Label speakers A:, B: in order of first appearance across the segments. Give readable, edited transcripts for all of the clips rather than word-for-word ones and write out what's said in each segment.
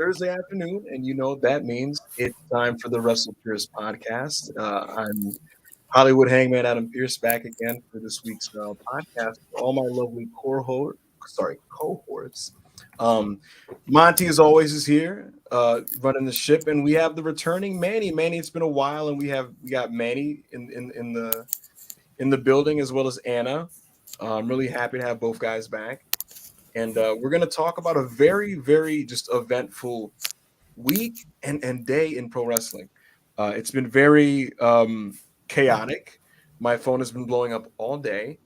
A: Thursday afternoon, and you know that means it's time for the WrestlePurists podcast. I'm Hollywood Hangman Adam Pierce back again for this week's podcast. All my lovely cohorts. Um, Monty, as always, is here running the ship, and we have the returning Manny. Manny, it's been a while, and we got Manny in the building as well as Anna. I'm really happy to have both guys back. And we're going to talk about a very, very just eventful week and day in pro wrestling. It's been very chaotic. My phone has been blowing up all day.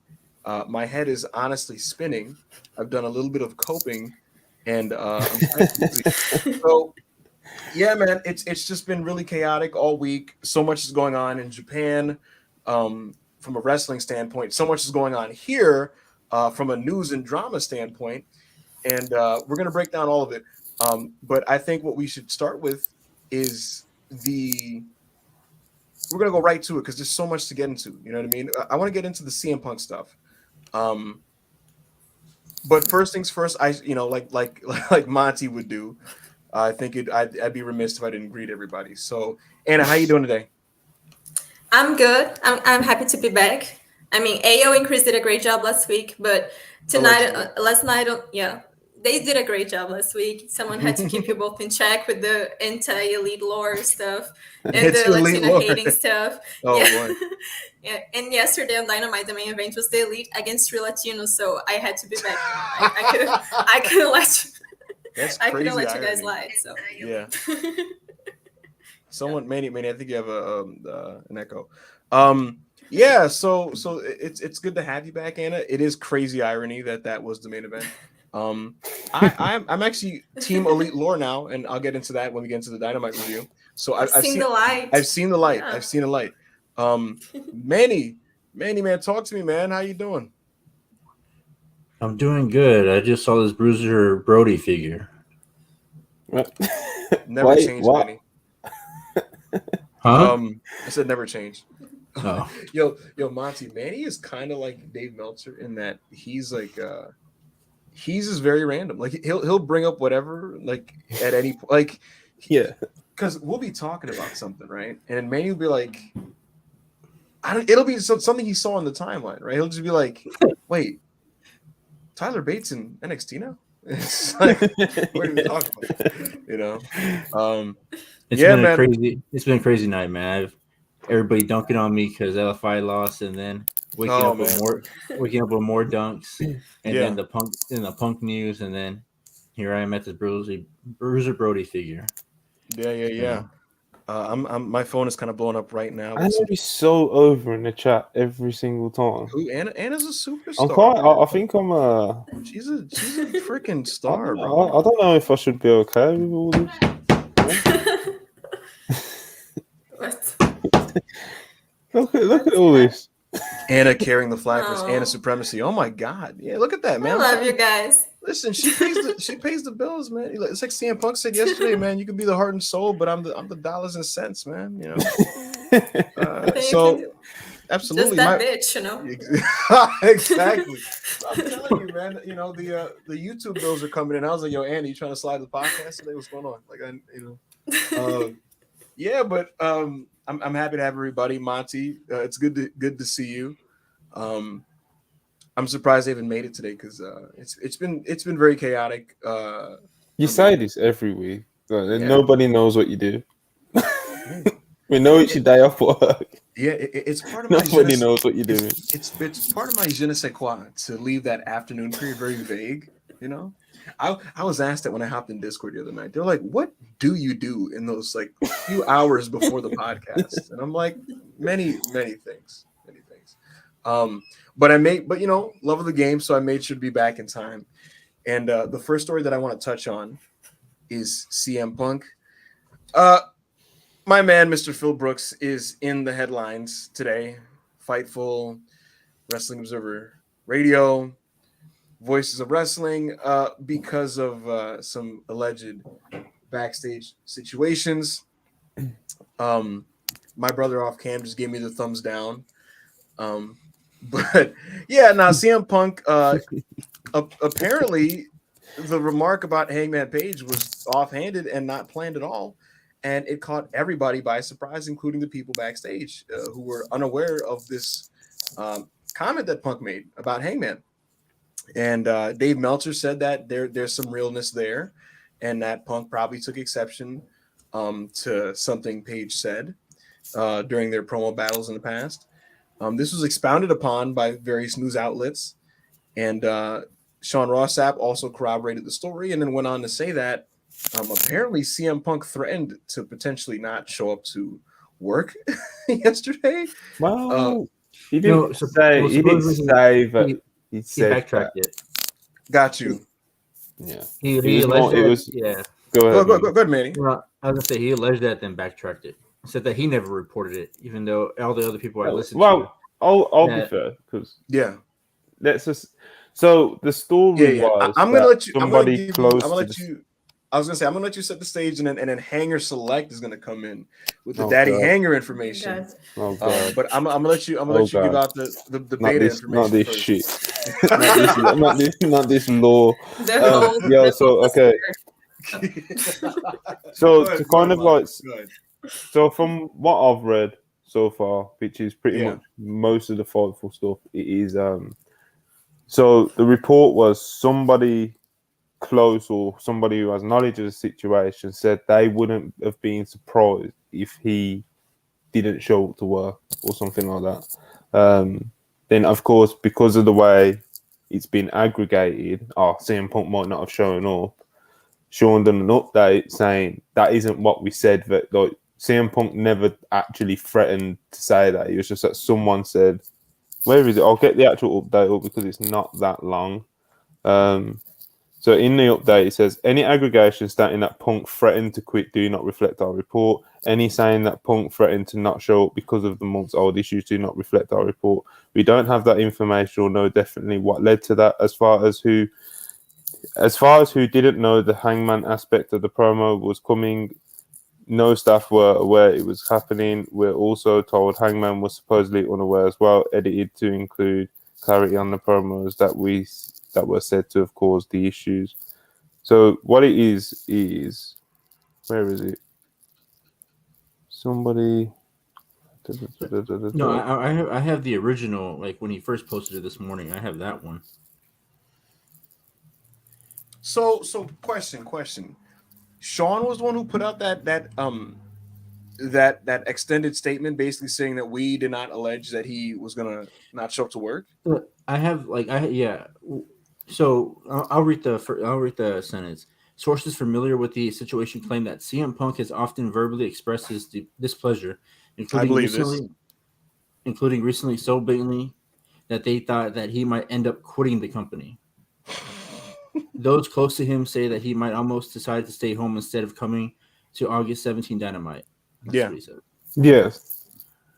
A: My head is honestly spinning. I've done a little bit of coping, and I'm quite busy. So, yeah, man, it's just been really chaotic all week. So much is going on in Japan from a wrestling standpoint. So much is going on here. From a news and drama standpoint, and we're going to break down all of it. But I think what we should start with is we're going to go right to it because there's so much to get into. You know what I mean? I want to get into the CM Punk stuff. But first things first, like Monty would do. I think I'd be remiss if I didn't greet everybody. So, Anna, how you doing today?
B: I'm good. I'm happy to be back. I mean, AO and Chris did a great job last week, but last night, they did a great job last week. Someone had to keep you both in check with the anti-elite lore stuff and the Latino hating stuff.
A: Oh, boy.
B: Yeah. And yesterday on Dynamite, the main event was the Elite against 3 Latinos, so I had to be back. I couldn't let you.
A: That's
B: I
A: crazy.
B: couldn't let you guys lie. So
A: yeah. Someone, Manny, I think you have an echo. Yeah, so it's good to have you back, Anna. It is crazy irony that was the main event. I'm actually Team Elite Lore now, and I'll get into that when we get into the Dynamite review. So I've seen the light. I've seen the light. Yeah. I've seen the light. Manny, man, talk to me, man. How you doing?
C: I'm doing good. I just saw this Bruiser Brody figure.
A: Never changed, Manny.
C: Huh?
A: I said never change.
C: Oh.
A: Yo, Monty, Manny is kind of like Dave Meltzer in that he's like he's just very random. Like he'll bring up whatever, like at any point, like
D: yeah.
A: Because we'll be talking about something, right? And then Manny will be like, it'll be something he saw on the timeline, right? He'll just be like, wait, Tyler Bate's in NXT now? It's like, what are we talking about? You know?
C: It's been a crazy night, man. Everybody dunking on me because LFI lost, and then waking up with more dunks, and then the punk news, and then here I am at this Bruiser Brody figure.
A: Yeah. I'm my phone is kind of blowing up right now.
D: I'm be so over in the chat every single time.
A: Who Anna's a superstar.
D: I think I'm
A: she's a freaking star,
D: bro. I don't know if I should be okay with all this. Look at all this.
A: Anna carrying the flag for Anna supremacy. Oh my God! Yeah, look at that, man.
B: I love you guys.
A: Listen, she pays the bills, man. It's like CM Punk said yesterday, man. You can be the heart and soul, but I'm the dollars and cents, man. You know. So absolutely,
B: just that bitch, you know.
A: Exactly. I'm telling you, man. You know the YouTube bills are coming in. I was like, yo, Andy, you trying to slide the podcast today? What's going on? Yeah, but I'm happy to have everybody. Monty, it's good to see you. I'm surprised they even made it today because it's been very chaotic.
D: You say this every week, and nobody knows what you do. We know it's your day off work.
A: Yeah, it's part of
D: nobody knows what you're doing.
A: It's part of my je ne sais quoi to leave that afternoon period very vague. You know, I was asked that when I hopped in Discord the other night. They're like, "What do you do in those like few hours before the podcast?" And I'm like, many things. But you know, love of the game, so I made sure to be back in time. And the first story that I want to touch on is CM Punk. My man, Mr. Phil Brooks, is in the headlines today. Fightful, Wrestling Observer Radio, Voices of Wrestling, because of some alleged backstage situations. My brother off cam just gave me the thumbs down. But yeah, now CM Punk apparently the remark about Hangman Page was offhanded and not planned at all, and it caught everybody by surprise, including the people backstage who were unaware of this comment that Punk made about Hangman. And Dave Meltzer said that there's some realness there, and that Punk probably took exception to something Page said during their promo battles in the past. This was expounded upon by various news outlets, and Sean Ross Sapp also corroborated the story and then went on to say that apparently CM Punk threatened to potentially not show up to work yesterday.
D: Well, he didn't say that. He said
C: backtracked
D: that.
C: it.
A: Got you.
D: Yeah.
C: He alleged
D: yeah.
A: Go ahead, Manny.
C: Well, I was gonna say he alleged that, then backtracked it. Said that he never reported it, even though all the other people I listened to.
D: Well, I'll be fair because let's just. So the story was
A: I'm gonna let you.
D: Somebody close.
A: I was gonna say I'm gonna let you set the stage, and then Hanger Select is gonna come in with the Daddy Hanger information. But I'm gonna let you. I'm gonna let you give out the beta information.
D: Not this
A: first.
D: shit. not this law. Okay. So to kind of like, so from what I've read so far, which is pretty much most of the Fightful stuff, it is so the report was somebody close or somebody who has knowledge of the situation said they wouldn't have been surprised if he didn't show up to work or something like that. Then of course, because of the way it's been aggregated, CM Punk might not have shown up. Sean done an update saying that isn't what we said, that like CM Punk never actually threatened to say that. It was just that someone said, where is it? I'll get the actual update up because it's not that long. So in the update, it says, any aggregation stating that Punk threatened to quit do not reflect our report. Any saying that Punk threatened to not show up because of the months-old issues do not reflect our report. We don't have that information or know definitely what led to that. As far as who didn't know the Hangman aspect of the promo was coming, no staff were aware it was happening. We're also told Hangman was supposedly unaware as well, edited to include clarity on the promos that were said to have caused the issues. So what it is where is it? Somebody.
C: No, I have the original. Like when he first posted it this morning, I have that one.
A: So question. Sean was the one who put out that extended statement, basically saying that we did not allege that he was gonna not show up to work.
C: So I'll read the sentence. Sources familiar with the situation claim that CM Punk has often verbally expressed his displeasure, including recently so blatantly that they thought that he might end up quitting the company. Those close to him say that he might almost decide to stay home instead of coming to August 17 Dynamite. That's what he said.
D: Yes.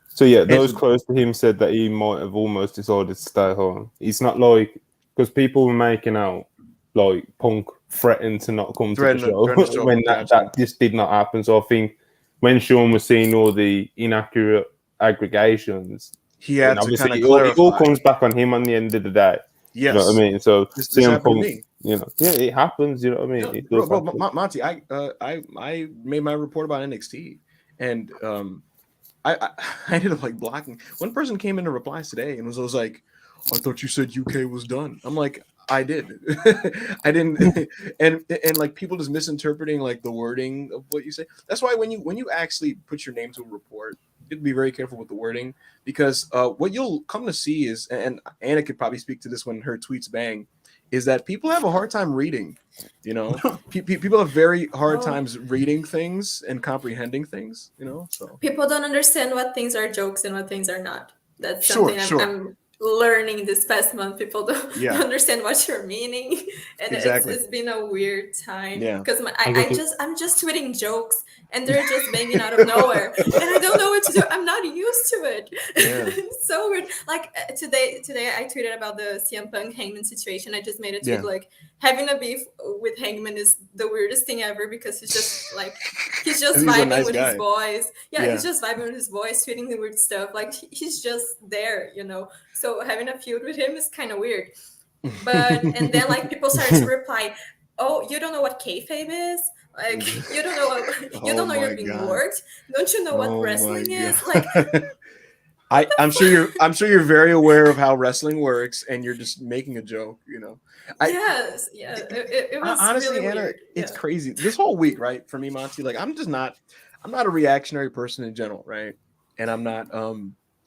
D: So those close to him said that he might have almost decided to stay home. It's not like, because people were making out like Punk threatened to not come to the show when that just did not happen. So I think when Sean was seeing all the inaccurate aggregations,
A: he had to kind of
D: clarify. It all comes back on him on the end of the day.
A: Yes.
D: You know what I mean? So
A: this happened to me.
D: It happens. You know what I mean?
A: Bro, Monty, I made my report about NXT, and I ended up like blocking. One person came in to replies today and was like, "I thought you said UK was done." I'm like, I did. I didn't. and like people just misinterpreting like the wording of what you say. That's why when you actually put your name to a report, you have to be very careful with the wording, because what you'll come to see is, and Anna could probably speak to this when her tweets bang, is that people have a hard time reading. People have very hard times reading things and comprehending things. So
B: people don't understand what things are jokes and what things are not. That's something I'm learning this past month. People don't understand what you're meaning, and it's been a weird time because I'm just tweeting jokes and they're just banging out of nowhere and I don't know what to do. I'm not used to it. It's so weird. Like today I tweeted about the CM Punk Hangman situation. I just made a tweet like, having a beef with Hangman is the weirdest thing ever, because he's just vibing with his boys. He's just vibing with his boys, tweeting the weird stuff. Like he's just there, So having a feud with him is kind of weird. But and then like people started to reply, oh, you don't know what kayfabe is? Like, you don't know you don't know you're being worked? Don't you know what wrestling is? Like,
A: I'm sure you're very aware of how wrestling works, and you're just making a joke, you know.
B: It was
A: Honestly,
B: really
A: Anna,
B: weird.
A: it's crazy. This whole week, right, for me, Monty, like I'm not a reactionary person in general, right? And I'm not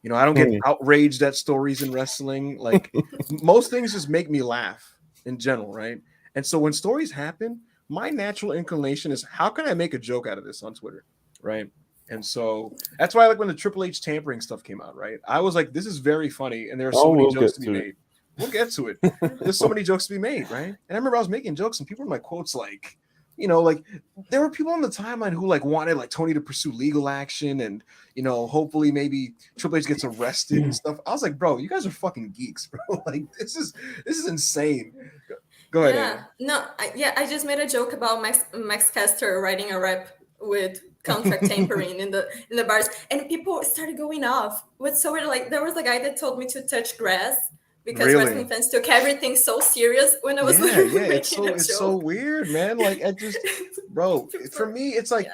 A: you know, I don't get outraged at stories in wrestling. Like most things just make me laugh in general, right? And so when stories happen, my natural inclination is how can I make a joke out of this on Twitter, right? And so that's why, like, when the Triple H tampering stuff came out, right? I was like, this is very funny, and there are so many jokes to be made. We'll get to it. There's so many jokes to be made, right? And I remember I was making jokes, and people in my quotes, like, you know, like there were people on the timeline who like wanted like Tony to pursue legal action, and you know, hopefully maybe Triple H gets arrested and stuff. I was like, bro, you guys are fucking geeks, bro. Like this is insane. Go ahead. Anna.
B: No, I just made a joke about Max Caster writing a rap with contract tampering in the bars, and people started going off. What's so weird? Like there was a guy that told me to touch grass because wrestling fans took everything so serious when I was literally making a joke.
A: It's so weird, man. Like I just, bro, for me, it's like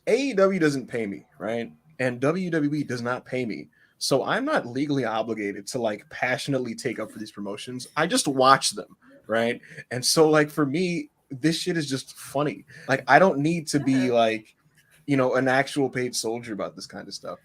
A: AEW doesn't pay me, right? And WWE does not pay me. So I'm not legally obligated to like passionately take up for these promotions. I just watch them, right? And so like for me, this shit is just funny. Like I don't need to be like, you know, an actual paid soldier about this kind of stuff.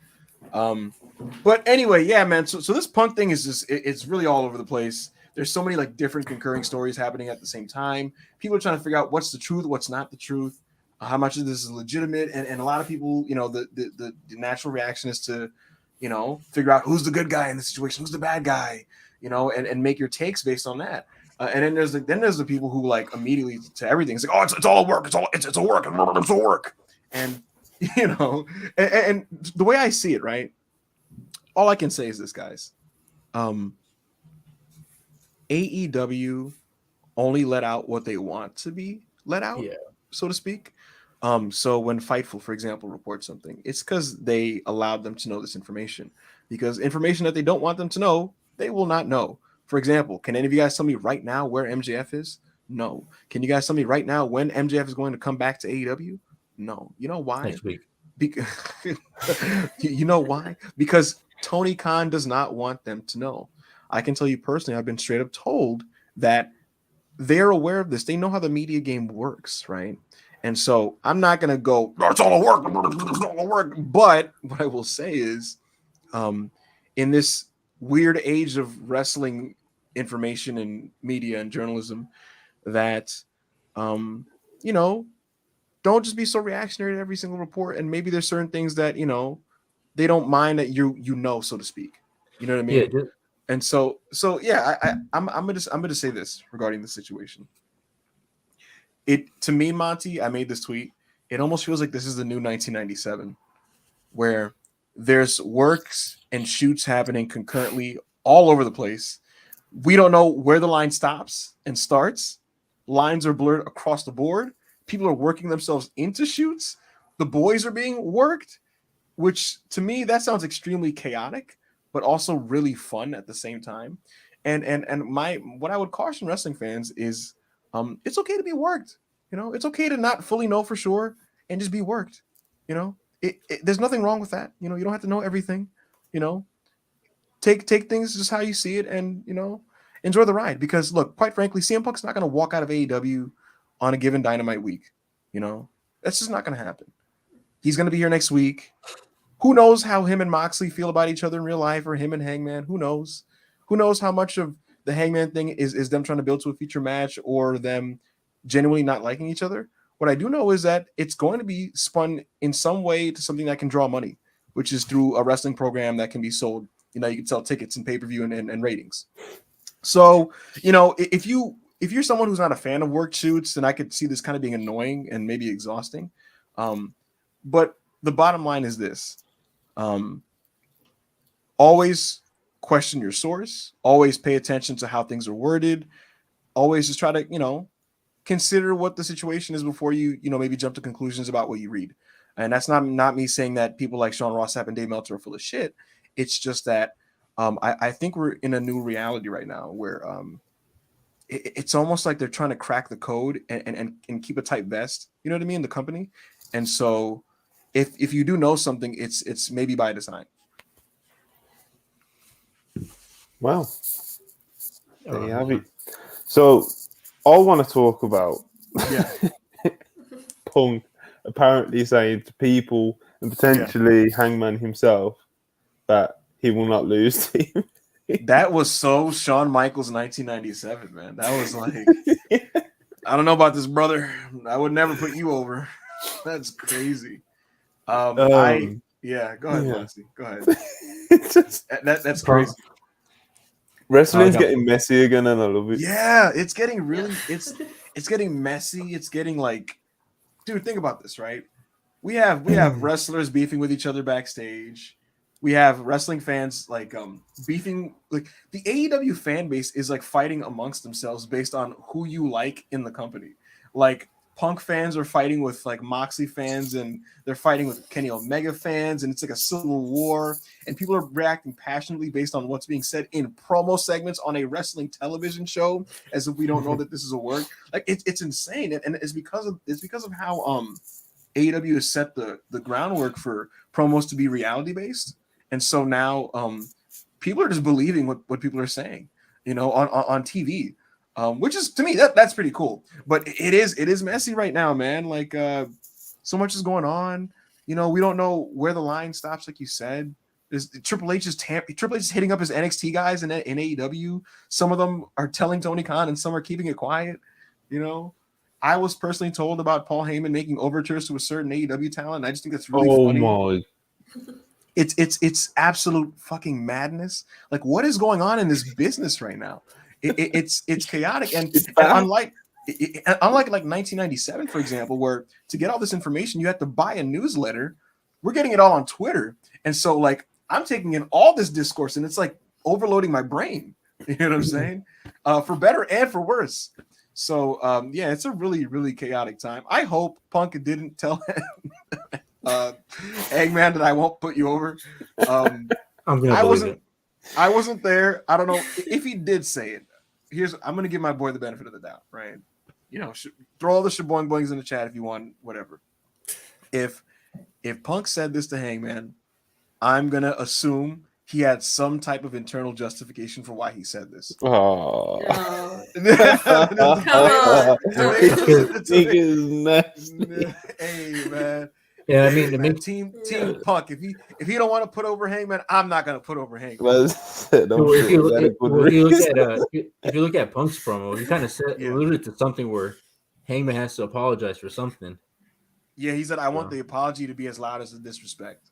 A: But anyway, yeah, man. So this Punk thing is just it's really all over the place. There's so many like different concurring stories happening at the same time. People are trying to figure out what's the truth, what's not the truth, how much of this is legitimate, and a lot of people, you know, the natural reaction is to, you know, figure out who's the good guy in the situation, who's the bad guy, you know, and make your takes based on that. And then there's the people who like immediately to everything. It's like, oh, it's all work. It's a work. It's a work. And you know, and the way I see it, right? All I can say is this, guys. AEW only let out what they want to be let out, so to speak. So when Fightful, for example, reports something, it's because they allowed them to know this information. Because information that they don't want them to know, they will not know. For example, can any of you guys tell me right now where MJF is? No. Can you guys tell me right now when MJF is going to come back to AEW? No. You know why?
C: Next week.
A: You know why? Because Tony Khan does not want them to know. I can tell you personally, I've been straight up told that they're aware of this. They know how the media game works, right? And so I'm not going to go, it's all a work. It's all a work. But what I will say is, in this weird age of wrestling information and media and journalism, that, you know, don't just be so reactionary to every single report. And maybe there's certain things that, you know, they don't mind that you know, so to speak. You know what I mean?
C: Yeah.
A: And so yeah, I'm gonna say this regarding the situation. To me, Monty, I made this tweet. It almost feels like this is the new 1997, where there's works and shoots happening concurrently all over the place. We don't know where the line stops and starts. Lines are blurred across the board. People are working themselves into shoots. The boys are being worked, which to me that sounds extremely chaotic, but also really fun at the same time. And what I would caution wrestling fans is, it's okay to be worked. You know, it's okay to not fully know for sure and just be worked. You know, there's nothing wrong with that. You know, you don't have to know everything. You know, take things just how you see it, and you know, enjoy the ride. Because look, quite frankly, CM Punk's not going to walk out of AEW on a given Dynamite week. You know, that's just not going to happen. He's going to be here next week. Who knows how him and Moxley feel about each other in real life, or him and Hangman? Who knows? Who knows how much of the Hangman thing is them trying to build to a future match, or them genuinely not liking each other? What I do know is that it's going to be spun in some way to something that can draw money, which is through a wrestling program that can be sold. You know, you can sell tickets and pay-per-view and ratings. So, you know, if you're someone who's not a fan of work shoots, then I could see this kind of being annoying and maybe exhausting. But the bottom line is this. Always question your source, always pay attention to how things are worded, always just try to, you know, consider what the situation is before you know, maybe jump to conclusions about what you read. And that's not me saying that people like Sean Ross Sapp and Dave Meltzer are full of shit. It's just that I think we're in a new reality right now where it's almost like they're trying to crack the code and keep a tight vest. You know what I mean? The company. And so if you do know something, it's maybe by design.
D: Wow. There you have it. So I want to talk about Punk apparently saying to people and potentially Hangman himself that he will not lose to him.
A: That was so Shawn Michaels 1997, man. That was like, I don't know about this, brother. I would never put you over. That's crazy. Go ahead, Monty. Go ahead. That's crazy.
D: Wrestling's getting messy again, and I love it.
A: Yeah, it's getting really, it's getting messy. It's getting like, dude, think about this, right? We have wrestlers beefing with each other backstage. We have wrestling fans like beefing. Like the AEW fan base is like fighting amongst themselves based on who you like in the company. Like Punk fans are fighting with like Moxley fans, and they're fighting with Kenny Omega fans, and it's like a civil war. And people are reacting passionately based on what's being said in promo segments on a wrestling television show, as if we don't know that this is a word. Like it's insane, and it's because of how AEW has set the groundwork for promos to be reality based. And so now people are just believing what people are saying, you know, on TV, which is, to me, that's pretty cool. But it is messy right now, man. Like so much is going on. You know, we don't know where the line stops, like you said. Triple H is hitting up his NXT guys in AEW. Some of them are telling Tony Khan, and some are keeping it quiet. You know, I was personally told about Paul Heyman making overtures to a certain AEW talent. And I just think that's really funny.
D: My.
A: It's absolute fucking madness. Like, what is going on in this business right now? It's chaotic, and unlike like 1997, for example, where to get all this information you had to buy a newsletter, we're getting it all on Twitter, and so like I'm taking in all this discourse, and it's like overloading my brain. You know what I'm saying? For better and for worse. So it's a really, really chaotic time. I hope Punk didn't tell Eggman that I won't put you over. I wasn't there. I don't know if he did say it. I'm gonna give my boy the benefit of the doubt, right? You know, throw all the shaboing boings in the chat if you want, whatever. If Punk said this to Hangman, I'm gonna assume he had some type of internal justification for why he said this.
D: Oh,
A: Hey man.
C: Yeah, I mean,
A: man, team Punk. If he don't want to put over Hangman, I'm not gonna put over Hangman.
C: If you look at Punk's promo, he kind of alluded to something where Hangman has to apologize for something.
A: Yeah, he said, "I want the apology to be as loud as the disrespect."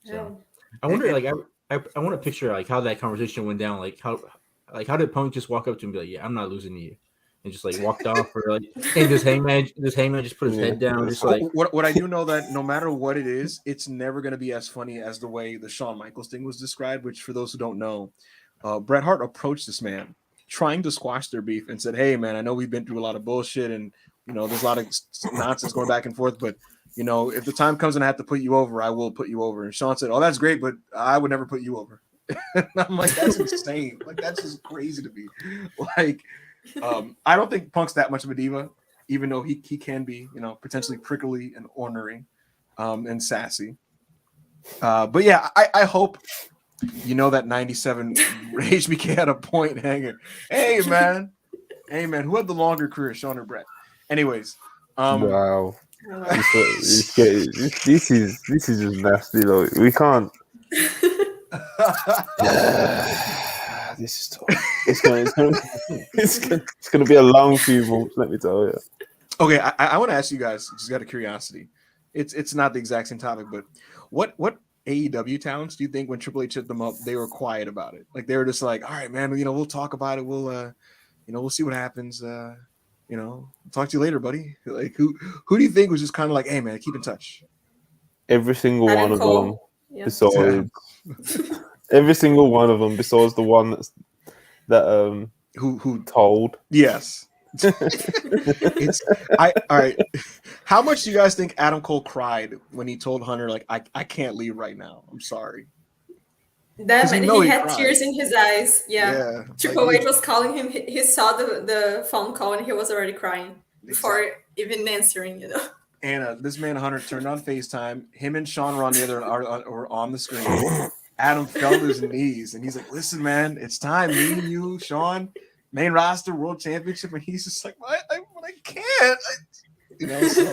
C: So I wonder, like, I want to picture like how that conversation went down. Like how did Punk just walk up to him and be like, "Yeah, I'm not losing to you," and just like walked off, or like, and this Hangman just put his head down, just like.
A: What I do know that no matter what it is, it's never going to be as funny as the way the Shawn Michaels thing was described. Which, for those who don't know, Bret Hart approached this man trying to squash their beef and said, "Hey, man, I know we've been through a lot of bullshit, and you know there's a lot of nonsense going back and forth, but." You know, if the time comes and I have to put you over, I will put you over. And Shawn said, "Oh, that's great, but I would never put you over." And I'm like, that's insane. Like, that's just crazy to me. Like, I don't think Punk's that much of a diva, even though he can be, you know, potentially prickly and ornery, and sassy. But yeah, I hope you know that 97 Rage BK had a point hanger. Hey man, who had the longer career, Shawn or Bret? Anyways,
D: wow. This is just nasty. Like, we can't. This is tough. It's gonna be a long few months. Let me tell you.
A: Okay, I want to ask you guys, just out of curiosity. It's not the exact same topic, but what AEW talents do you think when Triple H hit them up, they were quiet about it? Like they were just like, all right, man, you know, we'll talk about it. We'll we'll see what happens. You know, talk to you later, buddy. Like who do you think was just kind of like, hey man, keep in touch?
D: Every single one of them, besides every single one of them, besides the one that
A: who
D: told.
A: Yes. All right. How much do you guys think Adam Cole cried when he told Hunter, like, I can't leave right now? I'm sorry.
B: That man,
A: know
B: he
A: he
B: had
A: cried.
B: tears in his eyes. Yeah. Triple
A: like,
B: H was calling him. He saw the phone call and he was already crying before even answering, you know.
A: And this man Hunter turned on FaceTime. Him and Sean were on the other were on the screen. Adam fell to his knees and he's like, "Listen, man, it's time. Me, you, Sean, main roster, world championship." And he's just like, I can't." You know, so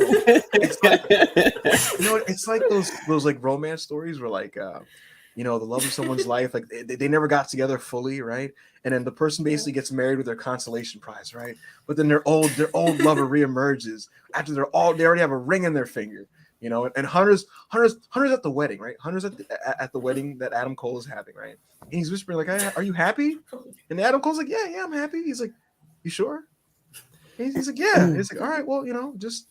A: it's like, it's like those like romance stories where like the love of someone's life, like they never got together fully, right? And then the person basically gets married with their consolation prize, right? But then their old lover reemerges after they already have a ring in their finger, you know. And Hunter's at the wedding, right? Hunter's at the wedding that Adam Cole is having, right? And he's whispering like, "Are you happy?" And Adam Cole's like, "Yeah, I'm happy." He's like, "You sure?" He's like, "Yeah." He's like, "All right, well, just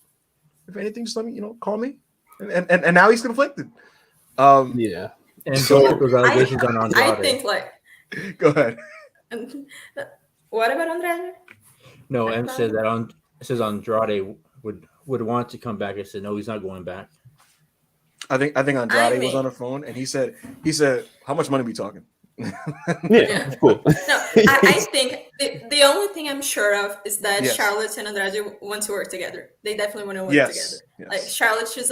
A: if anything, just let me, call me." And now he's conflicted.
C: Yeah. And so those allegations on Andrade.
B: I think like.
A: Go ahead.
B: What about Andrade?
C: No, M said that says Andrade would want to come back. I said no, he's not going back.
A: I think Andrade was on the phone and he said, "How much money are we talking?"
D: Yeah, cool.
B: No, I think the only thing I'm sure of is that Charlotte and Andrade want to work together. They definitely want to work together.
A: Yes.
B: Like Charlotte, she's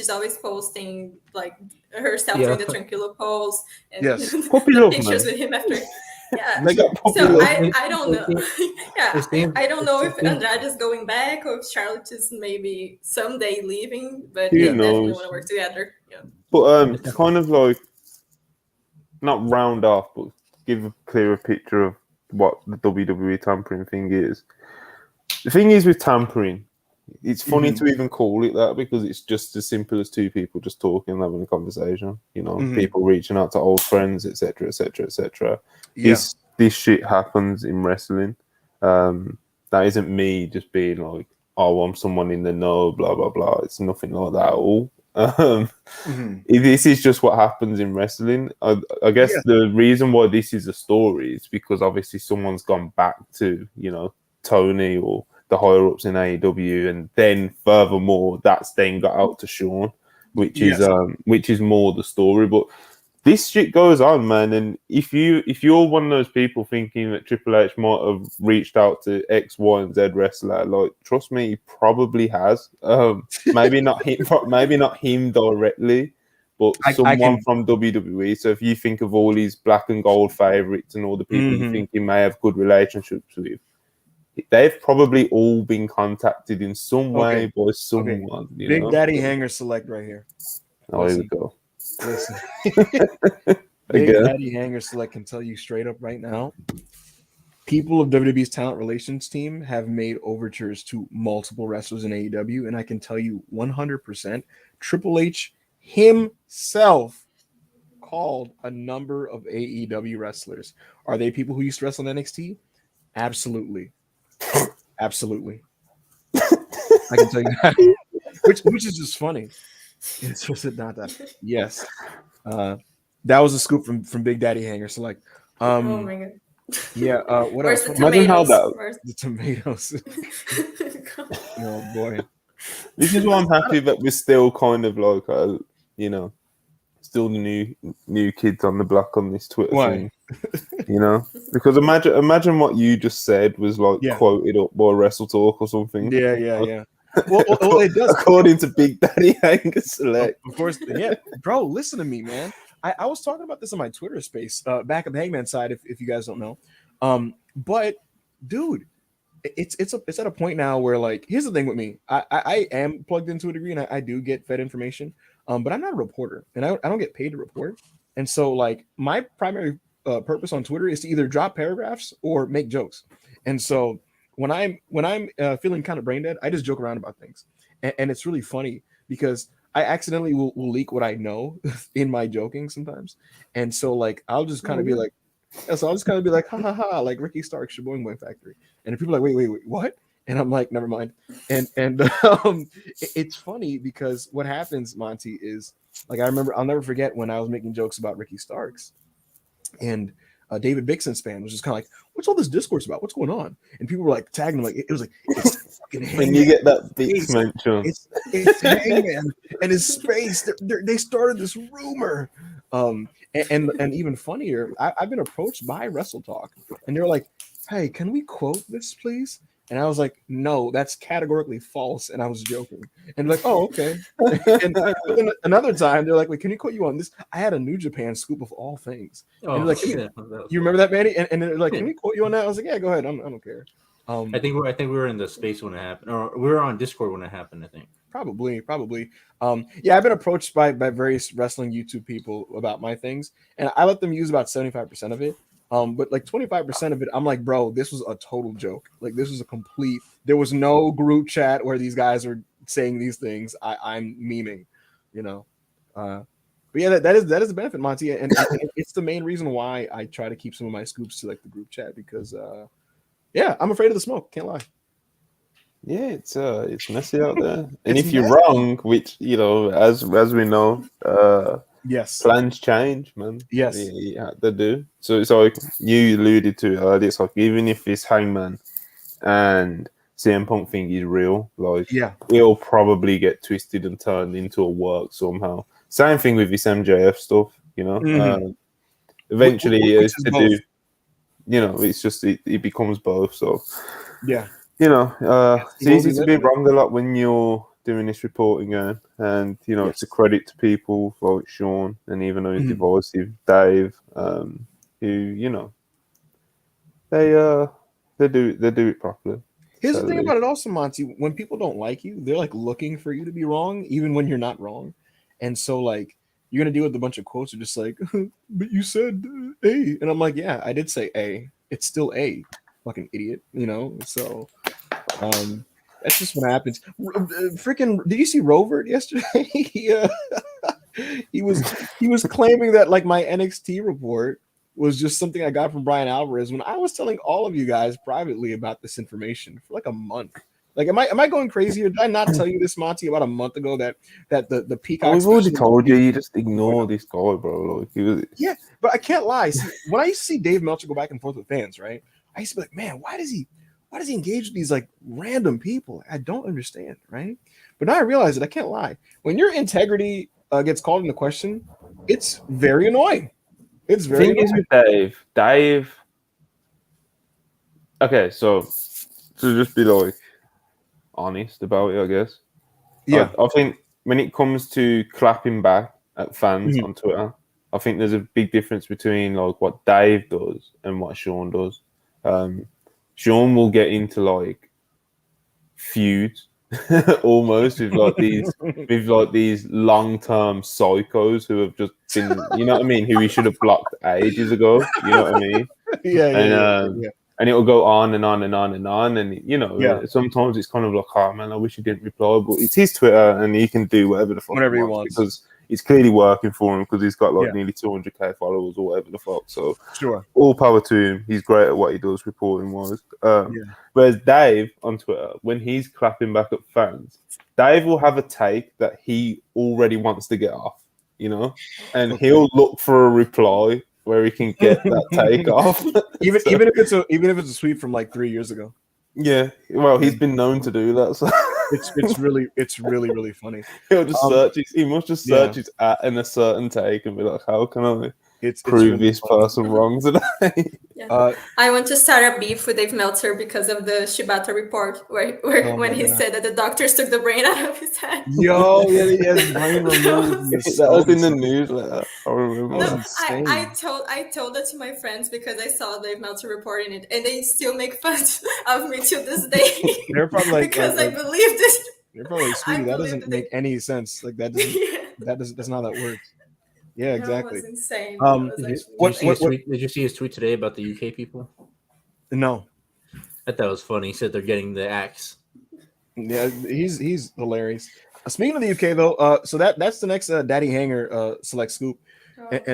B: always posting like herself doing the tranquilo pose and pictures with him after. Yeah. So I don't know. I don't know if Andrade is going back or if Charlotte is maybe someday leaving, but they definitely want to work together. Yeah.
D: But kind of like not round off, but give a clearer picture of what the WWE tampering thing is. The thing is with tampering, it's funny to even call it that because it's just as simple as two people just talking and having a conversation. You know, people reaching out to old friends, etc., etc., etc. This shit happens in wrestling. That isn't me just being like, "Oh, I'm someone in the know," blah blah blah. It's nothing like that at all. This is just what happens in wrestling. I guess the reason why this is a story is because obviously someone's gone back to Tony or the higher ups in AEW, and then furthermore that's then got out to Sean, which is more the story. But this shit goes on, man. And if you're one of those people thinking that Triple H might have reached out to X, Y, and Z wrestler, like, trust me, he probably has. Maybe not him directly, but someone from WWE. So if you think of all these black and gold favorites and all the people you think he may have good relationships with, they've probably all been contacted in some way by someone.
A: Big Daddy Hanger Select right here.
D: Oh, here we go.
A: Listen, Big Daddy Hanger Select can tell you straight up right now, people of WWE's talent relations team have made overtures to multiple wrestlers in AEW, and I can tell you 100% Triple H himself called a number of AEW wrestlers. Are they people who used to wrestle in NXT? Absolutely. Absolutely. I can tell you that. Which is just funny. It's just not that. Yes. That was a scoop from Big Daddy Hanger. So like
B: oh my god.
A: Yeah, what
B: Where's
A: else?
B: the tomatoes?
A: The tomatoes. Oh boy.
D: This is why I'm happy that we're still kind of like still the new kids on the block on this Twitter thing. Because imagine what you just said was like quoted up by Wrestle Talk or something.
A: Yeah. Well, it does.
D: According to Big Daddy Hanger Select.
A: Of course, bro, listen to me, man. I was talking about this on my Twitter space, back of Hangman's side, if you guys don't know. But dude, it's at a point now where, like, here's the thing with me. I am plugged into a degree and I do get fed information. But I'm not a reporter and I don't get paid to report. And so, like, my primary purpose on Twitter is to either drop paragraphs or make jokes. And so when I'm feeling kind of brain dead, I just joke around about things, and it's really funny because I accidentally will leak what I know in my joking sometimes, and so like I'll just kind of be like, ha ha ha, like Ricky Stark's Shaboing Boy Factory, and if people are like, wait, what? And I'm like, never mind. And it's funny because what happens, Monty, is like I'll never forget when I was making jokes about Ricky Starks, and David Bixen's fan was just kind of like, what's all this discourse about? What's going on? And people were like tagging him, like it was like, it's fucking Hangman.
D: When you get that Bix mention,
A: it's Hangman and his space. They started this rumor And even funnier, I've been approached by Wrestle Talk, and they're like, "Hey, can we quote this, please?" And I was like, "No, that's categorically false." And I was joking. And like, "Oh, okay." And then another time, they're like, "Wait, can you quote you on this?" I had a New Japan scoop of all things.
C: Oh,
A: And they're like,
C: shit.
A: "You remember that, Manny?" And they're like, "Can we quote you on that?" I was like, "Yeah, go ahead. I don't care."
C: I think we were in the space when it happened, or we were on Discord when it happened. I think
A: probably. Yeah, I've been approached by various wrestling YouTube people about my things, and I let them use about 75% of it. But like 25% of it, I'm like, bro, this was a total joke. Like this was a complete. There was no group chat where these guys are saying these things. I'm memeing, you know. But yeah, that is the benefit, Monty, and it's the main reason why I try to keep some of my scoops to like the group chat because yeah, I'm afraid of the smoke. Can't lie.
D: Yeah, it's messy out there. And
A: It's
D: if you're
A: messy.
D: wrong, which as we know,
A: Yes.
D: plans change, man.
A: Yes.
D: Yeah, they do. So it's like you alluded to earlier. It's like even if this Hangman and CM Punk thing is real, like it'll probably get twisted and turned into a work somehow. Same thing with this MJF stuff, you know. Eventually,
A: Which
D: it's to do. You know, it's just it becomes both. So
A: yeah.
D: You know, it's easy to be
A: living.
D: wrong a lot when you're doing this reporting, and you know it's a credit to people like Sean and even though he's divisive, Dave, who you know they do it properly.
A: Here's the thing about it, also, Monty. When people don't like you, they're like looking for you to be wrong, even when you're not wrong. And so, like, you're gonna deal with a bunch of quotes are just like, "But you said A," and I'm like, "Yeah, I did say A. It's still A, fucking idiot," you know. So. That's just what happens. Freaking! Did you see Rovert yesterday? He was claiming that like my NXT report was just something I got from Brian Alvarez when I was telling all of you guys privately about this information for like a month. Like, am I going crazy? Or did I not tell you this, Monty, about a month ago that the Peacock?
D: We've already told you. You just ignore this guy, bro. Like,
A: yeah, but I can't lie. See, when I used to see Dave Meltzer go back and forth with fans, right? I used to be like, man, why does he engage with these like random people? I don't understand, right? But now I realize that I can't lie. When your integrity gets called into question, it's very annoying. It's very
D: annoying. Thing is with Dave. Okay, so to just be like honest about it, I guess.
A: Yeah,
D: I think when it comes to clapping back at fans on Twitter, I think there's a big difference between like what Dave does and what Sean does. Sean will get into like feuds almost with these long-term psychos who have just been, you know what I mean, who he should have blocked ages ago. You know what I mean?
A: Yeah.
D: And it'll go on and on and on and on, and you know, sometimes it's kind of like, oh man, I wish he didn't reply, but it's his Twitter and he can do whatever the fuck he wants because it's clearly working for him because he's got like nearly 200k followers or whatever the fuck. So all power to him. He's great at what he does, reporting wise. Whereas Dave on Twitter, when he's clapping back at fans, Dave will have a take that he already wants to get off, you know, and he'll look for a reply where he can get that take off.
A: even if it's a tweet from like 3 years ago.
D: Yeah, well, he's been known to do that. So.
A: It's really funny.
D: He'll just search. He must just search his at in a certain take and be like, "How can I prove really this person wrong today?"
B: I want to start a beef with Dave Meltzer because of the Shibata report, where when he said that the doctors took the brain out of his head.
A: Yo, yeah, he has brain removed.
D: That was in the newsletter. I remember.
B: No, I told that to my friends because I saw Dave Meltzer reporting it, and they still make fun of me to this day.
A: They're probably like,
B: because I believed it.
A: They're probably like, sweetie, that doesn't make any sense. Like that doesn't that's not how that works. Yeah, exactly.
B: That was insane.
C: Did you see his tweet today about the UK people?
A: No.
C: I thought it was funny. He said they're getting the axe.
A: Yeah, he's hilarious. Speaking of the UK though, so that's the next Daddy Hanger select scoop.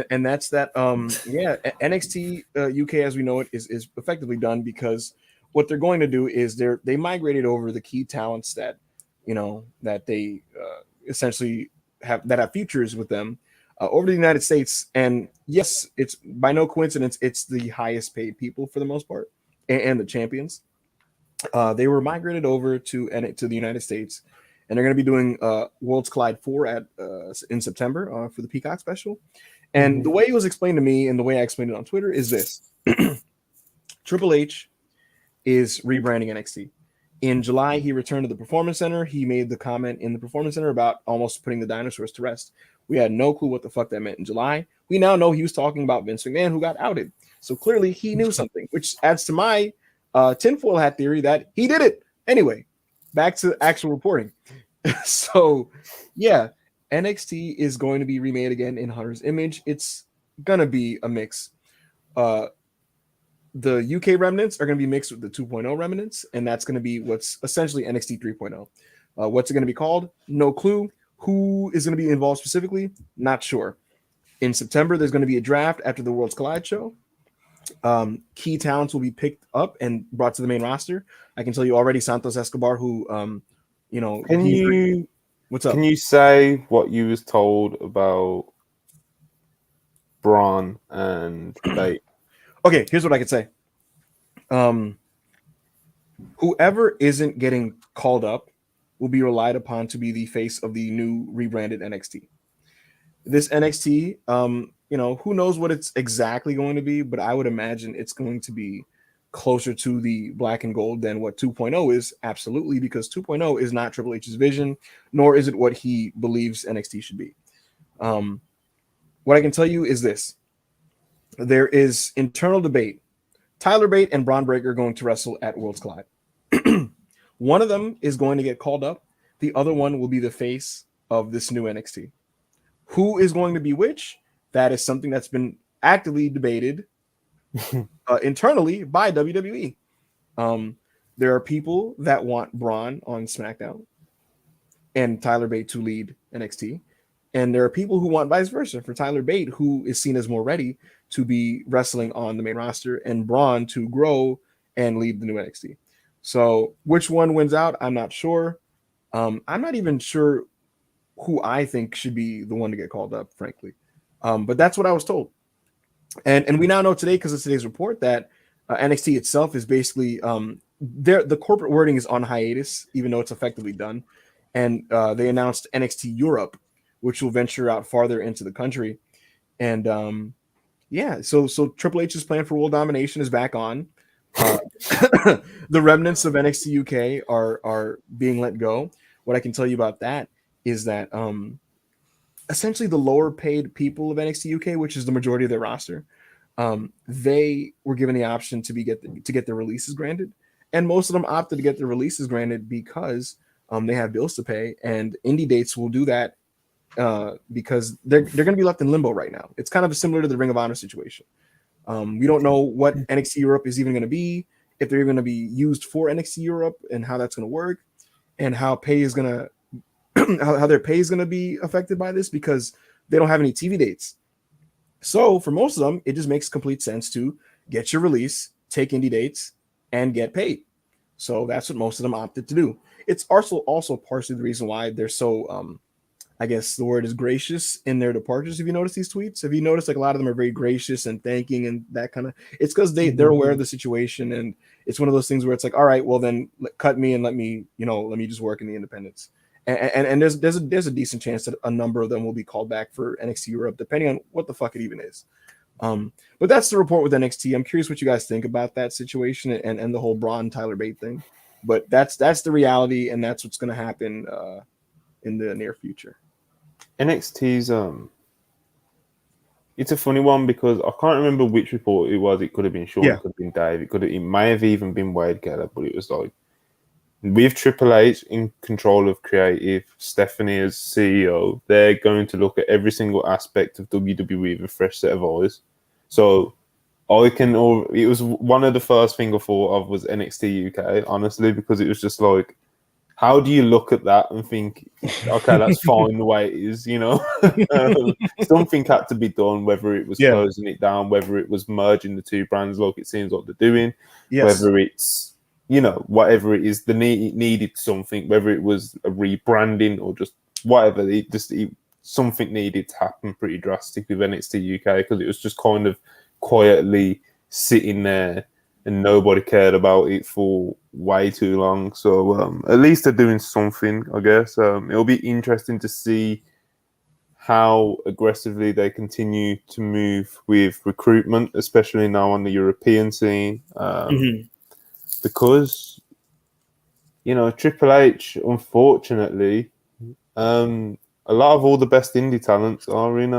A: And that's that NXT UK as we know it is effectively done because what they're going to do is they migrated over the key talents that that they essentially have futures with them over to the United States. And yes, it's by no coincidence it's the highest paid people for the most part and the champions. They were migrated over to the United States, and they're going to be doing Worlds Collide 4 in September for the Peacock special. And the way it was explained to me and the way I explained it on Twitter is this. Triple H is rebranding NXT. In July, he returned to the Performance Center. He made the comment in the Performance Center about almost putting the dinosaurs to rest. We had no clue what the fuck that meant in July. We now know he was talking about Vince McMahon, who got outed. So clearly he knew something, which adds to my tinfoil hat theory that he did it. Anyway, back to actual reporting. So, yeah, NXT is going to be remade again in Hunter's image. It's going to be a mix. The UK remnants are going to be mixed with the 2.0 remnants, and that's going to be what's essentially NXT 3.0. What's it going to be called? No clue. Who is going to be involved specifically? Not sure. In September, there's going to be a draft after the Worlds Collide show. Key talents will be picked up and brought to the main roster. I can tell you already, Santos Escobar, who, what's up?
D: Can you say what you was told about Braun and Bate?
A: Okay, here's what I could say. Whoever isn't getting called up will be relied upon to be the face of the new rebranded NXT. This NXT, who knows what it's exactly going to be, but I would imagine it's going to be closer to the black and gold than what 2.0 is, absolutely, because 2.0 is not Triple H's vision, nor is it what he believes NXT should be. What I can tell you is this. There is internal debate. Tyler Bate and Braun Breaker are going to wrestle at Worlds Collide. One of them is going to get called up. The other one will be the face of this new NXT. Who is going to be which? That is something that's been actively debated internally by WWE. There are people that want Braun on SmackDown and Tyler Bate to lead NXT. And there are people who want vice versa for Tyler Bate, who is seen as more ready to be wrestling on the main roster, and Braun to grow and lead the new NXT. So which one wins out? I'm not sure. I'm not even sure who I think should be the one to get called up, frankly. But that's what I was told. And we now know today, because of today's report, that NXT itself is basically the corporate wording is on hiatus, even though it's effectively done. And they announced NXT Europe, which will venture out farther into the country. And so Triple H's plan for world domination is back on. The remnants of NXT UK are being let go. What I can tell you about that is that essentially the lower paid people of NXT UK, which is the majority of their roster, they were given the option to get their releases granted, and most of them opted to get their releases granted because they have bills to pay, and indie dates will do that because they're going to be left in limbo right now. It's kind of similar to the Ring of Honor situation. We don't know what NXT Europe is even going to be, if they're even going to be used for NXT Europe, and how that's going to work, and how pay is going to how their pay is going to be affected by this, because they don't have any TV dates. So for most of them, it just makes complete sense to get your release, take indie dates, and get paid. So that's what most of them opted to do. It's also partially the reason why they're so I guess the word is gracious in their departures. Have you noticed these tweets? Have you noticed like a lot of them are very gracious and thanking and that kind of? It's because they're aware of the situation, and it's one of those things where it's like, all right, well then cut me and let me just work in the independents. And there's a decent chance that a number of them will be called back for NXT Europe, depending on what the fuck it even is. But that's the report with NXT. I'm curious what you guys think about that situation and the whole Braun Tyler Bate thing. But that's the reality, and that's what's going to happen in the near future.
D: NXT's it's a funny one because I can't remember which report it was. It could have been Sean, It could have been Dave, it may have even been Wade Geller, but it was like, with Triple H in control of creative, Stephanie as CEO, they're going to look at every single aspect of WWE with a fresh set of eyes. So it was one of the first thing I thought of was NXT UK, honestly, because it was just like, how do you look at that and think, okay, that's fine the way it is, Something had to be done, whether it was closing it down, whether it was merging the two brands like it seems like they're doing, whether it's, whatever it is, it needed something, whether it was a rebranding or just whatever, something needed to happen pretty drastic with NXT UK, because it was just kind of quietly sitting there and nobody cared about it for way too long. So at least they're doing something, I guess. It'll be interesting to see how aggressively they continue to move with recruitment, especially now on the European scene, because Triple H, unfortunately, a lot of all the best indie talents are in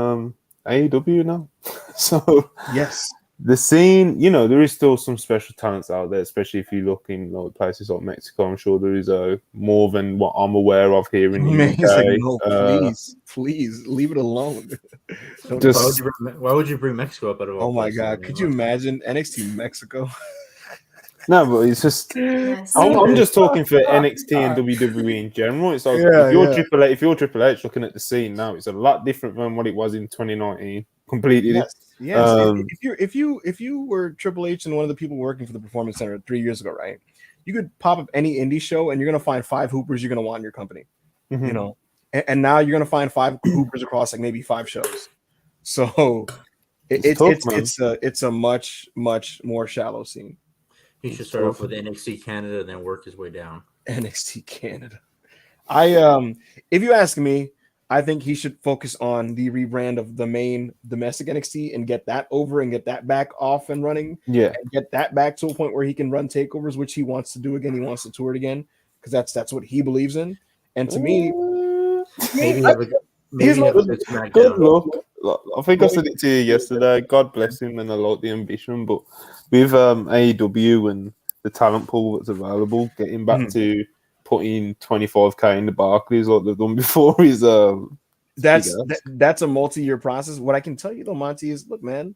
D: AEW now. So
A: yes,
D: the scene, there is still some special talents out there, especially if you look in places like Mexico. I'm sure there is more than what I'm aware of here in the
A: man,
D: UK.
A: he's like, no, please leave it alone.
C: Why would you bring Mexico up out of all
A: Oh my
C: places?
A: god, could you imagine NXT Mexico?
D: No, but it's just
B: Yes.
D: I'm just talking for NXT and WWE in general. It's like if you're Triple H looking at the scene now, it's a lot different than what it was in 2019. Completely.
A: Yes. If you were Triple H and one of the people working for the Performance Center 3 years ago, right? You could pop up any indie show and you're gonna find 5 hoopers you're gonna want in your company. And now you're gonna find 5 hoopers across like maybe 5 shows. So it's a much more shallow scene.
C: He should start off with NXT Canada and then work his way down.
A: NXT Canada. If you ask me, I think he should focus on the rebrand of the main domestic NXT and get that over and get that back off and running.
D: Yeah.
A: And get that back to a point where he can run takeovers, which he wants to do again. He wants to tour it again because that's what he believes in. And to me,
C: maybe have a good SmackDown.
D: Good luck. I think I said it to you yesterday. God bless him, and I like the ambition. But with AEW and the talent pool that's available, getting back to putting 25k in the Barclays like they've done before is
A: that's a multi-year process. What I can tell you though, Monty, is look, man,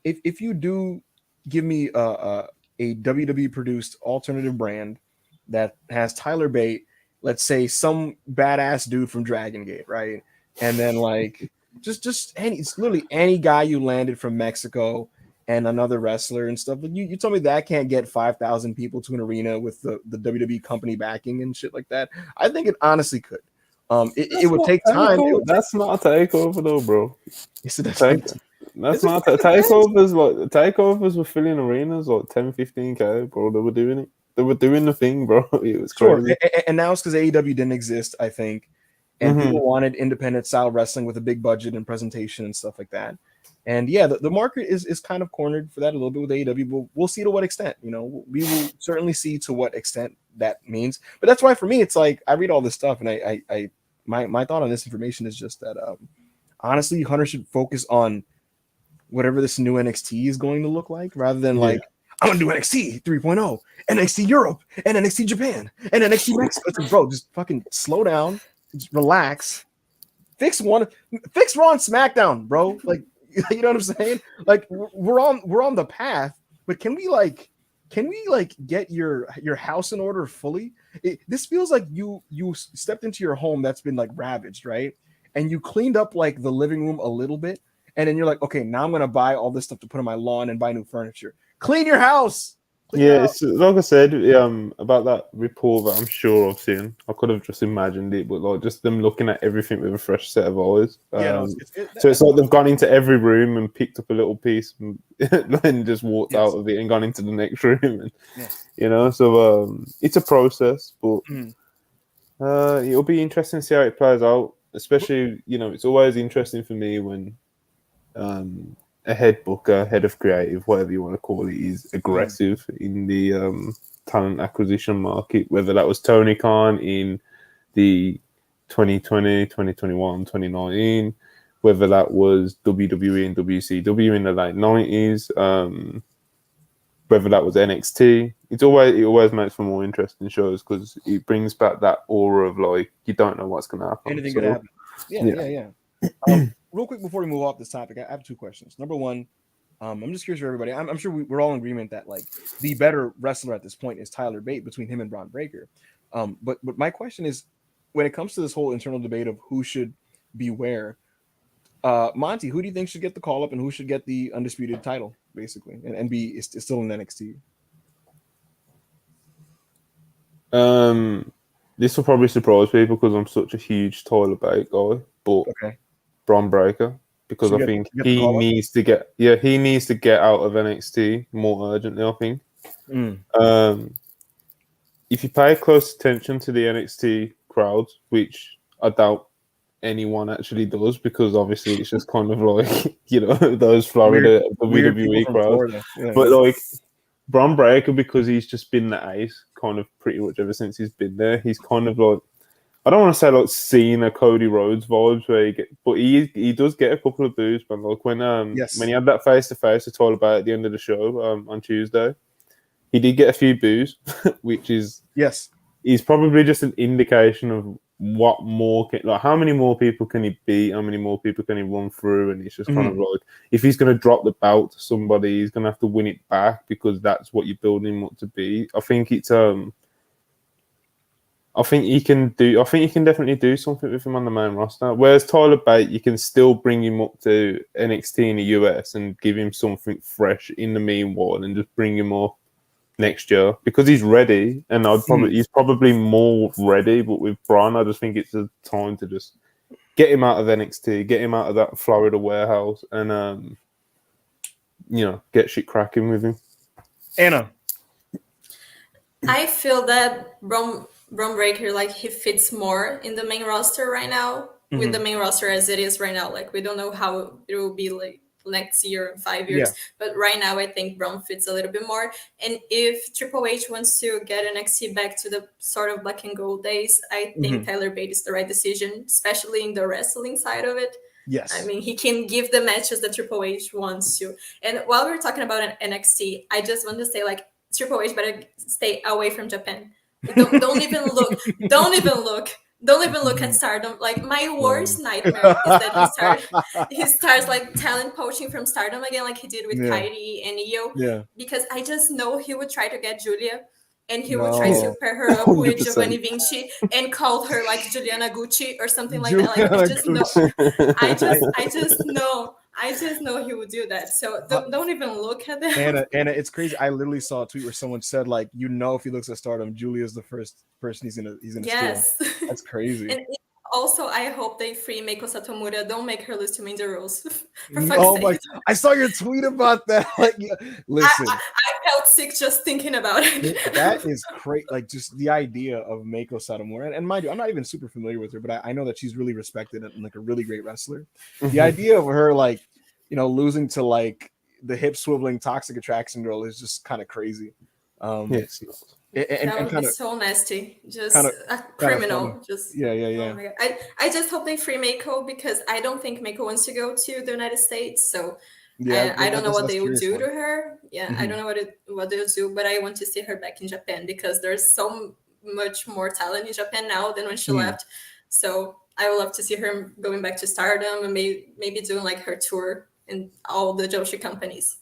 A: if you do give me a WWE produced alternative brand that has Tyler Bate, let's say some badass dude from Dragon Gate, right? And then like just it's literally any guy you landed from Mexico and another wrestler and stuff. But you told me that can't get 5,000 people to an arena with the WWE company backing and shit like that. I think it honestly could. It would take time.
D: That's not a takeover though, bro.
A: Yes, that's
D: not takeovers. Like takeovers were filling arenas like 10, 15k, bro. They were doing it. They were doing the thing, bro. It was crazy.
A: And now it's because AEW didn't exist, I think. And people wanted independent style wrestling with a big budget and presentation and stuff like that. And yeah, the market is kind of cornered for that a little bit with AEW, but we'll see to what extent. We will certainly see to what extent that means. But that's why for me, it's like I read all this stuff, and I my thought on this information is just that honestly, Hunter should focus on whatever this new NXT is going to look like, rather than like I'm gonna do NXT 3.0, NXT Europe, and NXT Japan, and NXT Mexico. It's like, bro, just fucking slow down, just relax, fix Raw and SmackDown, bro. Like, you know what I'm saying? Like, we're on the path, but can we get your house in order fully? This feels like you stepped into your home that's been like ravaged, right? And you cleaned up like the living room a little bit, and then you're like, okay, now I'm gonna buy all this stuff to put on my lawn and buy new furniture. Clean your house.
D: It's like I said, about that report that I'm sure I've seen. I could have just imagined it, but like just them looking at everything with a fresh set of eyes. So it's like they've gone into every room and picked up a little piece and then just walked out of it and gone into the next room. And, so it's a process, but it'll be interesting to see how it plays out. Especially, it's always interesting for me when a head booker, head of creative, whatever you want to call it, is aggressive in the talent acquisition market, whether that was Tony Khan in the 2020, 2021, 2019, whether that was WWE and WCW in the late 90s, whether that was NXT. It always makes for more interesting shows because it brings back that aura of like, you don't know what's going to happen.
A: Anything could happen. Yeah. Real quick before we move off this topic, I have 2 questions. Number one, I'm just curious for everybody. I'm sure we're all in agreement that like the better wrestler at this point is Tyler Bate between him and Braun Breaker. But my question is, when it comes to this whole internal debate of who should be where, Monty, who do you think should get the call up and who should get the undisputed title, basically, and be still in NXT?
D: This will probably surprise people because I'm such a huge Tyler Bate guy, but Braun Breaker, because I think he needs to get out of NXT more urgently. I think if you pay close attention to the NXT crowds, which I doubt anyone actually does, because obviously it's just kind of like, you know, those Florida
A: weird
D: WWE
A: from
D: crowds.
A: Florida. Yeah.
D: But like Braun Breaker, because he's just been the ace kind of pretty much ever since he's been there, he's kind of like, I don't want to say like Cena, Cody Rhodes vibes where but he does get a couple of boos, but like when he had that face to face with Tyler Bate at the end of the show on Tuesday, he did get a few boos, which is is probably just an indication of what more how many more people can he beat, how many more people can he run through, and it's just kind of like, if he's going to drop the belt to somebody, he's going to have to win it back, because that's what you're building him up to be. I think it's I think you can definitely do something with him on the main roster. Whereas Tyler Bate, you can still bring him up to NXT in the US and give him something fresh in the meanwhile, and just bring him up next year, because he's ready, and he's probably more ready. But with Braun, I just think it's a time to just get him out of NXT, get him out of that Florida warehouse, and get shit cracking with him.
A: Anna,
B: I feel that Braun Breaker, like, he fits more in the main roster right now, with the main roster as it is right now. Like, we don't know how it will be like next year, 5 years, but right now I think Braun fits a little bit more. And if Triple H wants to get NXT back to the sort of black and gold days, I think Tyler Bate is the right decision, especially in the wrestling side of it.
A: Yes.
B: I mean, he can give the matches that Triple H wants to. And while we're talking about NXT, I just want to say, like, Triple H better stay away from Japan. Don't even look. Don't even look at Stardom. Like, my worst nightmare is that he starts like talent poaching from Stardom again, like he did with Kairi and Io.
A: Yeah.
B: Because I just know he would try to get Julia, and he would try to pair her up with Giovanni Vinci and call her like Juliana Gucci or something like that. Like, I just know. I just know he would do that. So don't even look at that.
A: Anna, it's crazy. I literally saw a tweet where someone said, like, if he looks at Stardom, Julia's the first person he's gonna steal. That's crazy.
B: And also, I hope they free Meiko Satomura. Don't make her lose to Mandy Rose.
A: Oh my! I saw your tweet about that. Like, listen,
B: I felt sick just thinking about it.
A: That is great. Like, just the idea of Meiko Satomura, and mind you, I'm not even super familiar with her, but I know that she's really respected and like a really great wrestler. The idea of her, like, losing to like the hip swiveling Toxic Attraction girl is just kind of crazy.
D: Yes.
B: That would be so nasty. Just a criminal. Just
A: yeah.
B: Oh my God. I just hope they free Meiko, because I don't think Meiko wants to go to the United States. So I don't know what they will do to her. Yeah, I don't know what they'll do, but I want to see her back in Japan, because there's so much more talent in Japan now than when she left. So I would love to see her going back to Stardom and maybe doing like her tour in all the Joshi companies.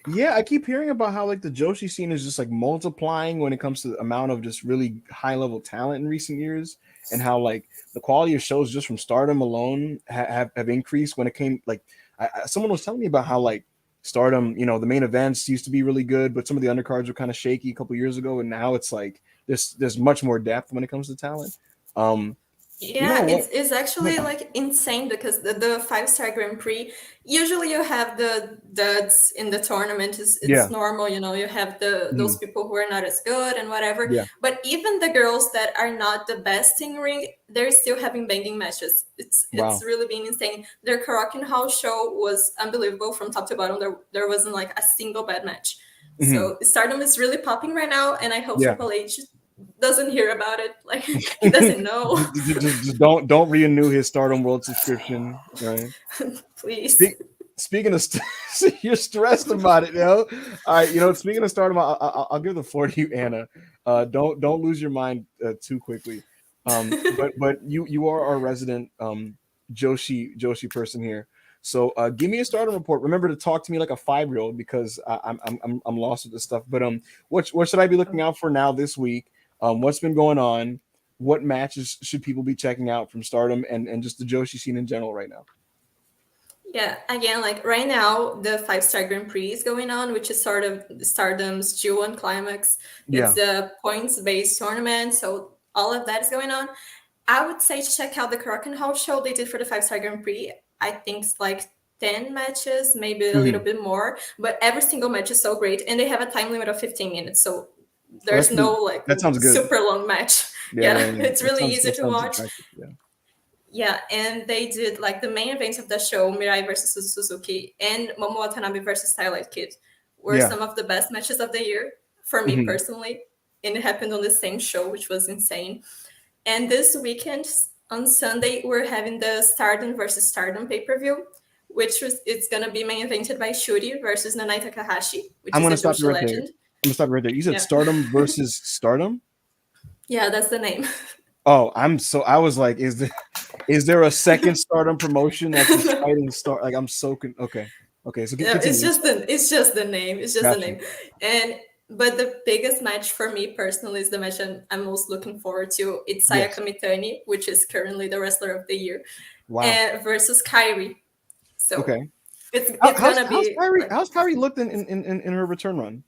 A: Yeah, I keep hearing about how like the Joshi scene is just like multiplying when it comes to the amount of just really high level talent in recent years, and how like the quality of shows just from Stardom alone have increased. When it came, like, someone was telling me about how like Stardom, the main events used to be really good, but some of the undercards were kind of shaky a couple years ago, and now it's like there's much more depth when it comes to talent.
B: It's actually like insane, because the 5-star Grand Prix, usually you have the duds in the tournament. It's normal, you have those people who are not as good and whatever. But even the girls that are not the best in ring, they're still having banging matches. It's really been insane. Their Karakin Hall show was unbelievable from top to bottom. There wasn't like a single bad match. So Stardom is really popping right now, and I hope Triple H doesn't hear about it. Like, he doesn't know.
A: just don't renew his Stardom World subscription, right?
B: Please.
A: Speaking of, you're stressed about it, All right, speaking of Stardom, I'll give the floor to you, Anna. Don't lose your mind too quickly. But you are our resident Joshi person here. So give me a Stardom report. Remember to talk to me like a 5-year-old, because I'm lost with this stuff. But what should I be looking out for now this week? What's been going on? What matches should people be checking out from Stardom and just the Joshi scene in general right now?
B: Yeah, again, like right now, the 5-star Grand Prix is going on, which is sort of Stardom's G1 Climax. It's a points-based tournament, so all of that is going on. I would say check out the Karakin Hall show they did for the 5-star Grand Prix. I think it's like 10 matches, maybe a little bit more, but every single match is so great, and they have a time limit of 15 minutes, so there's no like
A: that sounds good.
B: Super long match. It's really easy to watch. Yeah, and they did like the main events of the show, Mirai versus Suzuki and Momo Watanabe versus Starlight Kid, were some of the best matches of the year for me personally. And it happened on the same show, which was insane. And this weekend on Sunday, we're having the Stardom versus Stardom pay-per-view, which it's gonna be main evented by Shuri versus Nanai Takahashi, which
A: I'm
B: is
A: gonna
B: a
A: stop you
B: Joshi
A: right there.
B: legend.
A: I'm gonna stop you right there. You said Stardom versus Stardom?
B: Yeah, that's the name.
A: Oh, I was like, is there a second Stardom promotion that's fighting Star? Like, I'm so okay. So
B: No, it's just the name. It's just the name. But the biggest match for me personally is the match I'm most looking forward to. It's Sayaka Mitani, which is currently the wrestler of the year, versus Kairi. So it's gonna be
A: how's Kairi looked in her return run?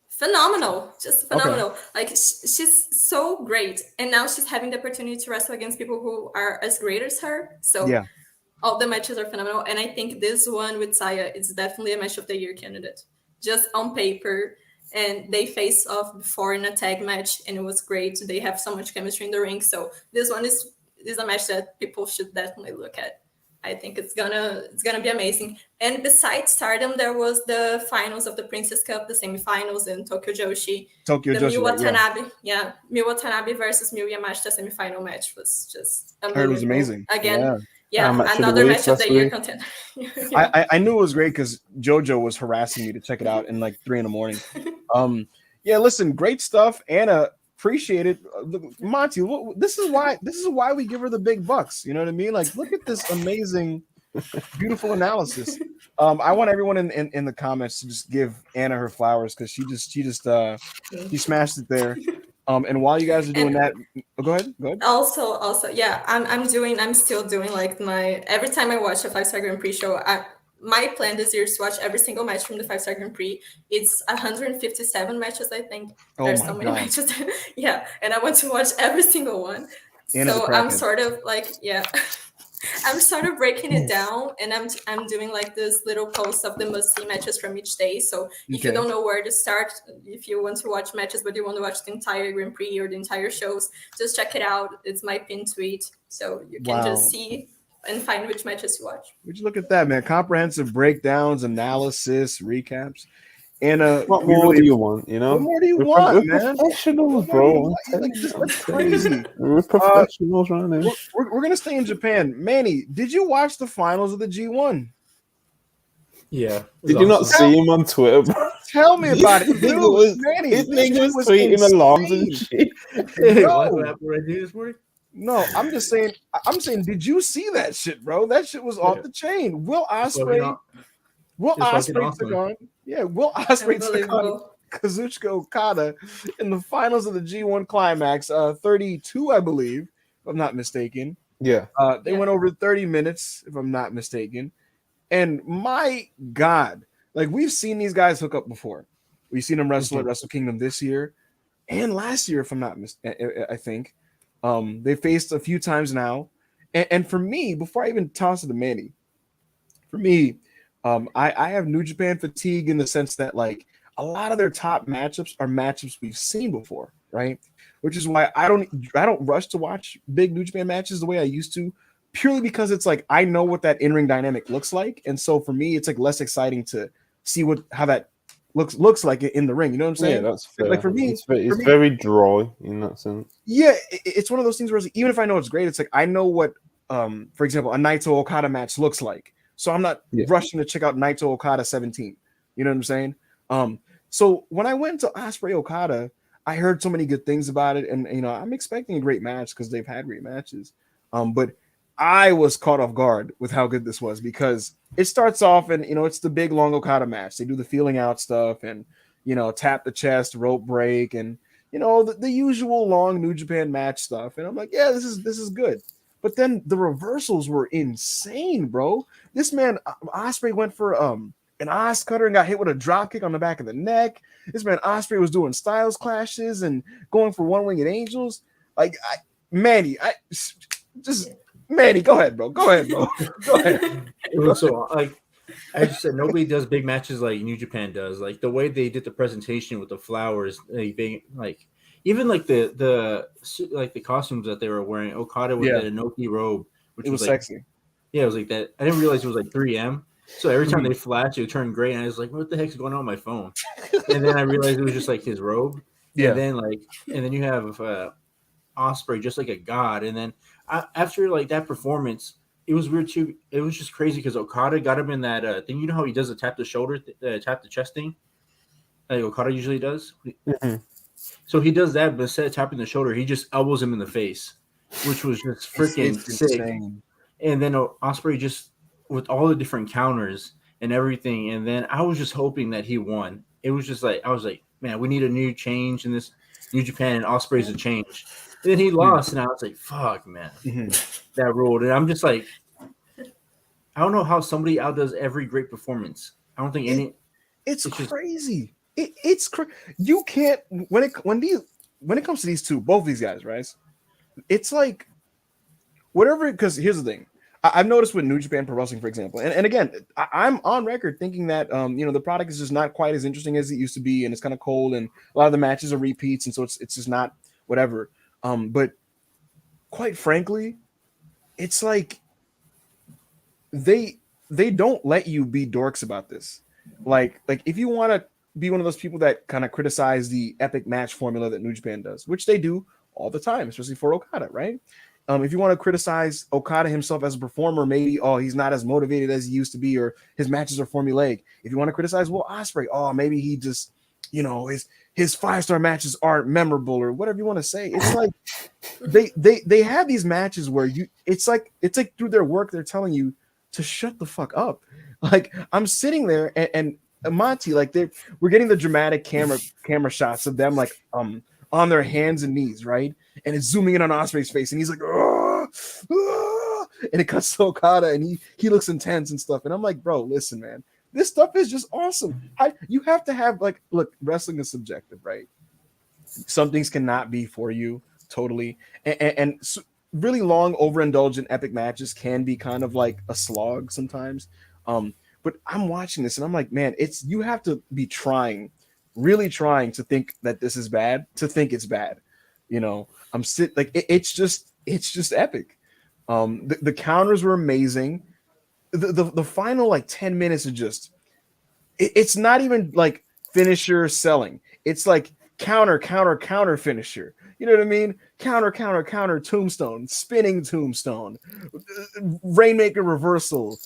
B: Phenomenal, just phenomenal. Like she's so great, and now she's having the opportunity to wrestle against people who are as great as her. So all the matches are phenomenal, and I think this one with Saya is definitely a match of the year candidate, just on paper. And they faced off before in a tag match, and it was great. They have so much chemistry in the ring. So this one is a match that people should definitely look at. I think it's gonna be amazing. And besides Stardom, there was the finals of the Princess Cup, the semifinals in Tokyo Joshi. Miyu Watanabe, Miyu Watanabe versus Miyu Yamashita semifinal match was just amazing.
A: It was amazing.
B: Again, another match of the year contender.
A: I knew it was great because JoJo was harassing me to check it out in like 3 a.m. Listen, great stuff. Anna, appreciate it. Monty, this is why we give her the big bucks. You know what I mean? Like, look at this amazing, beautiful analysis. I want everyone in the comments to just give Anna her flowers because she smashed it there. And while you guys are doing that, go ahead.
B: Also, I'm still doing like every time I watch a 5-Star Grand Prix show, my plan this year is to watch every single match from the 5-Star Grand Prix. It's 157 matches, I think. There's so many matches. And I want to watch every single one. So I'm sort of like, I'm sort of breaking it down, and I'm doing like this little post of the must-see matches from each day. So if you don't know where to start, if you want to watch matches but you want to watch the entire Grand Prix or the entire shows, just check it out. It's my pinned tweet, so you can just see and find which matches to watch.
A: Would you look at that, man? Comprehensive breakdowns, analysis, recaps. And
D: what more do you want? You know,
A: what more do you want,
D: man? Professionals, bro.
A: That's crazy.
D: We're professionals around here.
A: We're gonna stay in Japan. Manny, did you watch the finals of the G1?
C: Yeah.
D: Did you not see him on Twitter, bro?
A: Tell me about it. Dude,
D: Manny, his nigga was tweeting alarms and shit.
C: What happened right here this morning?
A: No, I'm just saying. Did you see that shit, bro? That shit was off the chain. Will Ospreay took on. Yeah, Will Ospreay took on Kazuchika Okada in the finals of the G1 Climax, 32, I believe, if I'm not mistaken.
D: Yeah.
A: They went over 30 minutes, if I'm not mistaken. And my God, like we've seen these guys hook up before. We've seen them wrestle at Wrestle Kingdom this year and last year, if I'm not mistaken, I think. They faced a few times now. And for me, before I even toss it to Manny, for me, I have New Japan fatigue in the sense that like a lot of their top matchups are matchups we've seen before, right? Which is why I don't rush to watch big New Japan matches the way I used to, purely because it's like I know what that in-ring dynamic looks like, and so for me, it's like less exciting to see how that looks like in the ring. You know what I'm saying?
D: Yeah, that's fair.
A: Like for me,
D: it's very dry in that sense.
A: Yeah, it's one of those things where even if I know it's great, it's like I know what, for example, a Naito Okada match looks like. So I'm not rushing to check out Naito Okada 17. You know what I'm saying? So when I went to Ospreay Okada, I heard so many good things about it, and I'm expecting a great match because they've had great matches. But I was caught off guard with how good this was because it starts off and it's the big long Okada match. They do the feeling out stuff and tap the chest, rope break, and the usual long New Japan match stuff. And I'm like, yeah, this is good. But then the reversals were insane, bro. This man, Ospreay, went for an Os cutter and got hit with a drop kick on the back of the neck. This man, Ospreay, was doing styles clashes and going for one-winged angels. Like, Manny, go ahead, bro. Go ahead.
C: So, like I just said, nobody does big matches like New Japan does. Like the way they did the presentation with the flowers, even like the costumes that they were wearing. Okada with the Inoki robe, which
A: It was
C: like,
A: sexy.
C: Yeah, it was like that. I didn't realize it was like 3M. So every time they flash, it would turn gray, and I was like, "What the heck's going on my phone?" And then I realized it was just like his robe.
A: Yeah.
C: And then you have Osprey just like a god. And then after like that performance, it was weird too. It was just crazy because Okada got him in that thing. You know how he does a tap the shoulder, tap the chest thing, like Okada usually does.
D: Mhm.
C: So he does that, but instead of tapping the shoulder, he just elbows him in the face, which was just freaking sick.
A: Insane.
C: And then Osprey just with all the different counters and everything. And then I was just hoping that he won. It was just like I was like, man, we need a new change in this New Japan, and Osprey's a change. And then he lost, and I was like, fuck, man, that ruled. And I'm just like, I don't know how somebody outdoes every great performance. I don't think any.
A: It's crazy. It's you can't when it comes to these two, both these guys, right? It's like whatever. Because here's the thing. I've noticed with New Japan Pro Wrestling, for example, and again, I'm on record thinking that the product is just not quite as interesting as it used to be, and it's kind of cold, and a lot of the matches are repeats, and so it's just not whatever. But quite frankly, it's like they don't let you be dorks about this. Like if you want to be one of those people that kind of criticize the epic match formula that New Japan does, which they do all the time, especially for Okada, right? If you want to criticize Okada himself as a performer, maybe, he's not as motivated as he used to be, or his matches are formulaic. If you want to criticize Will Ospreay, maybe he just, his 5-star matches aren't memorable, or whatever you want to say. It's like they have these matches where it's like through their work, they're telling you to shut the fuck up. Like I'm sitting there and Monty, like we're getting the dramatic camera shots of them like on their hands and knees, right? And it's zooming in on Ospreay's face, and he's like, and it cuts to Okada, and he looks intense and stuff. And I'm like, bro, listen, man, this stuff is just awesome. You have to have look, wrestling is subjective, right? Some things cannot be for you totally, and so really long, overindulgent, epic matches can be kind of like a slog sometimes. But I'm watching this, and I'm like, man, you have to be really trying to think that this is bad, to think it's bad. It's just epic. The counters were amazing. The final like 10 minutes of just it's not even like finisher selling. It's like counter finisher. You know what I mean? Counter tombstone, spinning tombstone, rainmaker reversal.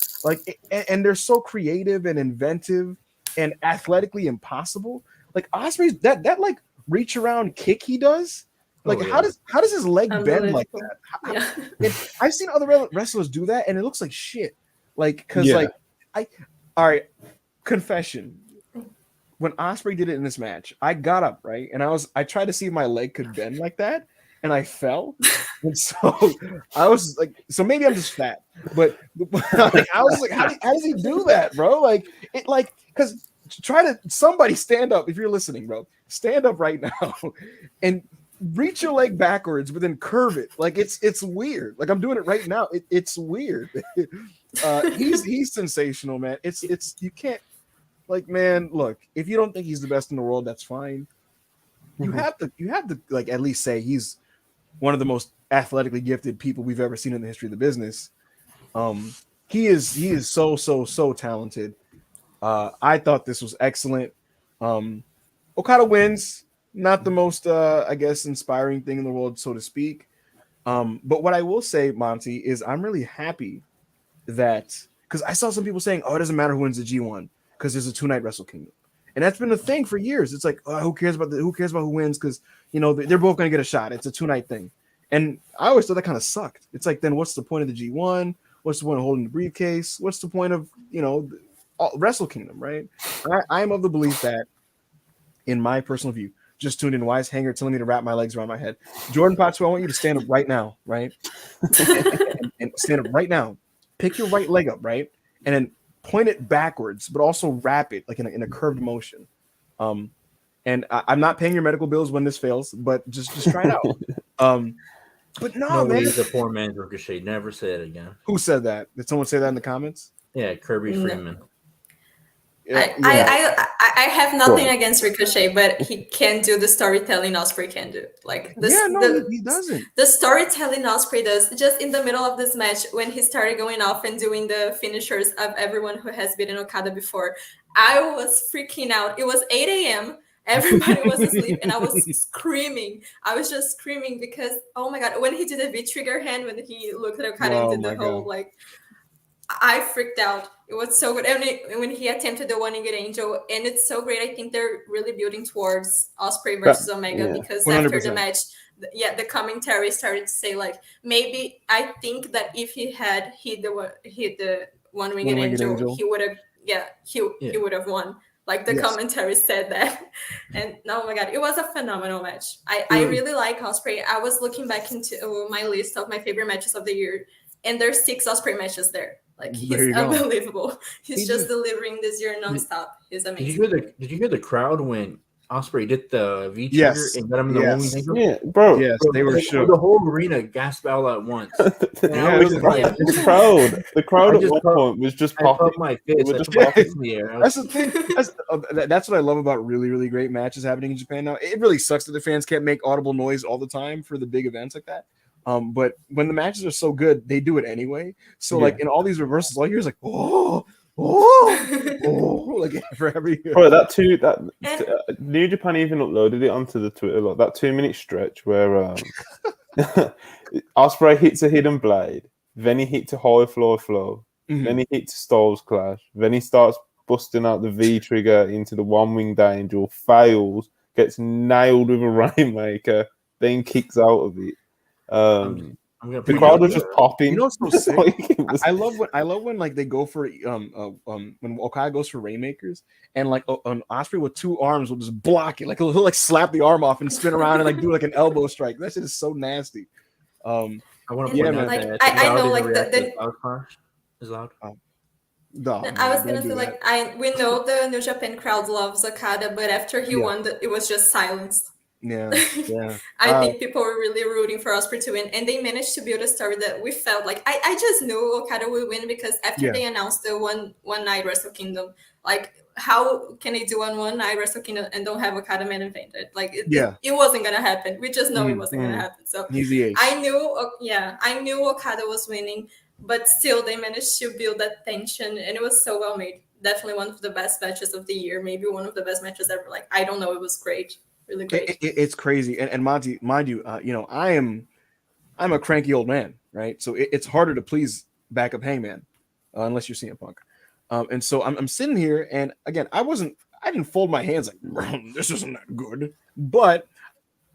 A: And they're so creative and inventive and athletically impossible. Like Osprey's that like reach around kick he does. Like how does his leg bend like that? I've seen other wrestlers do that, and it looks like shit. All right, confession. When Osprey did it in this match, I got up, right, and I tried to see if my leg could bend like that, and I fell. And so I was like, so maybe I'm just fat, but like I was like, how does he do that, bro? Because somebody stand up if you're listening, bro. Stand up right now and reach your leg backwards, but then curve it. Like it's weird. Like I'm doing it right now. It's weird. He's sensational, man. It's you can't man. Look, if you don't think he's the best in the world, that's fine. You have to like at least say he's one of the most athletically gifted people we've ever seen in the history of the business. He is so talented. I thought this was excellent. Okada wins. Not the most, I guess, inspiring thing in the world, so to speak. But what I will say, Monty, is I'm really happy that because I saw some people saying, "Oh, it doesn't matter who wins the G1 because there's a 2-night Wrestle Kingdom," and that's been a thing for years. It's like, who cares about who wins because they're both going to get a shot. It's a 2-night thing, and I always thought that kind of sucked. It's like, then what's the point of the G1? What's the point of holding the briefcase? What's the point of Wrestle Kingdom, right? I am of the belief that, in my personal view. Just tuned in, Wise Hanger telling me to wrap my legs around my head. Jordan Potts, I want you to stand up right now, right? and stand up right now. Pick your right leg up, right? And then point it backwards, but also wrap it like in a curved motion. And I'm not paying your medical bills when this fails, but just try it out. But no, man.
C: He's a poor man's Ricochet. Never say it again.
A: Who said that? Did someone say that in the comments?
C: Yeah, Kirby Freeman.
B: I I have nothing against Ricochet, but he can't do the storytelling Osprey can do. Like
A: he doesn't.
B: The storytelling Osprey does. Just in the middle of this match, when he started going off and doing the finishers of everyone who has beaten Okada before, I was freaking out. It was 8 a.m. Everybody was asleep, and I was screaming. I was just screaming because, oh my god, when he did the V-trigger hand, when he looked at Okada and did the whole like, I freaked out. It was so good. And when he attempted the one-legged angel, and it's so great. I think they're really building towar's Osprey versus Omega because
A: 100%.
B: after the match, the commentary started to say like, maybe I think that if he had hit the one-winged angel, he would have he would have won. Like the commentary said that. And oh my god, it was a phenomenal match. I really like Osprey. I was looking back into my list of my favorite matches of the year, and there's 6 Osprey matches there. Like he's unbelievable. He's just delivering this year nonstop. He's amazing.
C: Did you hear the crowd when Osprey did the V trigger and got him in the one angle?
D: Yeah, bro.
A: Yes, they were shook.
C: The whole arena gasped all at once.
D: The crowd at one point was just popping.
C: My fist. Just popping in the air.
A: That's the thing. That's what I love about really, really great matches happening in Japan now. It really sucks that the fans can't make audible noise all the time for the big events like that. But when the matches are so good, they do it anyway. So like in all these reversals, all you hear is like, oh, like for every.
D: Bro, that New Japan even uploaded it onto the Twitter. Like that 2-minute stretch where Osprey hits a hidden blade, then he hits a high flow, then he hits a Styles Clash, then he starts busting out the V trigger into the one-winged angel, fails, gets nailed with a rainmaker, then kicks out of it. The crowd was just popping.
A: You know what's so sick? I love when like they go for when Okada goes for rainmakers and like an Osprey with 2 arms will just block it. Like he'll like slap the arm off and spin around and like do like an elbow strike. That shit is so nasty.
C: I want to point out that
B: I know like the
C: is loud.
A: No,
B: I was gonna say like we know the New Japan crowd loves Okada, but after he won, it was just silence.
A: Yeah.
B: I think people were really rooting for Osprey to win, and they managed to build a story that we felt like I just knew Okada would win because after they announced the one night Wrestle Kingdom, like how can they do on one night Wrestle Kingdom and don't have Okada main evented? Like it wasn't gonna happen. We just know it wasn't gonna happen. So I knew Okada was winning, but still they managed to build that tension, and it was so well made. Definitely one of the best matches of the year, maybe one of the best matches ever. Like I don't know, it was great. Really great.
A: It's crazy, and Monty, mind you, I'm a cranky old man, right? So it's harder to please backup Hangman unless you're CM Punk, and so I'm sitting here, and again, I didn't fold my hands like this isn't that good, but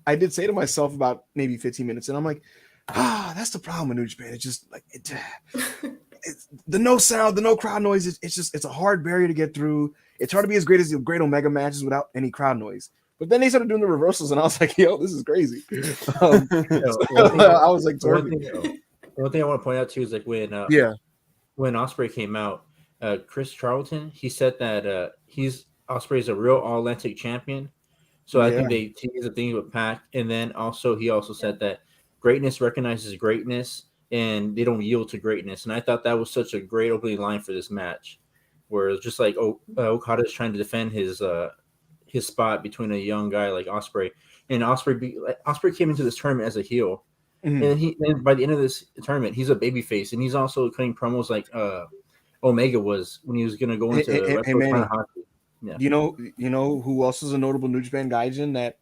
A: I did say to myself about maybe 15 minutes, and I'm like, that's the problem with New Japan. It's just like it's the no sound, the no crowd noise. It's a hard barrier to get through. It's hard to be as great as the great Omega matches without any crowd noise. But then they started doing the reversals, and I was like, "Yo, this is crazy." I was like,
C: one thing I want to point out too is like when Osprey came out, Chris Charlton, he said that Osprey's a real All Atlantic champion. So I think they teased the thing with Pac, and then he also said that greatness recognizes greatness, and they don't yield to greatness. And I thought that was such a great opening line for this match, where it's just like Okada is trying to defend his spot between a young guy like Osprey, and Osprey came into this tournament as a heel, and by the end of this tournament, he's a babyface, and he's also cutting promos like Omega was when he was going to go into hockey. Yeah.
A: You know who else is a notable New Japan gaijin that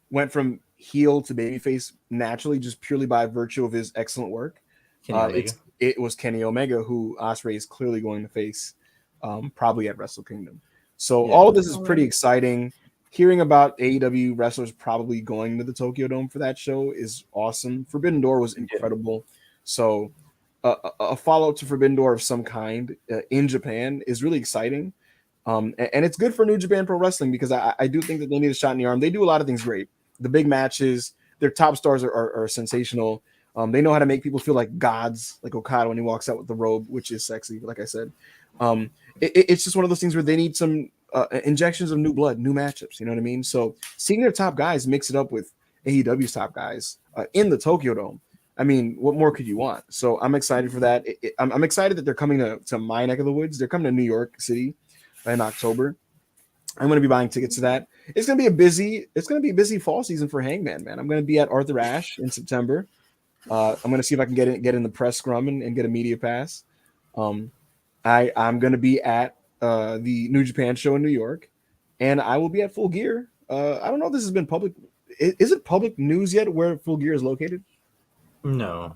A: went from heel to babyface naturally, just purely by virtue of his excellent work? It was Kenny Omega, who Osprey is clearly going to face, probably at Wrestle Kingdom. So all of this is pretty exciting. Hearing about AEW wrestlers probably going to the Tokyo Dome for that show is awesome. Forbidden Door was incredible. So a follow-up to Forbidden Door of some kind in Japan is really exciting. And it's good for New Japan Pro Wrestling because I do think that they need a shot in the arm. They do a lot of things great. The big matches, their top stars are sensational. They know how to make people feel like gods, like Okada when he walks out with the robe, which is sexy, like I said. It's just one of those things where they need some injections of new blood, new matchups. You know what I mean? So seeing their top guys mix it up with AEW's top guys in the Tokyo Dome, I mean, what more could you want? So I'm excited for that. I'm excited that they're coming to my neck of the woods. They're coming to New York City in October. I'm going to be buying tickets to that. It's going to be a busy fall season for Hangman, man. I'm going to be at Arthur Ashe in September. I'm going to see if I can get in the press scrum and get a media pass. I'm going to be at the New Japan show in New York, and I will be at Full Gear. I don't know if this has been public. Is it public news yet where Full Gear is located? No.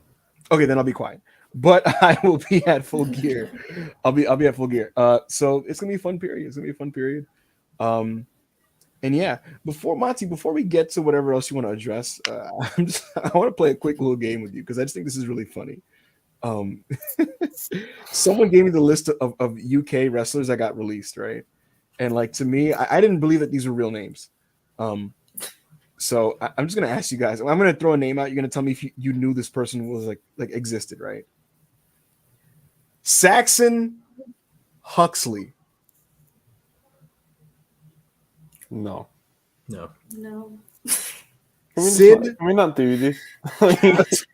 A: Okay, then I'll be quiet. But I will be at Full Gear. I'll be at Full Gear. So it's gonna be a fun period. And yeah, before we get to whatever else you want to address, I want to play a quick little game with you because I just think this is really funny. Someone gave me the list of UK wrestlers that got released, right? And like to me, I didn't believe that these were real names. So I'm just gonna ask you guys. I'm gonna throw a name out. You're gonna tell me if you knew this person was like existed, right? Saxon Huxley.
D: No.
A: Sid,
D: can we not do this?
B: That's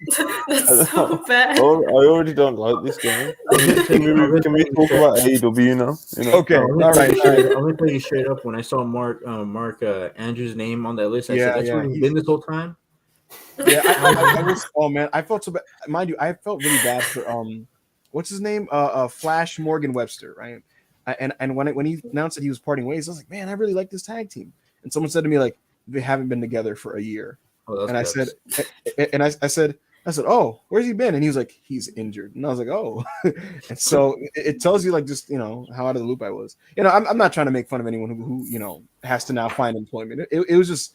B: so bad.
D: I already don't like this game. Can we talk about AEW now?
A: Okay, all right.
C: I'm gonna tell you straight up. When I saw Mark Andrews' name on that list, I said, "That's where he's been this whole time."
A: Yeah, I was. Oh man, I felt so bad. Mind you, I felt really bad for what's his name? Flash Morgan Webster, right? And when he announced that he was parting ways, I was like, man, I really like this tag team. And someone said to me like, they haven't been together for a year. And I said, I said, oh, where's he been? And he was like, he's injured. And I was like, oh. And so it tells you like just how out of the loop I was. I'm not trying to make fun of anyone who has to now find employment. It was just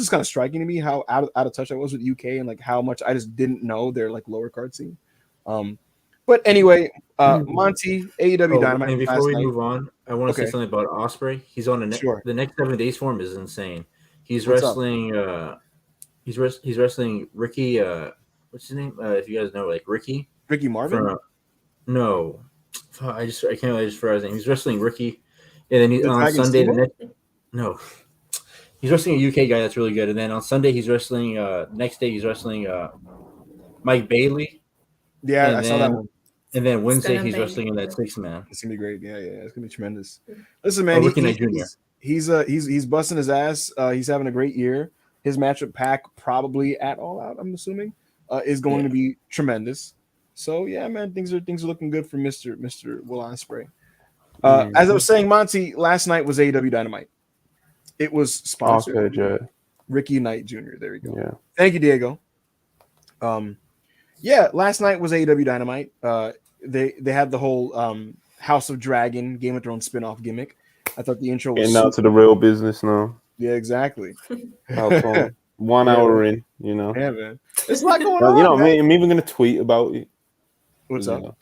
A: kind of striking to me how out of touch I was with UK and like how much I just didn't know their like lower card scene. But anyway, Monty, AEW Dynamite.
C: And before we move on, I want to say something about Ospreay. He's on the next 7 days for him is insane. He's wrestling. He's wrestling Ricky. What's his name? If you guys know, like Ricky
A: Marvin.
C: No, I can't really just forget his name. He's wrestling Ricky, and then on Sunday he's wrestling a UK guy that's really good, and then on Sunday he's wrestling. Next day he's wrestling Mike Bailey.
A: Yeah, I saw that one.
C: And then Wednesday he's wrestling in that 6-man.
A: It's gonna be great. Yeah, it's gonna be tremendous. Listen, man, he's busting his ass. He's having a great year. His match with Pac, probably at All Out, I'm assuming, is going to be tremendous. So yeah, man, things are looking good for Mr. Will Ospreay. As I was saying, Monty, last night was AEW Dynamite. It was sponsored. Ricky Knight Jr. There we go.
D: Yeah.
A: Thank you, Diego. Yeah, last night was AEW Dynamite. They had the whole House of Dragon Game of Thrones spin-off gimmick. I thought the intro was
D: getting out to the real business now.
A: Yeah, exactly.
D: 1 hour in,
A: Yeah, man. It's not going on.
D: I'm even going to tweet about it.
A: What's up?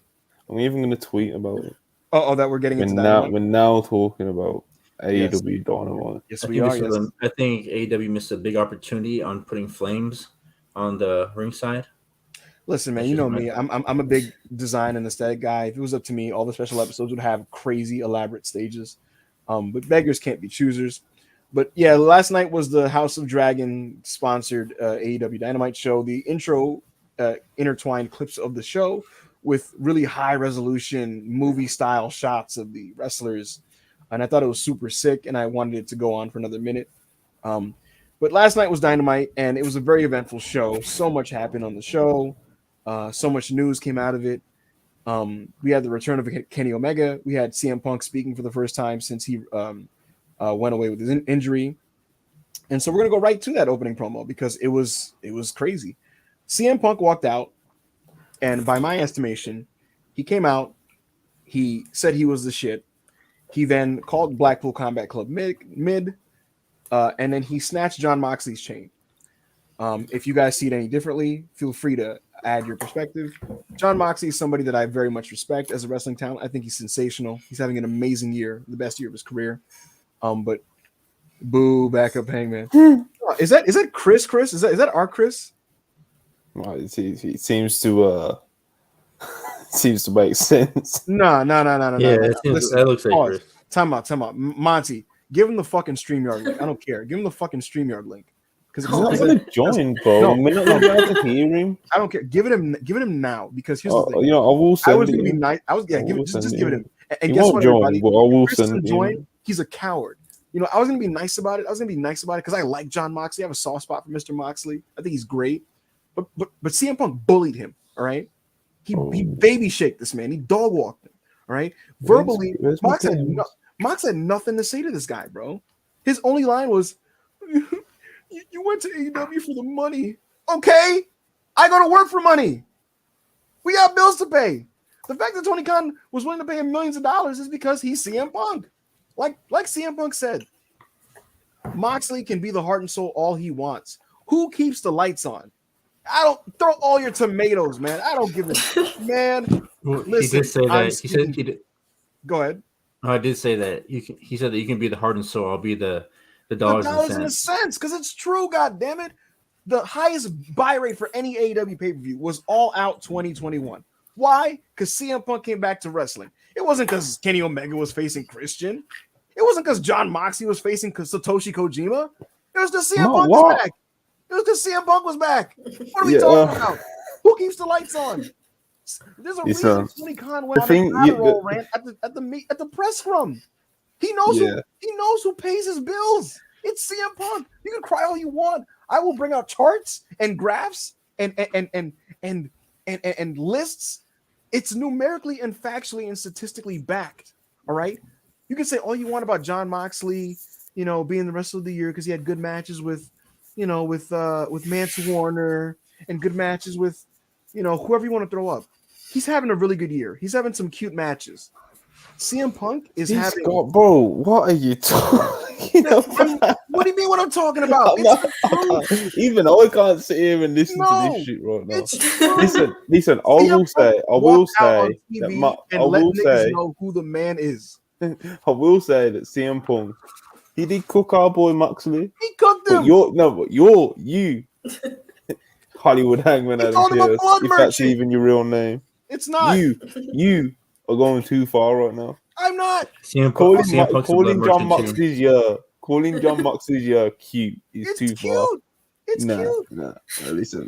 D: I'm even going to tweet about it.
A: Oh, that we're getting into
D: that. We're now talking about AEW Dynamite.
A: Yes, we are.
C: I think AEW missed a big opportunity on putting flames on the ringside.
A: Listen, man, you know me. I'm a big design and aesthetic guy. If it was up to me, all the special episodes would have crazy, elaborate stages. But beggars can't be choosers. But yeah, last night was the House of Dragon sponsored AEW Dynamite show. The intro intertwined clips of the show with really high resolution movie style shots of the wrestlers. And I thought it was super sick, and I wanted it to go on for another minute. But last night was Dynamite, and it was a very eventful show. So much happened on the show. So much news came out of it. We had the return of Kenny Omega. We had CM Punk speaking for the first time since he went away with his injury. And so we're going to go right to that opening promo because it was crazy. CM Punk walked out, and by my estimation, he came out. He said he was the shit. He then called Blackpool Combat Club mid, and then he snatched Jon Moxley's chain. If you guys see it any differently, feel free to add your perspective. Jon Moxley is somebody that I very much respect as a wrestling talent. I think he's sensational. He's having an amazing year, the best year of his career. But boo, back up Hangman. Is that Chris? Is that our Chris?
D: Well, it seems to make sense.
A: No.
C: Yeah, that looks like Chris.
A: Time out. Monty, give him the fucking StreamYard link. I don't care. Give him the fucking StreamYard link.
D: Because he's not going to join, bro. No, we're not going to be able to hear him.
A: I don't care. Give it him now. Because here's the thing.
D: I will send
A: I was going to be nice. Just give it him. And guess what,
D: join,
A: everybody?
D: but I will
A: Chris
D: send
A: join. He's a coward. I was gonna be nice about it. Because I like Jon Moxley. I have a soft spot for Mr. Moxley. I think he's great. But CM Punk bullied him. All right, he baby shaked this man. He dog walked him. All right, verbally, Mox had nothing to say to this guy, bro. His only line was, "You went to AEW for the money, okay? I go to work for money. We got bills to pay." The fact that Tony Khan was willing to pay him millions of dollars is because he's CM Punk. Like CM Punk said, Moxley can be the heart and soul all he wants. Who keeps the lights on? I don't throw all your tomatoes, man. I don't give a man.
C: Well,
A: Listen,
C: he did say that. He said he did.
A: Go ahead.
C: I did say that. He said that you can be the heart and soul. I'll be the
A: dollars
C: and
A: and
C: cents.
A: cents, because it's true. God damn it! The highest buy rate for any AEW pay per view was All Out 2021. Why? Because CM Punk came back to wrestling. It wasn't because Kenny Omega was facing Christian. It wasn't because Jon Moxley was facing Satoshi Kojima. It was because CM Punk was back. It was because CM Punk was back. What are we talking about? Who keeps the lights on? There's a reason Tony Khan went on a Adderall rant at the press scrum. He knows who pays his bills. It's CM Punk. You can cry all you want. I will bring out charts and graphs and lists. It's numerically and factually and statistically backed. All right. You can say all you want about Jon Moxley, being the wrestler of the year because he had good matches with Mance Warner and good matches with, whoever you want to throw up. He's having a really good year. He's having some cute matches. CM Punk is having.
D: Bro, what are you talking about?
A: What do you mean? What I'm talking about?
D: Even I can't sit here and listen to this shit right now. Listen. I will say
A: know who the man is.
D: I will say that CM Punk, he did cook our boy Moxley.
A: He cooked him.
D: You Hollywood Hangman Adam Pearce, if that's even your real name.
A: It's not.
D: You are going too far right now.
A: I'm not.
D: Calling Jon Moxley's year cute is too far.
A: It's cute.
D: Nah. Listen.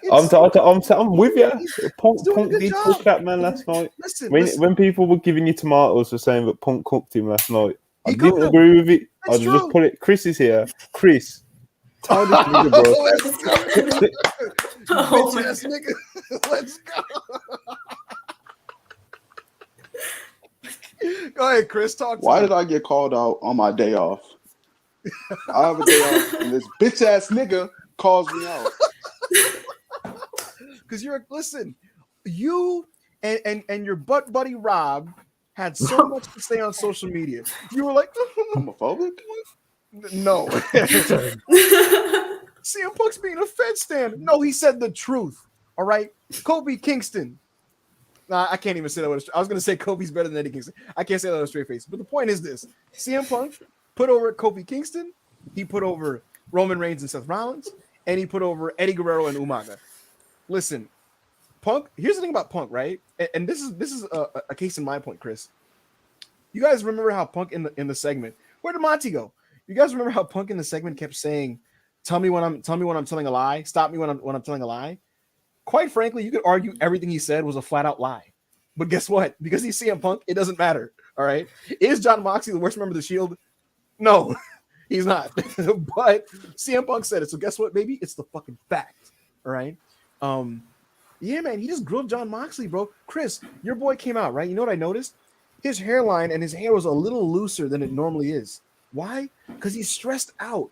D: I'm with you. Punk did cook that man last night. When people were giving you tomatoes for saying that Punk cooked him last night, I didn't agree with it. I just put it. Chris is here. Chris, tell this nigga, bro.
A: Bitch ass nigga. Let's go. Go ahead, Chris. Talk to
E: Why did I get called out on my day off? I have a day off, and this bitch ass nigga calls me out.
A: Because you and your butt buddy Rob had so much to say on social media. You were like,
E: homophobic?
A: No. CM Punk's being a Fed stand. No, he said the truth. All right. Kofi Kingston. Nah, I can't even say that. I was going to say Kofi's better than Eddie Kingston. I can't say that with a straight face. But the point is this. CM Punk put over Kofi Kingston. He put over Roman Reigns and Seth Rollins. And he put over Eddie Guerrero and Umaga. Listen, Punk, here's the thing about Punk, right? And this is a case in my point, Chris. You guys remember how Punk in the segment, where did Monty go? You guys remember how Punk in the segment kept saying, tell me when I'm telling a lie, stop me when I'm telling a lie? Quite frankly, you could argue everything he said was a flat out lie. But guess what? Because he's CM Punk, it doesn't matter. All right. Is Jon Moxley the worst member of the Shield? No, he's not. But CM Punk said it. So guess what, baby? It's the fucking fact. All right. Yeah, man, he just grilled Jon Moxley, bro. Chris, your boy came out, right? You know what I noticed? His hairline and his hair was a little looser than it normally is. Why? Because he's stressed out.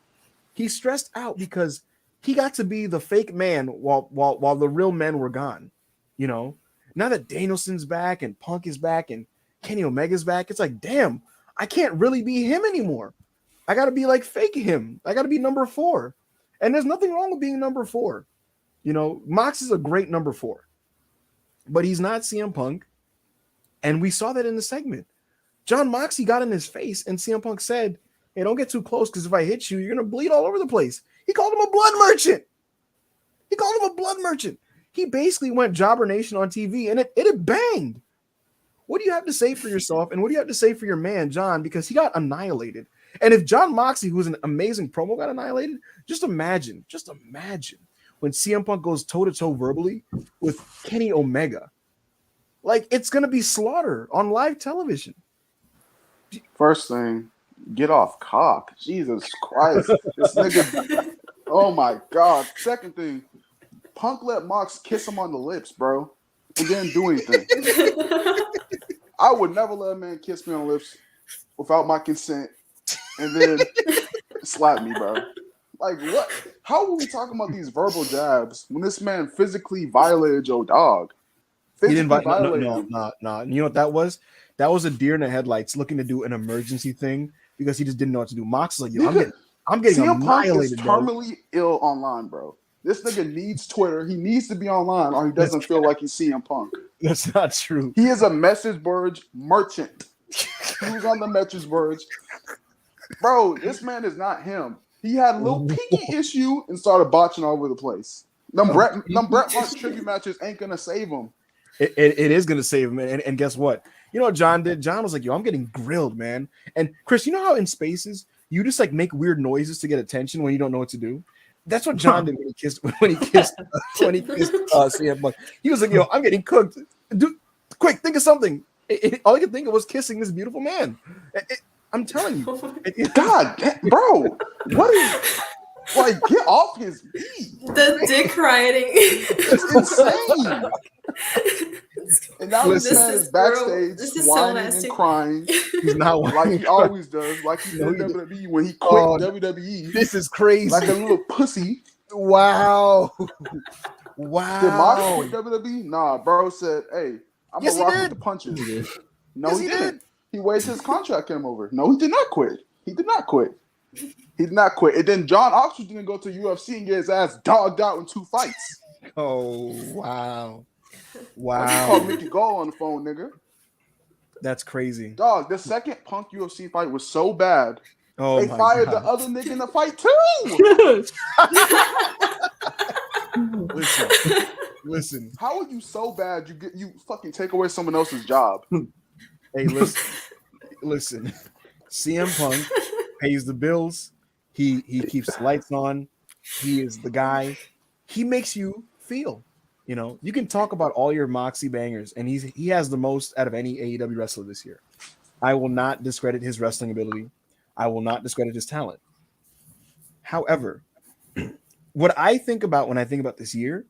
A: He's stressed out because he got to be the fake man while the real men were gone. Now that Danielson's back and Punk is back and Kenny Omega's back, it's like, damn, I can't really be him anymore. I got to be like fake him. I got to be number 4. And there's nothing wrong with being number 4. Mox is a great number 4, but he's not CM Punk. And we saw that in the segment. Jon Moxley got in his face and CM Punk said, hey, don't get too close because if I hit you, you're going to bleed all over the place. He called him a blood merchant. He basically went Jobber Nation on TV and it banged. What do you have to say for yourself? And what do you have to say for your man, John? Because he got annihilated. And if Jon Moxley, who's an amazing promo, got annihilated, just imagine when CM Punk goes toe-to-toe verbally with Kenny Omega. Like, it's going to be slaughter on live television.
E: First thing, get off cock. Jesus Christ. This nigga. Oh my God. Second thing, Punk let Mox kiss him on the lips, bro. And didn't do anything. I would never let a man kiss me on the lips without my consent and then slap me, bro. Like, what? How are we talking about these verbal jabs when this man physically violated your dog?
A: He didn't violate him. No. You know what that was? That was a deer in the headlights looking to do an emergency thing because he just didn't know what to do. Mox was like, yo, I'm getting
E: CM
A: annihilated.
E: Punk is terminally ill online, bro. This nigga needs Twitter. He needs to be online, or he doesn't feel like he's CM Punk.
A: That's not true.
E: He is a message board merchant. He was on the message boards. Bro, this man is not him. He had a little pinky issue and started botching all over the place. Them Bret Hart tribute matches ain't gonna save him.
A: It is gonna save him. And guess what? You know what John did? John was like, yo, I'm getting grilled, man. And Chris, you know how in spaces you just like make weird noises to get attention when you don't know what to do? That's what John did when he kissed CM Punk. He was like, yo, I'm getting cooked. Dude, quick, think of something. All I could think of was kissing this beautiful man. I'm telling you.
E: God, bro, what is like? Get off his beat.
B: The dick riding.
E: It's insane. And now this man is backstage whining and crying.
A: He's not
E: like he always does, like he did WWE when he quit WWE.
A: This is crazy.
E: Like a little pussy.
A: Wow. Wow.
E: Did Mox quit WWE? Nah, bro said, hey, I'm gonna rock with the punches. No, he didn't. He waited his contract came over. No, he did not quit. He did not quit. And then Jon Moxley didn't go to UFC and get his ass dogged out in 2 fights.
A: Oh, wow.
E: Like you called Mickey Gall on the phone, nigga.
A: That's crazy.
E: Dog, the second Punk UFC fight was so bad.
A: Oh,
E: they fired the other nigga in the fight too. Listen. How are you so bad you fucking take away someone else's job?
A: Hey, listen. CM Punk pays the bills. He keeps the lights on. He is the guy. He makes you feel. You know, you can talk about all your Moxie bangers, and he has the most out of any AEW wrestler this year. I will not discredit his wrestling ability. I will not discredit his talent. However, what I think about when I think about this year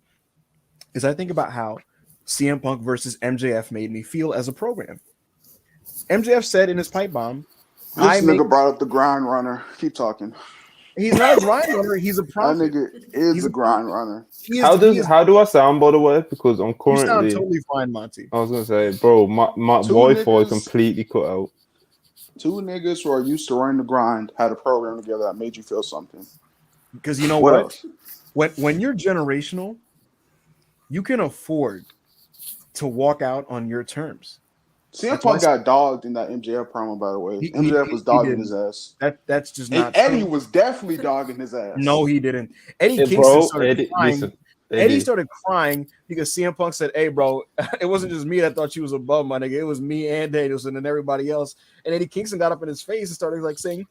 A: is I think about how CM Punk versus MJF made me feel as a program. MJF said in his pipe bomb,
E: This nigga brought up the grind runner. Keep talking.
A: He's not a grind runner. He's a prophet.
E: That nigga is a grind runner.
D: How do I sound, by the way? Because I'm currently.
A: You sound totally fine, Monty.
D: I was gonna say, bro, my voice was completely cut out.
E: 2 niggas who are used to running the grind had a program together that made you feel something.
A: Because you know what? When you're generational, you can afford to walk out on your terms.
E: CM Punk got dogged in that MJF promo, by the way. MJF was dogging his ass.
A: That's just not
E: true. Eddie was definitely dogging his ass.
A: No, he didn't. Eddie Kingston started crying. Eddie started crying because CM Punk said, hey, bro, it wasn't just me that thought you was above, my nigga. It was me and Danielson and everybody else. And Eddie Kingston got up in his face and started like saying,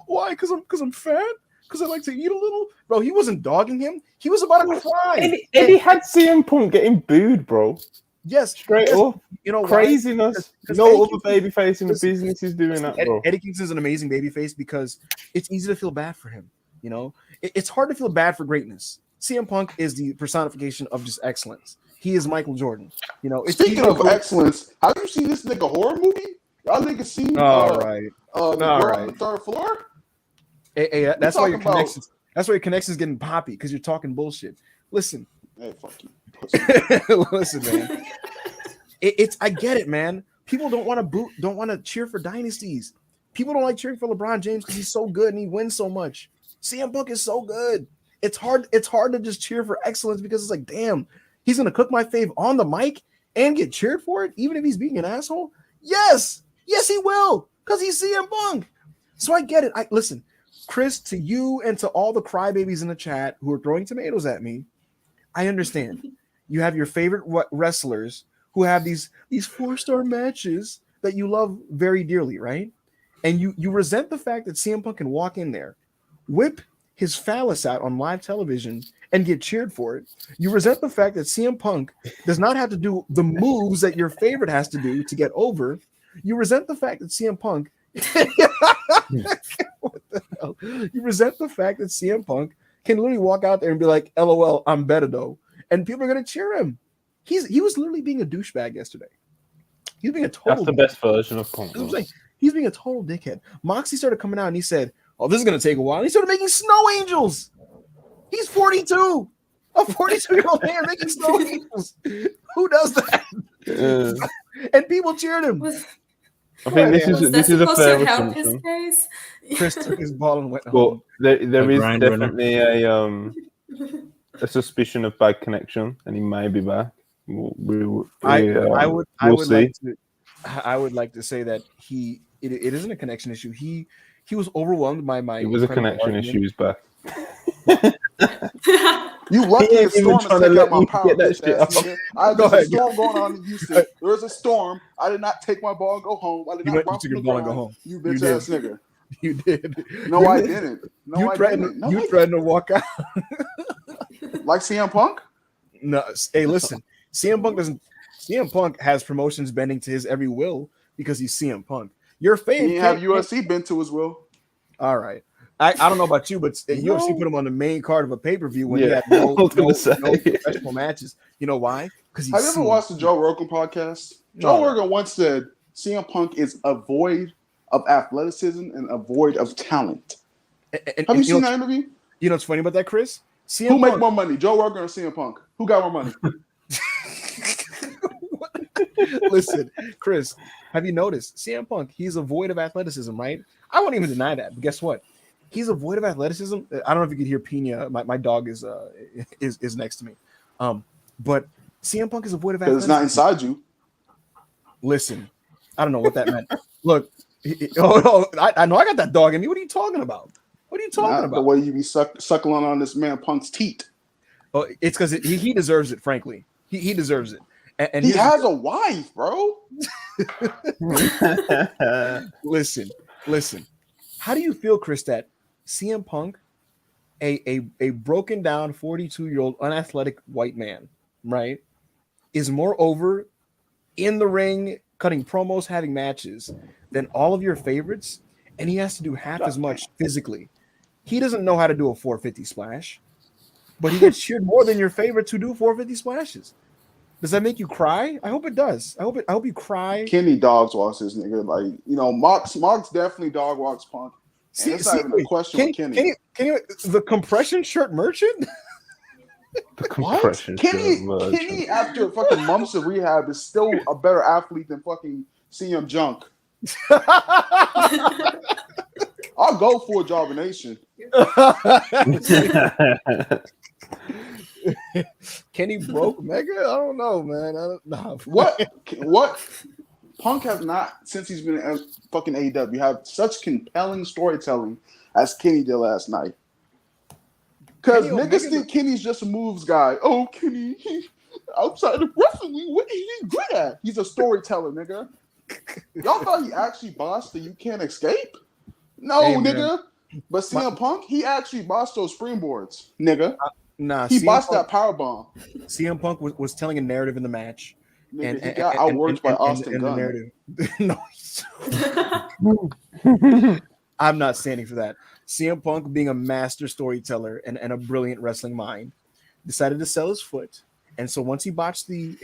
A: why? Because I'm fat? Because I like to eat a little? Bro, he wasn't dogging him. He was about to cry.
D: Eddie had CM Punk getting booed, bro.
A: Yes,
D: straight up.
A: You know,
D: craziness. No other babyface in the business is doing that, bro.
A: Eddie Kingston's an amazing babyface because it's easy to feel bad for him. You know, it's hard to feel bad for greatness. CM Punk is the personification of just excellence. He is Michael Jordan. You know,
E: speaking of excellence, have you seen this nigga horror movie? Y'all niggas seen?
A: All right.
E: On the 3rd floor.
A: Hey, that's why your connections. That's why your connections getting poppy because you're talking bullshit. Listen.
E: Hey, fuck you.
A: Listen, man. I get it, man. People don't want to cheer for dynasties. People don't like cheering for LeBron James because he's so good and he wins so much. CM Punk is so good. It's hard to just cheer for excellence because it's like, damn, he's gonna cook my fave on the mic and get cheered for it, even if he's being an asshole. Yes, he will, because he's CM Punk. So I get it. Listen, Chris, to you and to all the crybabies in the chat who are throwing tomatoes at me, I understand. You have your favorite wrestlers who have these 4-star matches that you love very dearly, right? And you resent the fact that CM Punk can walk in there, whip his phallus out on live television and get cheered for it. You resent the fact that CM Punk does not have to do the moves that your favorite has to do to get over. You resent the fact that CM Punk What the hell? You resent the fact that CM Punk can literally walk out there and be like, "LOL, I'm better though," and people are gonna cheer him. He was literally being a douchebag yesterday. He's being a total.
D: That's the best version of Punk.
A: He's being a total dickhead. Moxley started coming out and he said, "Oh, this is gonna take a while." And he started making snow angels. He's 42, a 42-year-old man making snow angels. Who does that? And people cheered him.
D: I think this is a fair assumption.
A: Chris took his ball and went
D: Well,
A: home.
D: there is definitely a suspicion of bad connection, and he may be back.
A: I would
D: see.
A: like to say that it isn't a connection issue. He was overwhelmed by my.
D: It was a connection issue. He's back.
E: You lucky the storm is taking out my power. There's a storm going on in Houston. There's a storm. I did not take my ball and go home. I did not run from the ground. Go home. You bitch ass nigga.
A: You did.
E: No, I didn't.
A: You threatened to walk out.
E: Like CM Punk?
A: No. Hey, listen. CM Punk has promotions bending to his every will because he's CM Punk. Your fame.
E: He have UFC bend to his will.
A: All right. I don't know about you, but UFC put him on the main card of a pay-per-view when he had no professional matches. You know why? Because
E: have you ever watched the Joe Rogan podcast? Joe Rogan once said CM Punk is a void of athleticism and a void of talent. Have you seen that interview?
A: You know what's funny about that, Chris?
E: Who make more money, Joe Rogan or CM Punk? Who got more money?
A: Listen, Chris, have you noticed CM Punk? He's a void of athleticism, right? I won't even deny that. But guess what? He's a void of athleticism. I don't know if you could hear Pina. My dog is next to me. But CM Punk is a void of athleticism.
E: It's not inside you.
A: Listen, I don't know what that meant. Look, I know I got that dog in me. What are you talking about? What are you talking about?
E: The way you be suckling on this man Punk's teeth. Oh,
A: it's because he deserves it. Frankly, he deserves it. And
E: he has a wife, bro.
A: Listen. How do you feel, Chris, that CM Punk, a broken down 42-year-old unathletic white man, right, is more over in the ring, cutting promos, having matches than all of your favorites, and he has to do half as much physically? He doesn't know how to do a 450 splash, but he gets cheered more than your favorites who do 450 splashes. Does that make you cry? I hope it does. I hope you cry.
E: Kenny dogs walks this nigga. Like, you know, Mox definitely dog walks Punk. It's not even a question with Kenny.
A: Kenny, the compression shirt merchant?
D: The compression
E: shirt merchant. Kenny, after fucking months of rehab, is still a better athlete than fucking CM Junk. I'll go for a Jobination.
A: Kenny broke Mega? I don't know, man. I don't know.
E: What? Punk has not, since he's been at fucking AEW, have such compelling storytelling as Kenny did last night. Because niggas think Kenny's just a moves guy. Oh, Kenny, outside of wrestling, what is he good at? He's a storyteller, nigga. Y'all thought he actually bossed the You Can't Escape? No, nigga. But CM Punk, he actually bossed those springboards, nigga.
A: Nah,
E: he bossed that powerbomb.
A: CM Punk was telling a narrative in the match.
E: And he got outworked by Austin Gunn.
A: No, I'm not standing for that. CM Punk, being a master storyteller and a brilliant wrestling mind, decided to sell his foot. And so once he botched the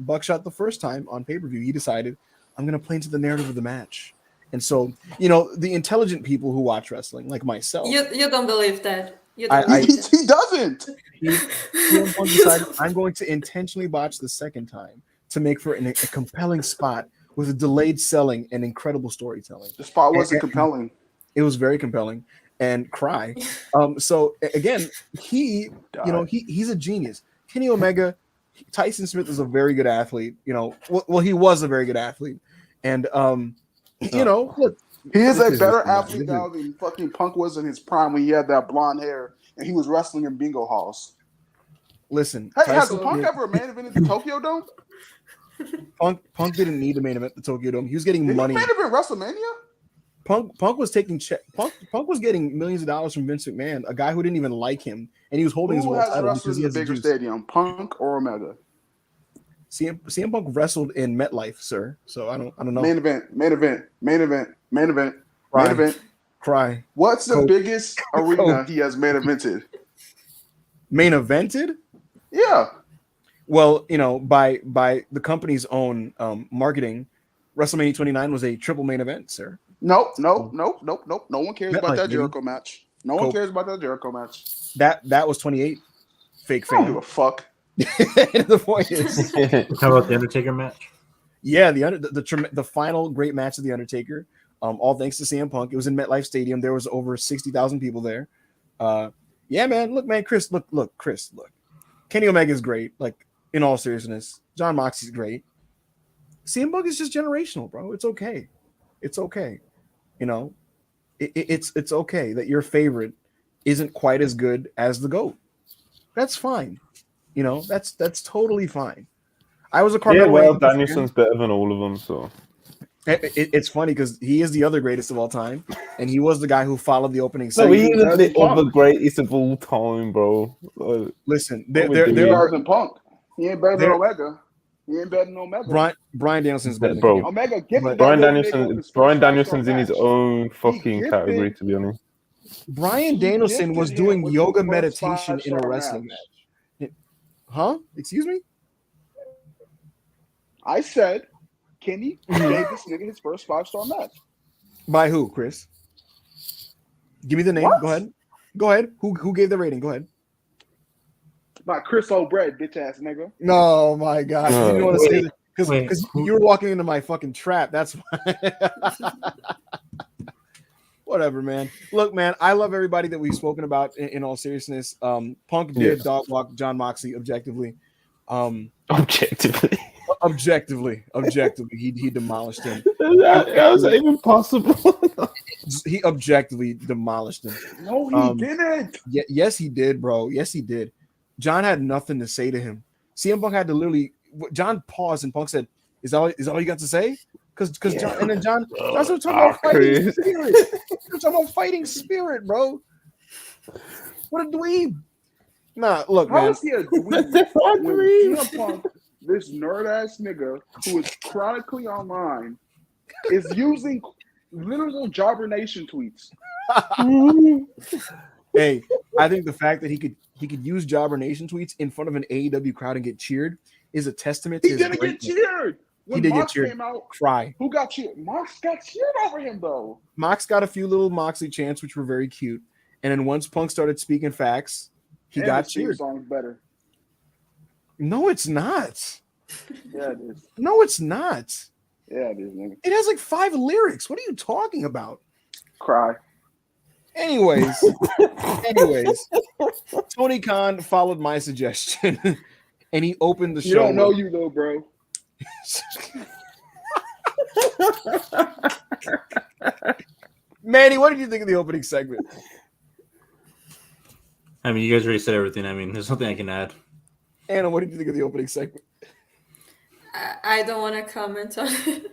A: buckshot the first time on pay-per-view, he decided, I'm going to play into the narrative of the match. And so, you know, the intelligent people who watch wrestling, like myself.
B: You don't believe that.
E: He doesn't.
A: CM Punk decided, I'm going to intentionally botch the second time to make for a compelling spot with a delayed selling and incredible storytelling.
E: The spot wasn't compelling.
A: It was very compelling and cry. So again, he's a genius. Kenny Omega, Tyson Smith is a very good athlete. You know, well, he was a very good athlete, and you know, look,
E: he is a better athlete now than fucking Punk was in his prime when he had that blonde hair and he was wrestling in bingo halls.
A: Listen,
E: hey, has Punk ever a main event in the Tokyo Dome?
A: Punk didn't need the main event at the Tokyo Dome. He was getting money.
E: Main event WrestleMania?
A: Punk was taking Punk was getting millions of dollars from Vince McMahon, a guy who didn't even like him, and he was holding his world title because he has
E: a bigger stadium, Punk or Omega?
A: CM Punk wrestled in MetLife, sir. So I don't know.
E: Main event. Main event.
A: Cry.
E: What's the
A: Coke.
E: biggest arena he has main evented?
A: Main evented?
E: Yeah.
A: Well, by the company's own marketing, WrestleMania 29 was a triple main event, sir.
E: Nope. No one cares about that
A: baby.
E: Jericho match. No one cares about that Jericho match.
A: That was 28. Fake
E: I don't
A: fan.
E: give a fuck.
A: The point is,
C: How about the Undertaker match?
A: yeah, the final great match of the Undertaker. All thanks to CM Punk. It was in MetLife Stadium. There was over 60,000 people there. Yeah, man. Look, man, Chris. Look. Kenny Omega is great. Like, in all seriousness, Jon Moxley's great. CM Punk is just generational, bro. It's okay. It's okay. It's okay that your favorite isn't quite as good as the GOAT. That's fine. That's totally fine. I was a Carmelo.
D: Danielson's better than all of them, so.
A: It's funny because he is the other greatest of all time, and he was the guy who followed the opening
D: No,
A: segment.
D: he isn't the other greatest of all time, bro.
A: Listen,
E: He
A: there
E: than Punk. He ain't better than Omega. He ain't better than Omega.
A: Brian Danielson's better,
D: bro.
E: Omega gifted
D: Brian Danielson's in his own fucking category, to be honest.
A: Brian Danielson was doing yoga meditation in a wrestling match. Huh? Excuse me?
E: I said Kenny gave this nigga his first 5-star match.
A: By who, Chris? Give me the name.
E: What?
A: Go ahead. Who gave the rating? Go ahead.
E: By Chris O'Brien, bitch ass nigga.
A: No, my God. You don't want to say that because you were walking into my fucking trap. That's why. Whatever, man. Look, man, I love everybody that we've spoken about in all seriousness. Punk did dog walk Jon Moxley objectively. Objectively, he demolished him.
D: How is that even possible?
A: He objectively demolished him.
E: No, he didn't.
A: Yes, he did, bro. Yes, he did. John had nothing to say to him. CM Punk had to literally. John paused and Punk said, "Is all you got to say?" Because John and then John started talking about fighting spirit. We're talking about fighting spirit, bro. What a dweeb. Nah, look, man.
E: How is he a dweeb? When CM Punk, this nerd ass nigga who is chronically online, is using literal Jobber Nation tweets.
A: Hey, I think the fact that he could use Jobber Nation tweets in front of an AEW crowd and get cheered is a testament to his
E: didn't get cheered. When
A: he did
E: Mox
A: get cheered.
E: Came out,
A: Cry.
E: Who got cheered? Mox got cheered over him though.
A: Mox got a few little Moxley chants, which were very cute. And then once Punk started speaking facts, he got cheered.
E: Song's better.
A: No, it's not.
E: Yeah, it is.
A: No, it's not.
E: Yeah, it is, nigga.
A: It has like 5 lyrics. What are you talking about?
E: Cry.
A: Anyways, Tony Khan followed my suggestion and he opened the show.
E: You don't know you though, bro.
A: Manny, what did you think of the opening segment?
C: I mean, you guys already said everything. I mean, there's nothing I can add.
A: Anna, what did you think of the opening segment?
B: I don't want to comment on it.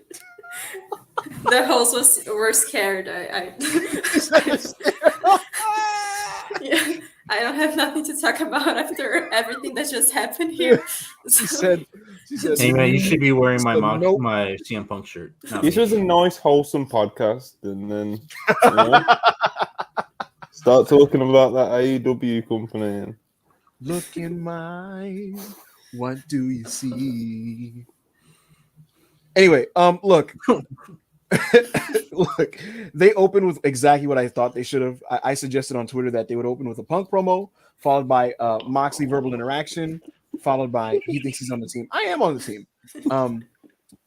B: The hosts were scared. Yeah, I don't have nothing to talk about after everything that just happened here.
A: She said,
C: hey man, you should be wearing my my CM Punk shirt.
D: This was a nice, wholesome podcast, and then start talking about that AEW company. And...
A: Look in my, what do you see? Anyway, look, look, they opened with exactly what I thought they should have. I suggested on Twitter that they would open with a Punk promo, followed by Moxley verbal interaction, followed by he thinks he's on the team. I am on the team.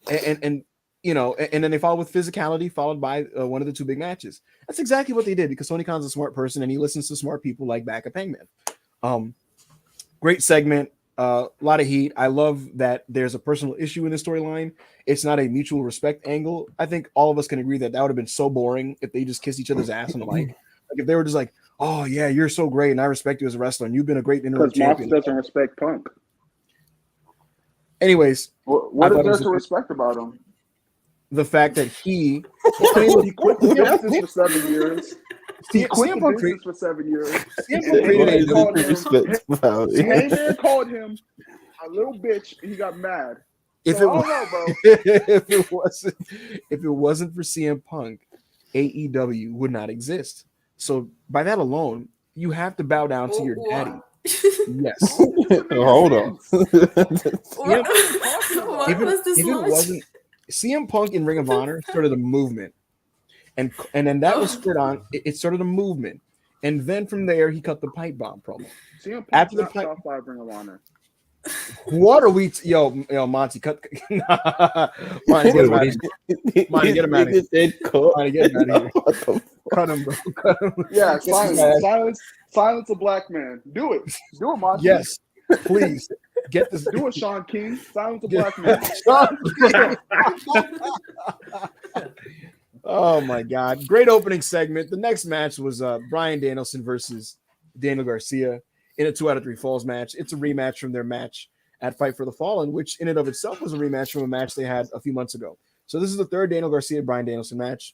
A: And you know, and then they followed with physicality, followed by one of the 2 big matches. That's exactly what they did because Tony Khan's a smart person and he listens to smart people like Backup Hangman. Great segment. A lot of heat. I love that there's a personal issue in the storyline. It's not a mutual respect angle. I think all of us can agree that would have been so boring if they just kissed each other's ass on the mic. Like if they were just like, "Oh yeah, you're so great, and I respect you as a wrestler, and you've been a great interim champion."
E: Because Mox doesn't respect Punk.
A: Anyways,
E: what is there to respect about him?
A: The fact that he
E: quit the business for 7 years. He quit the business for 7 years. Heyman called him a little bitch, and he got mad.
A: If
E: so
A: it,
E: I don't know, bro.
A: if it wasn't for CM Punk, AEW would not exist. So by that alone, you have to bow down to your daddy. Yes.
D: Hold on.
B: What was this
A: if it
B: launch?
A: wasn't CM Punk in Ring of Honor started a movement, and then that was spurred on. It started a movement, and then from there he cut the pipe bomb promo.
E: CM Punk's
A: After the
E: not
A: pipe,
E: top 5 Ring of Honor.
A: what are we? Yo, Monty, cut. Monty, get him out of here. Monty, get him out of here. Monty, get him out of here. Cut him, bro. Cut him.
E: Yeah, silence a black man. Do it, Monty.
A: Yes, please get this.
E: Do it, Sean King. Silence a black man.
A: Oh my God! Great opening segment. The next match was Bryan Danielson versus Daniel Garcia in a 2 out of 3 falls match. It's a rematch from their match at Fight for the Fallen, which in and of itself was a rematch from a match they had a few months ago. So this is the third Daniel Garcia Bryan Danielson match.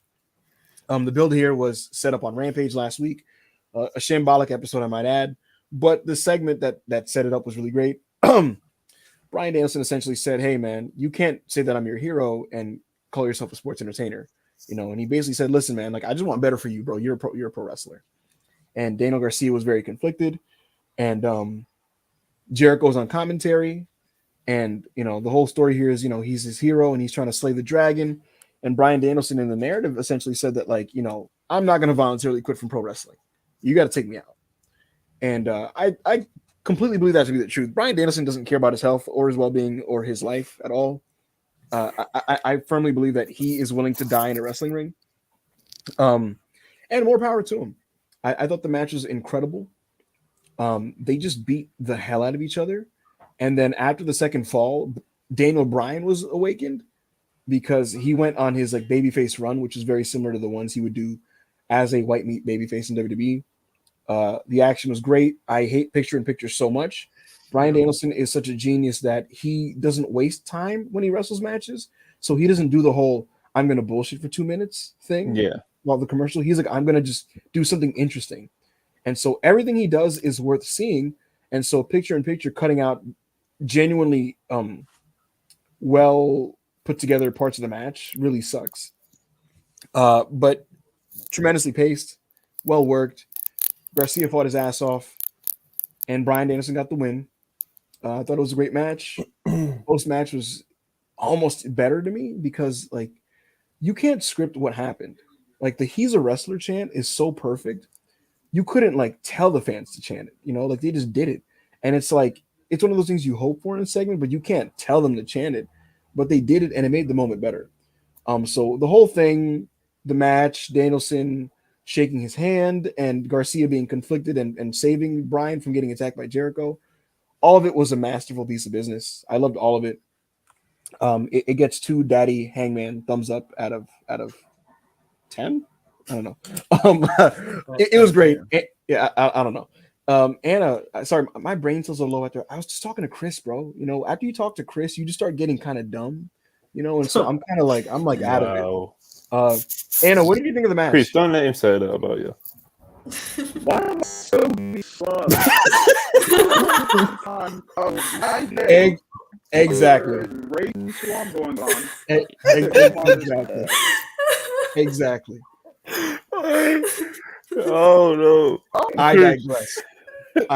A: The build here was set up on Rampage last week, a shambolic episode, I might add. But the segment that set it up was really great. Bryan Danielson essentially said, "Hey man, you can't say that I'm your hero and call yourself a sports entertainer." You know, and he basically said, "Listen, man, like I just want better for you, bro. You're a pro wrestler." And Daniel Garcia was very conflicted, and Jericho's on commentary, and you know the whole story here is he's his hero and he's trying to slay the dragon, and Bryan Danielson in the narrative essentially said that I'm not going to voluntarily quit from pro wrestling. You got to take me out, and I completely believe that to be the truth. Bryan Danielson doesn't care about his health or his well-being or his life at all. I firmly believe that he is willing to die in a wrestling ring. And more power to him. I thought the match was incredible. They just beat the hell out of each other. And then after the second fall, Daniel Bryan was awakened because he went on his babyface run, which is very similar to the ones he would do as a white meat babyface in WWE. The action was great. I hate picture-in-picture so much. Bryan Danielson is such a genius that he doesn't waste time when he wrestles matches. So he doesn't do the whole "I'm going to bullshit for 2 minutes" thing.
D: Yeah.
A: While the commercial, he's like, "I'm going to just do something interesting." And so everything he does is worth seeing. And so picture-in-picture cutting out genuinely well put together parts of the match really sucks. But tremendously paced, well worked. Garcia fought his ass off, and Bryan Danielson got the win. I thought it was a great match. Post-match was almost better to me because you can't script what happened. The "he's a wrestler" chant is so perfect. You couldn't tell the fans to chant it, they just did it. And it's it's one of those things you hope for in a segment, but you can't tell them to chant it. But they did it and it made the moment better. So the whole thing, the match, Danielson shaking his hand and Garcia being conflicted and saving Bryan from getting attacked by Jericho. All of it was a masterful piece of business. I loved all of it. It gets 2 daddy hangman thumbs up out of 10. I don't know. It was great. I don't know. Anna, sorry, my brain cells are low out there. I was just talking to Chris, bro. After you talk to Chris, you just start getting kind of dumb, and so I'm kind of out of it. Anna, what did you think of the match?
D: Chris, don't let him say that about you.
E: Why am I so
A: Exactly.
E: Going on.
A: Exactly.
D: Oh no!
A: I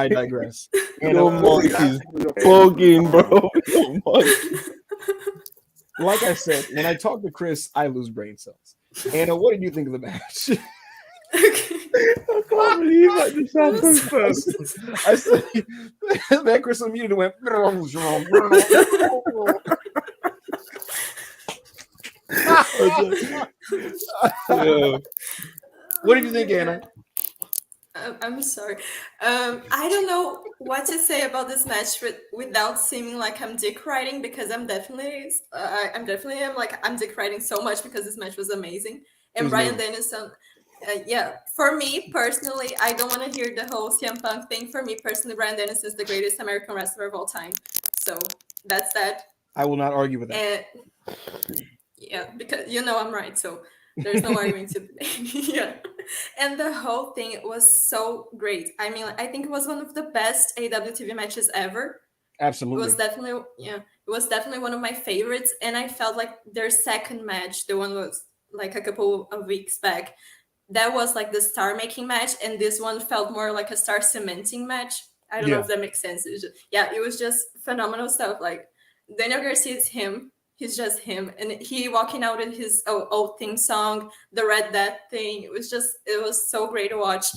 A: digress.
D: Your monkey's bugging, bro. Your monkey.
A: Like I said, when I talk to Chris, I lose brain cells. Anna, what did you think of the match?
D: I can't believe that just happened first.
A: I said that Chris immediately went.
D: Yeah.
A: What did you think, Anna?
B: I'm sorry. I don't know what to say about this match without seeming like I'm dick riding, because I'm definitely I'm dick riding so much because this match was amazing. And Bryan Danielson, for me personally, I don't want to hear the whole CM Punk thing. For me personally, Bryan Danielson is the greatest American wrestler of all time. So that's that.
A: I will not argue with that.
B: Because I'm right. So there's no arguing to yeah. And the whole thing was so great. I mean, I think it was one of the best AEW TV matches ever.
A: Absolutely.
B: It was definitely one of my favorites. And I felt like their second match, the one was like a couple of weeks back, that was like the star making match, and this one felt more like a star cementing match. I don't know if that makes sense. It was just phenomenal stuff. Like Daniel Garcia is him. He's just him, and he walking out in his old theme song, the Red Death thing. It was so great to watch.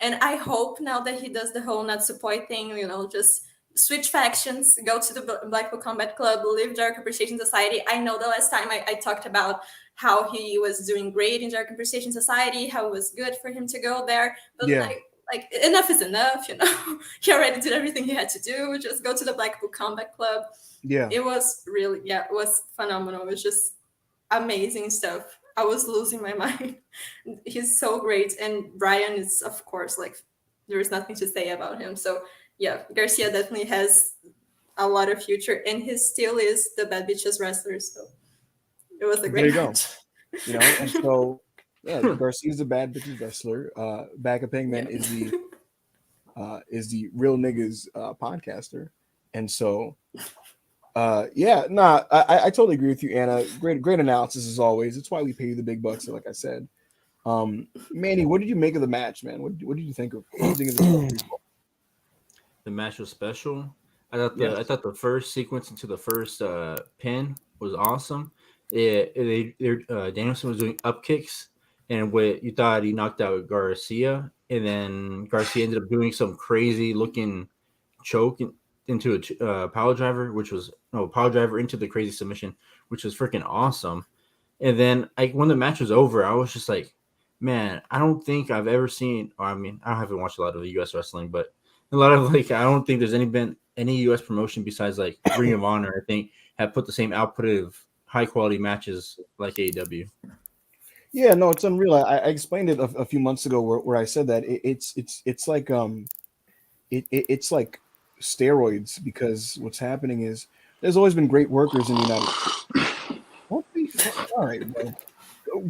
B: And I hope now that he does the whole Natsupoi thing, just switch factions, go to the Blackpool Combat Club, leave Dark Appreciation Society. I know the last time I talked about how he was doing great in Dark Appreciation Society, how it was good for him to go there. But like enough is enough, He already did everything he had to do. Just go to the Blackpool Combat Club.
A: Yeah.
B: It was really, it was phenomenal. It was just amazing stuff. I was losing my mind. He's so great. And Brian is, of course, like, there is nothing to say about him. So, Garcia definitely has a lot of future. And he still is the Bad Bitches wrestler. So, it was a great match.
A: And so, Garcia's a Bad Bitches wrestler. Backup Hangman is the Real Niggas podcaster. And so... I totally agree with you, Anna. Great analysis as always. It's why we pay you the big bucks, like I said. Manny, what did you make of the match, man? What did you think of? The
C: match was special. I thought the first sequence into the first pin was awesome. Danielson was doing up kicks, and you thought he knocked out Garcia, and then Garcia ended up doing some crazy looking choke into a power driver, power driver into the crazy submission, which was freaking awesome. And then when the match was over, I was just like, man, I don't think I've ever seen, I haven't watched a lot of the US wrestling, but a lot of I don't think there's been any US promotion besides like Ring of Honor, I think, have put the same output of high quality matches like AEW.
A: Yeah, no, it's unreal. I explained it a few months ago where I said that it's like it's like steroids, because what's happening is there's always been great workers in the United States. All right, bro.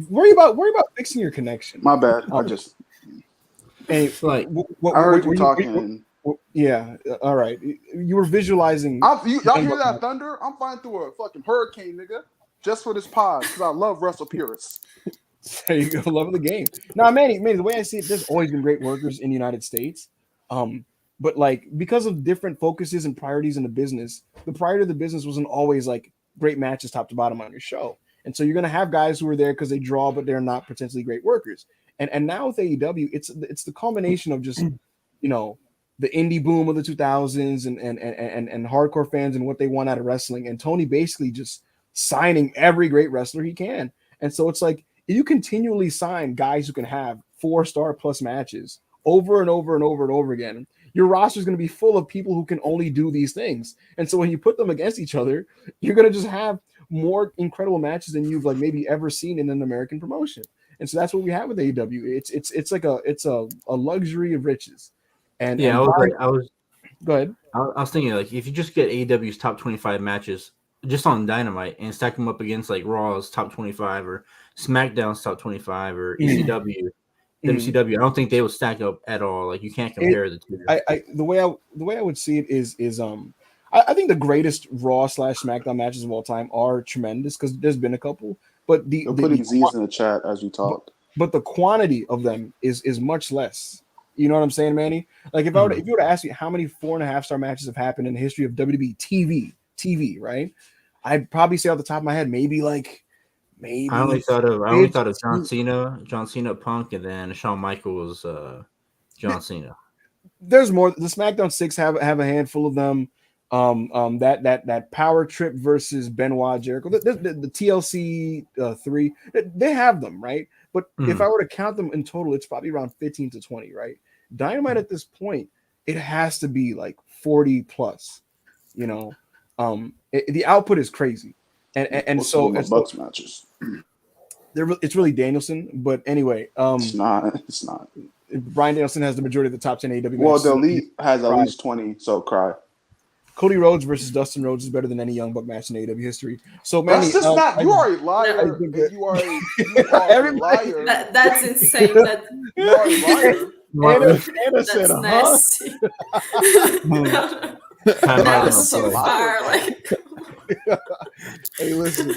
A: Worry about fixing your connection.
E: My bad. I just
A: I
E: heard you talking.
A: All right. You were visualizing.
E: Y'all hear that thunder? I'm flying through a fucking hurricane, nigga, just for this pod because I love WrestlePurists.
A: There you go. Love of the game. Now, Manny, the way I see it, there's always been great workers in the United States. But like, because of different focuses and priorities in the business, the priority of the business wasn't always like great matches top to bottom on your show. And so you're going to have guys who are there because they draw, but they're not potentially great workers. And now with AEW, it's the culmination of just, the indie boom of the 2000s and hardcore fans and what they want out of wrestling. And Tony basically just signing every great wrestler he can. And so it's like, you continually sign guys who can have 4-star plus matches over and over and over and over again. Your roster is going to be full of people who can only do these things. And so when you put them against each other, you're going to just have more incredible matches than you've like maybe ever seen in an American promotion. And so that's what we have with AEW. It's like a luxury of riches. And
C: yeah, I was
A: go ahead.
C: I was thinking, like, if you just get AEW's top 25 matches just on Dynamite and stack them up against like Raw's top 25 or SmackDown's top 25 or ECW, WCW, I don't think they would stack up at all. Like, you can't compare the two.
A: The way I would see it is I think the greatest Raw / SmackDown matches of all time are tremendous because there's been a couple, but
E: You're putting Z's in the chat as we talk.
A: But the quantity of them is much less. You know what I'm saying, Manny? Like if you were to ask me how many 4.5-star matches have happened in the history of WWE TV, right? I'd probably say off the top of my head, maybe. I
C: only thought of John Cena, Punk, and then Shawn Michaels, John Cena.
A: There's more. The SmackDown 6 have a handful of them. That Power Trip versus Benoit Jericho, the TLC 3, they have them, right? But if I were to count them in total, it's probably around 15 to 20, right? Dynamite at this point, it has to be like 40 plus. The output is crazy, and so
E: Bucks matches.
A: It's really Danielson, but anyway,
E: it's not.
A: Bryan Danielson has the majority of the top 10 AEW.
E: Well, the Elite has at least 20, so cry.
A: Cody Rhodes versus Dustin Rhodes is better than any Young Buck match in AEW history. So, Manny,
E: that's just not. You are a liar. You are a liar.
B: That's insane.
E: You are a liar.
A: Anna said,
B: nasty. That was too far.
A: Hey, listen.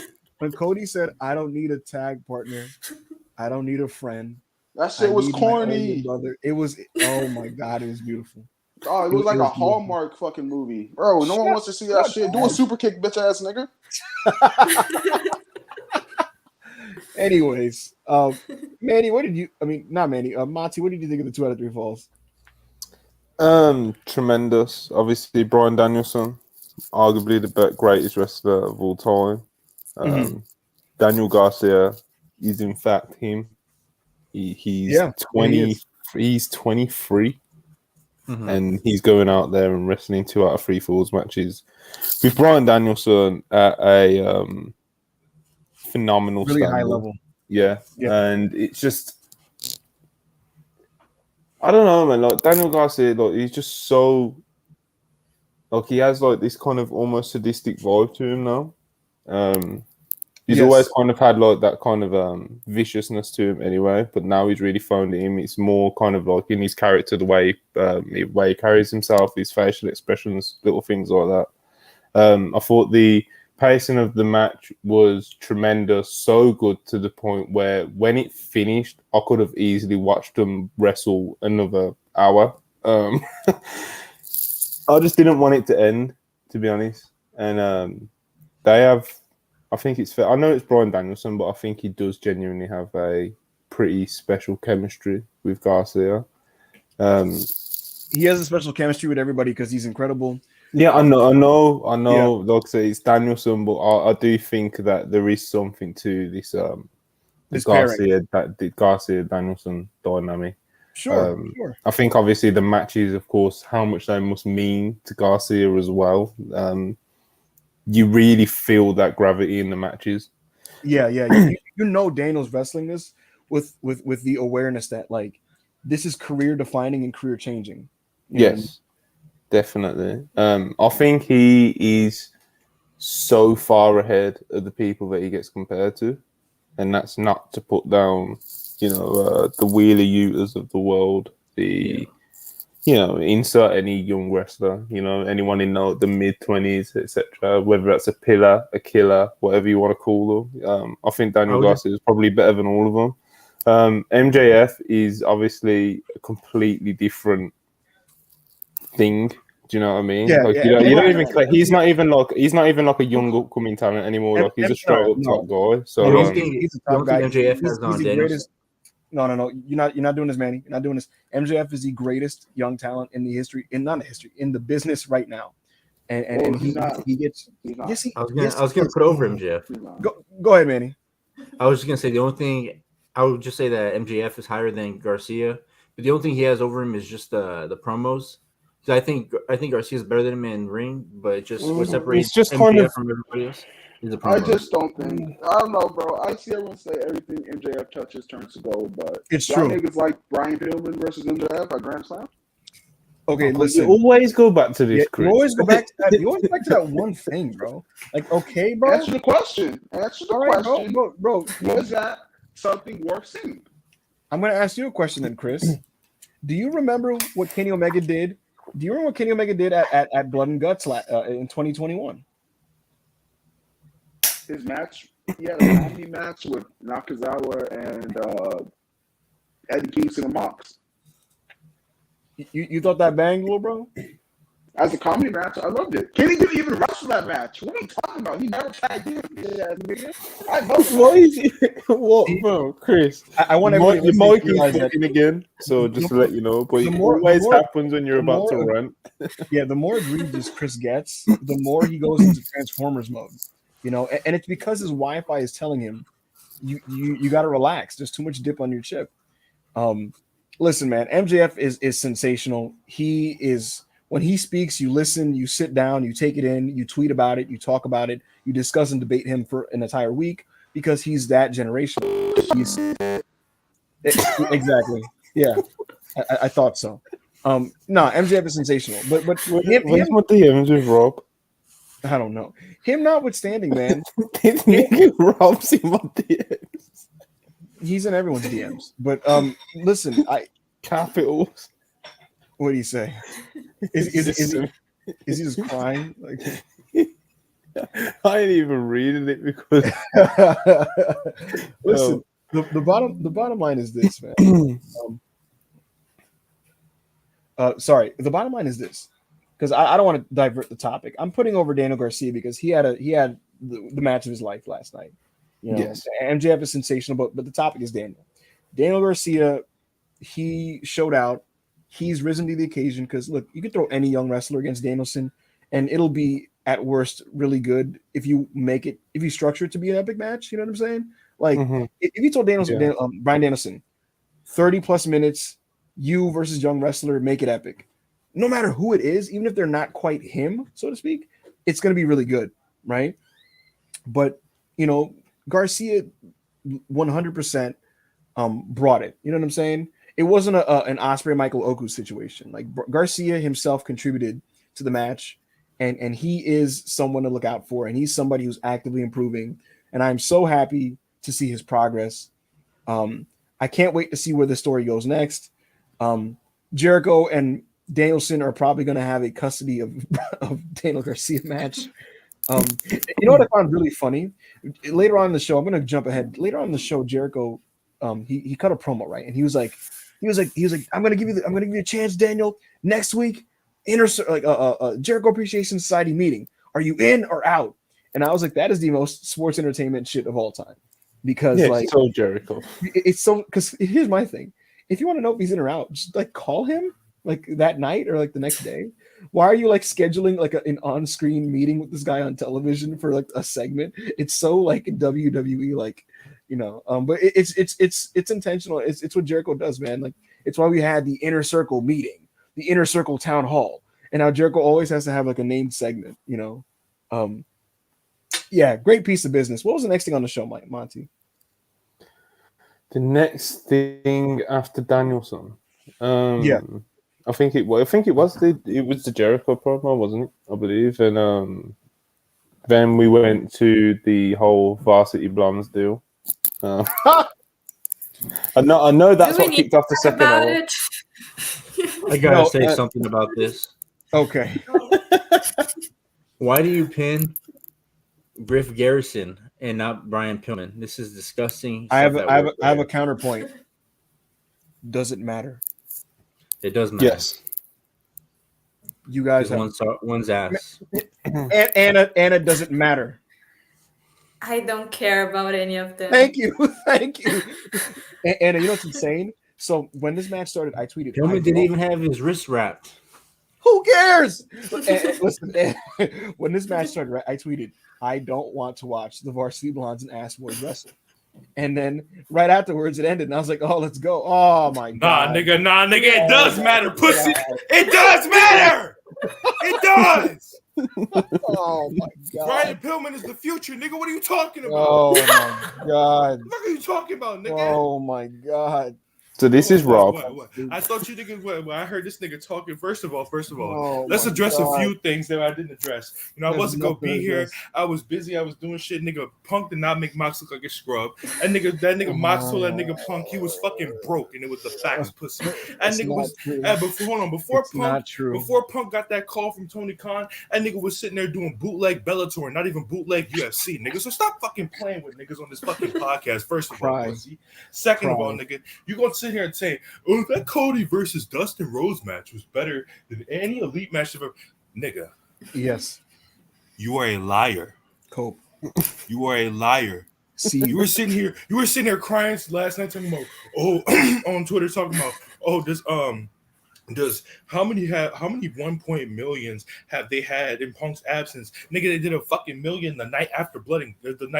A: when Cody said, "I don't need a tag partner, I don't need a friend,
E: That shit was
A: need my older
E: corny.
A: brother." It was. Oh my god, it was beautiful.
E: Oh, it was like
A: It
E: a
A: was beautiful.
E: Hallmark fucking movie, bro. No one wants to see that shit. Do a super kick, bitch ass nigga.
A: Anyways, Manny, what did you? I mean, not Manny. Monty, what did you think of the 2 out of 3 falls?
D: Tremendous. Obviously, Brian Danielson, arguably the greatest wrestler of all time. Daniel Garcia is in fact him. He's 20. He's 23, and he's going out there and wrestling 2 out of 3 falls matches with Brian Danielson at a phenomenal,
A: really
D: standard.
A: high level.
D: Yeah, and it's just. I don't know, man. Like Daniel Garcia, like he's just so, like he has like this kind of almost sadistic vibe to him now. He's always kind of had like that kind of viciousness to him anyway, but now he's really found him. It's more kind of like in his character, the way he carries himself, his facial expressions, little things like that. I thought the pacing of the match was tremendous, so good to the point where when it finished, I could have easily watched them wrestle another hour. I just didn't want it to end, to be honest. And they have, I think it's fair. I know it's Brian Danielson, but I think he does genuinely have a pretty special chemistry with Garcia.
A: He has a special chemistry with everybody because he's incredible.
D: Yeah, I know. Yeah. Like I say, it's Danielson, but I do think that there is something to this Garcia Danielson dynamic.
A: Sure.
D: I think obviously the matches, of course, how much they must mean to Garcia as well. You really feel that gravity in the matches.
A: Yeah. You know Daniel's wrestling this with the awareness that like this is career defining and career changing.
D: Yes. Definitely. I think he is so far ahead of the people that he gets compared to. And that's not to put down, the Wheeler Utahs of the world, insert any young wrestler, anyone in the mid-20s, etc., whether that's a pillar, a killer, whatever you want to call them. I think Daniel Garcia is probably better than all of them. MJF is obviously a completely different thing. Do you know what I mean?
A: Yeah,
D: you don't even like he's not even like a young upcoming talent anymore. Like he's a straight up top guy. So
A: he's a top guy. MJF has on the greatest. No. You're not doing this, Manny. You're not doing this. MJF is the greatest young talent in the history, in the business right now. And he gets. Yes,
C: I was gonna put over MJF.
A: Go ahead, Manny.
C: I was just gonna say the only thing I would just say that MJF is higher than Garcia, but the only thing he has over him is just the promos. I think Garcia is better than him in ring, but what separates MJF from everybody else is the promo.
E: I just don't think. I don't know, bro. I see everyone say everything MJF touches turns to gold, but
A: it's true.
E: Niggas like Brian Pillman versus MJF at Grand Slam.
A: Okay, listen.
D: You always go back to this, Chris.
A: You always go back to that. You always go back to that one thing, bro. Like, okay, bro.
E: Answer the question. Question.
A: Bro.
E: Was that something worth seeing?
A: I'm gonna ask you a question then, Chris. Do you remember what Kenny Omega did? Do you remember what Kenny Omega did at Blood and Guts in 2021?
E: His match, he had a comedy match with Nakazawa and Eddie Kingston and Mox.
A: You thought that banged, little bro?
E: As a comedy match, I loved it. Kenny didn't even wrestle that match. What are you talking about? He never tagged in. I know.
D: What is it? What, bro, Chris?
A: I want
D: everybody to realize that again. So just to let you know, but it always happens when you're about to rant.
A: Yeah, the more egregious Chris gets, the more he goes into Transformers mode. And it's because his Wi-Fi is telling him, you got to relax. There's too much dip on your chip. Listen, man, MJF is sensational. He is. When he speaks, you listen, you sit down, you take it in, you tweet about it, you talk about it, you discuss and debate him for an entire week because he's that generation. Exactly. Yeah, I thought so. No, MJF is sensational, but what's with
D: DMs with Rob?
A: I don't know. Him notwithstanding, man.
D: This nigga Rob's in my DMs.
A: He's in everyone's DMs. But listen,
D: capitals.
A: What do you say? Is he just crying? Like,
D: I ain't even reading it because
A: listen. The bottom line is this, man. Sorry, the bottom line is this, because I don't want to divert the topic. I'm putting over Daniel Garcia because he had the match of his life last night. You know,
D: yes,
A: MJF is sensational, but the topic is Daniel. Daniel Garcia, he showed out. He's risen to the occasion because look, you can throw any young wrestler against Danielson, and it'll be at worst really good if you structure it to be an epic match. You know what I'm saying? Like if you told Danielson, Brian Danielson, 30 plus minutes, you versus young wrestler, make it epic. No matter who it is, even if they're not quite him, so to speak, it's going to be really good, right? But you know, Garcia 100% brought it. You know what I'm saying? It wasn't an Ospreay Michael Oku situation. Like Garcia himself contributed to the match, and he is someone to look out for, and he's somebody who's actively improving. And I'm so happy to see his progress. I can't wait to see where the story goes next. Jericho and Danielson are probably going to have a custody of Daniel Garcia match. You know what I found really funny? Later on in the show, I'm going to jump ahead. Later on in the show, Jericho, he cut a promo, right? And he was like, I'm going to give you a chance, Daniel. Next week, Jericho Appreciation Society meeting. Are you in or out? And I was like, that is the most sports entertainment shit of all time. Because
D: so Jericho.
A: It's so, because here's my thing. If you want to know if he's in or out, just like call him like that night or like the next day. Why are you like scheduling like an on-screen meeting with this guy on television for like a segment? It's so like WWE, like, you know, but it's intentional. It's what Jericho does, man. Like it's why we had the Inner Circle meeting, the Inner Circle town hall, and now Jericho always has to have like a named segment, you know. Yeah, great piece of business. What was the next thing on the show, Monty?
D: The next thing after Danielson, I think it was the Jericho promo, wasn't it? I believe, and then we went to the whole Varsity Blondes deal. I know that's what kicked off the second hour.
C: I gotta say something about this.
A: Okay.
C: Why do you pin Griff Garrison and not Brian Pillman? This is disgusting.
A: I have a counterpoint. Does it matter?
C: It does matter.
D: Yes.
A: You guys
C: have one's ass.
A: And it doesn't matter.
B: I don't care about any of them.
A: Thank you. And you know what's insane? So when this match started, I tweeted.
C: Pillman didn't even have his wrist wrapped.
A: Who cares? Listen, when this match started, I tweeted, I don't want to watch the Varsity Blondes and Ass Boys wrestle. And then right afterwards, it ended, and I was like, "Oh, let's go!" Oh my god!
F: Nah, nigga, it does matter, pussy. It does matter. It does.
A: Oh my god!
F: Brian Pillman is the future, nigga. What are you talking about?
A: Oh my god!
F: What are you talking about, nigga?
A: Oh my god!
D: So this is Rob.
F: What? I thought you niggas. When I heard this nigga talking, first of all,
A: Oh
F: let's
A: my
F: address
A: God.
F: a few things that I didn't address. You know, I
A: There's
F: wasn't gonna
A: nothing
F: be
A: to
F: here.
A: address.
F: I was busy. I was doing shit. Nigga, Punk did not make Mox look like a scrub. That nigga Mox told that nigga Punk he was fucking broke, and it was the facts, pussy. That
A: That's
F: nigga
A: not
F: was.
A: true.
F: Before Punk got that call from Tony Khan, that nigga was sitting there doing bootleg Bellator, not even bootleg UFC, nigga. So stop fucking playing with niggas on this fucking podcast. First of all, pussy. Second of all, nigga, you gonna sit here and say, "Oh, that Cody versus Dustin Rhodes match was better than any elite match ever." Nigga,
A: Yes,
F: you are a liar.
A: Cope.
F: You are a liar.
A: See,
F: You were sitting here crying last night talking about, on Twitter talking about, does how many 1 point millions have they had in Punk's absence? Nigga, they did a fucking million the night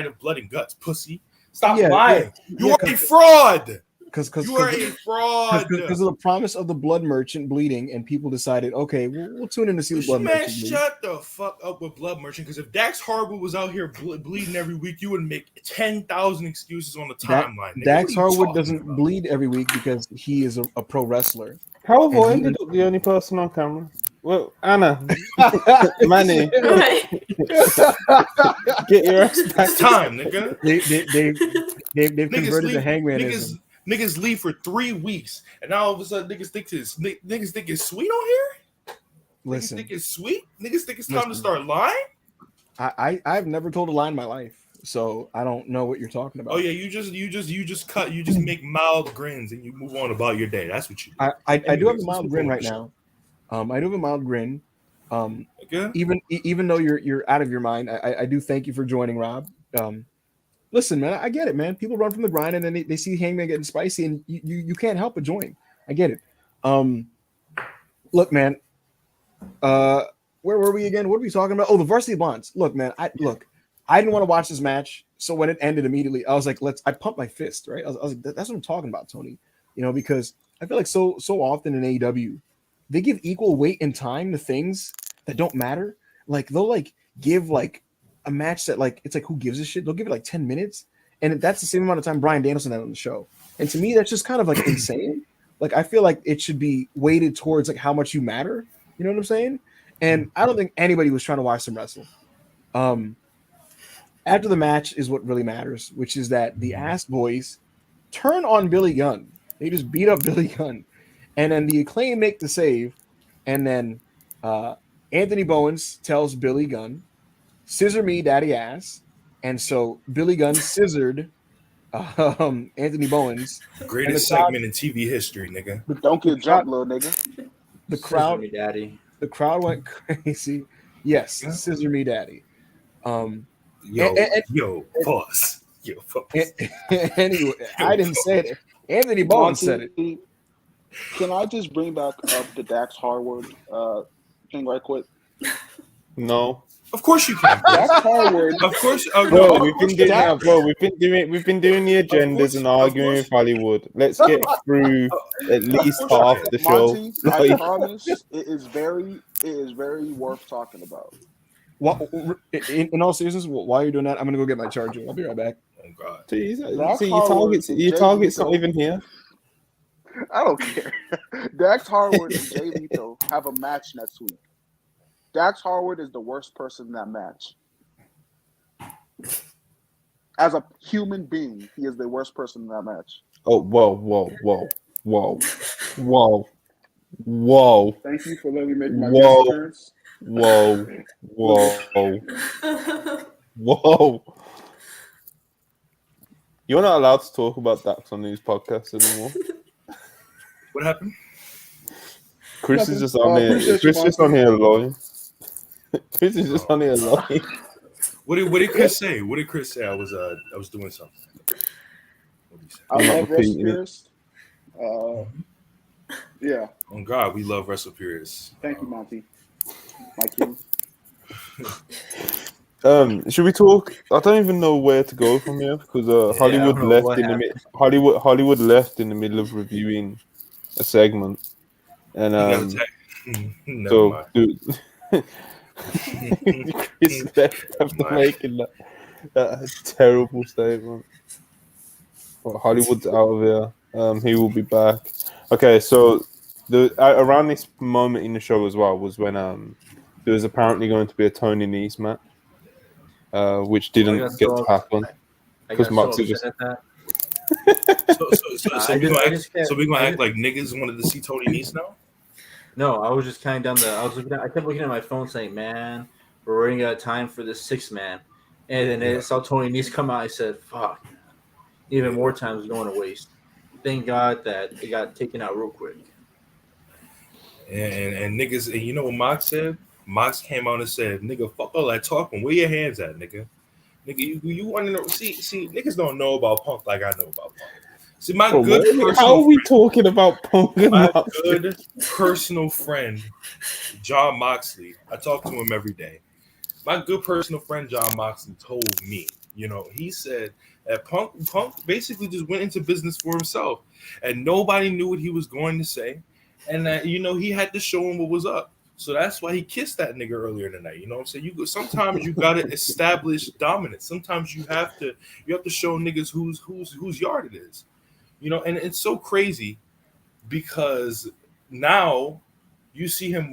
F: of Blood and Guts, pussy. Stop lying. You are a fraud.
A: Because
F: you are a fraud.
A: Because of the promise of the blood merchant bleeding, and people decided, okay, we'll tune in to see the blood merchant bleed.
F: Shut the fuck up with blood merchant. Because if Dax Harwood was out here bleeding every week, you would make 10,000 excuses on the timeline.
A: Dax Harwood doesn't bleed every week because he is a pro wrestler.
D: How have I ended up the only person on camera? Well, Anna, Manny, get your ass back.
F: It's time, nigga.
A: They've converted the hangmanism.
F: Niggas leave for 3 weeks, and now all of a sudden niggas think it's sweet on here.
A: Listen,
F: Niggas think it's sweet. Niggas think it's time to start lying.
A: I've never told a lie in my life, so I don't know what you're talking about.
F: Oh yeah, you just make mild grins and you move on about your day. That's what you do.
A: I do have a mild grin right now. I do have a mild grin.
F: Okay.
A: Even though you're out of your mind, I do thank you for joining, Rob. Listen, man, I get it, man. People run from the grind and then they see Hangman getting spicy, and you can't help but join. I get it. Look, man. Where were we again? What are we talking about? Oh, the Varsity Blondes. Look, man. I didn't want to watch this match, so when it ended immediately, I was like, I pumped my fist, right? I was like, that's what I'm talking about, Tony. You know, because I feel like so often in AEW, they give equal weight and time to things that don't matter. Like they'll like give like a match that like it's like who gives a shit? They'll give it like 10 minutes, and that's the same amount of time Bryan Danielson had on the show. And to me, that's just kind of like insane. Like I feel like it should be weighted towards like how much you matter. You know what I'm saying? And I don't think anybody was trying to watch them wrestle. After the match is what really matters, which is that the Ass Boys turn on Billy Gunn. They just beat up Billy Gunn. And then the Acclaim make the save. And then Anthony Bowens tells Billy Gunn, scissor me, daddy ass. And so Billy Gunn scissored Anthony Bowens.
F: Greatest segment in TV history, nigga.
E: Don't get jumped, little nigga.
C: The crowd, me, daddy.
A: The crowd went crazy. Yes,
F: yeah.
A: Scissor me, daddy.
F: Pause.
A: Anyway, I didn't say it. Anthony Bowens said it.
E: Can I just bring back up the Dax Harwood thing right quick?
D: No.
F: Of course you can.
E: Dax Harwood.
F: Of course.
D: Bro, we've been doing the agendas and arguing with Hollywood. Let's get through at least half the show.
E: Monty, I promise it is very worth talking about.
A: Well, in all seriousness, while you're doing that, I'm gonna go get my charger. I'll be right back.
F: Oh God.
D: Jeez, see, your target's not even here.
E: I don't care. Dax Harwood and Jay Lethal have a match next week. Dax Harwood is the worst person in that match. As a human being, he is the worst person in that match.
D: Oh, whoa.
E: Thank you for letting me make my appearance.
D: Whoa. You're not allowed to talk about Dax on these podcasts anymore.
F: What happened?
D: Chris is just on here. Chris is just on here alone. Chris is just on here alone.
F: What did Chris say? What did Chris say? I was doing something. What did he say?
E: I love WrestlePurists. Yeah.
F: Oh God, we love WrestlePurists.
E: Thank you, Monty. My king.
D: Should we talk? I don't even know where to go from here because Hollywood left in the Hollywood left in the middle of reviewing a segment, and so dude, Chris left after making that terrible statement. But Hollywood's out of here. He will be back. Okay, so around this moment in the show as well was when there was apparently going to be a Tony Nese match, which didn't get to happen because Moxley just.
F: So we gonna act like niggas wanted to see Tony Nese now?
C: No, I was just kind of down the. I kept looking at my phone saying, "Man, we're running out of time for this 6-man," and then I saw Tony Nese come out. I said, "Fuck, even more time is going to waste." Thank God that it got taken out real quick.
F: And niggas, and you know what Mox said? Mox came out and said, "Nigga, fuck all that talking. Where your hands at, nigga? Nigga, you want to know? See, niggas don't know about Punk like I know about Punk. See, my good personal
D: how are we talking about Punk?
F: My good personal friend, Jon Moxley. I talk to him every day. My good personal friend, Jon Moxley, told me, he said that Punk basically just went into business for himself, and nobody knew what he was going to say, and that he had to show him what was up. So that's why he kissed that nigga earlier tonight. You know what I'm saying? Sometimes you gotta establish dominance. Sometimes you have to show niggas whose yard it is. And it's so crazy because now you see him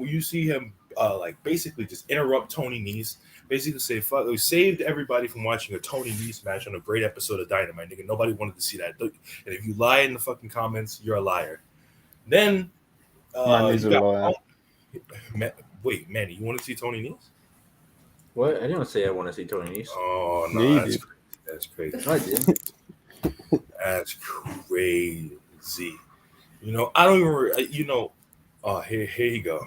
F: like basically just interrupt Tony Nese, basically say fuck, we saved everybody from watching a Tony Nese match on a great episode of Dynamite. Nigga, nobody wanted to see that. And if you lie in the fucking comments, you're a liar. Then
D: Man, he's a liar.
F: Wait, Manny, you want to see Tony Nese?
C: What? I didn't say I want to see Tony Nese.
F: Oh no,
D: Yeah,
F: that's crazy.
C: I did.
F: That's crazy. You know, I don't even. You know, oh here you go.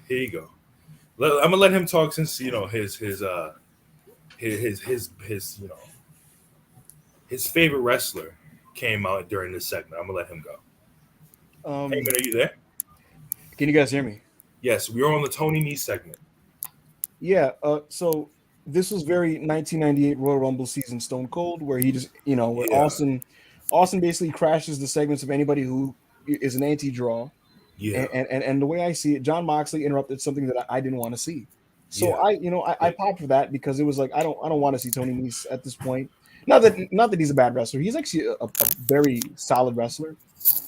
F: Here you go. I'm gonna let him talk since you know his you know his favorite wrestler came out during this segment. I'm gonna let him go. Heyman, are you there?
A: Can you guys hear me?
F: Yes, we are on the Tony Nese segment.
A: Yeah. So this was very 1998 Royal Rumble season Stone Cold, where he just, where Austin basically crashes the segments of anybody who is an anti-draw.
F: Yeah.
A: And the way I see it, Jon Moxley interrupted something that I didn't want to see. So I popped for that because it was like I don't want to see Tony Nese at this point. Not that he's a bad wrestler. He's actually a very solid wrestler.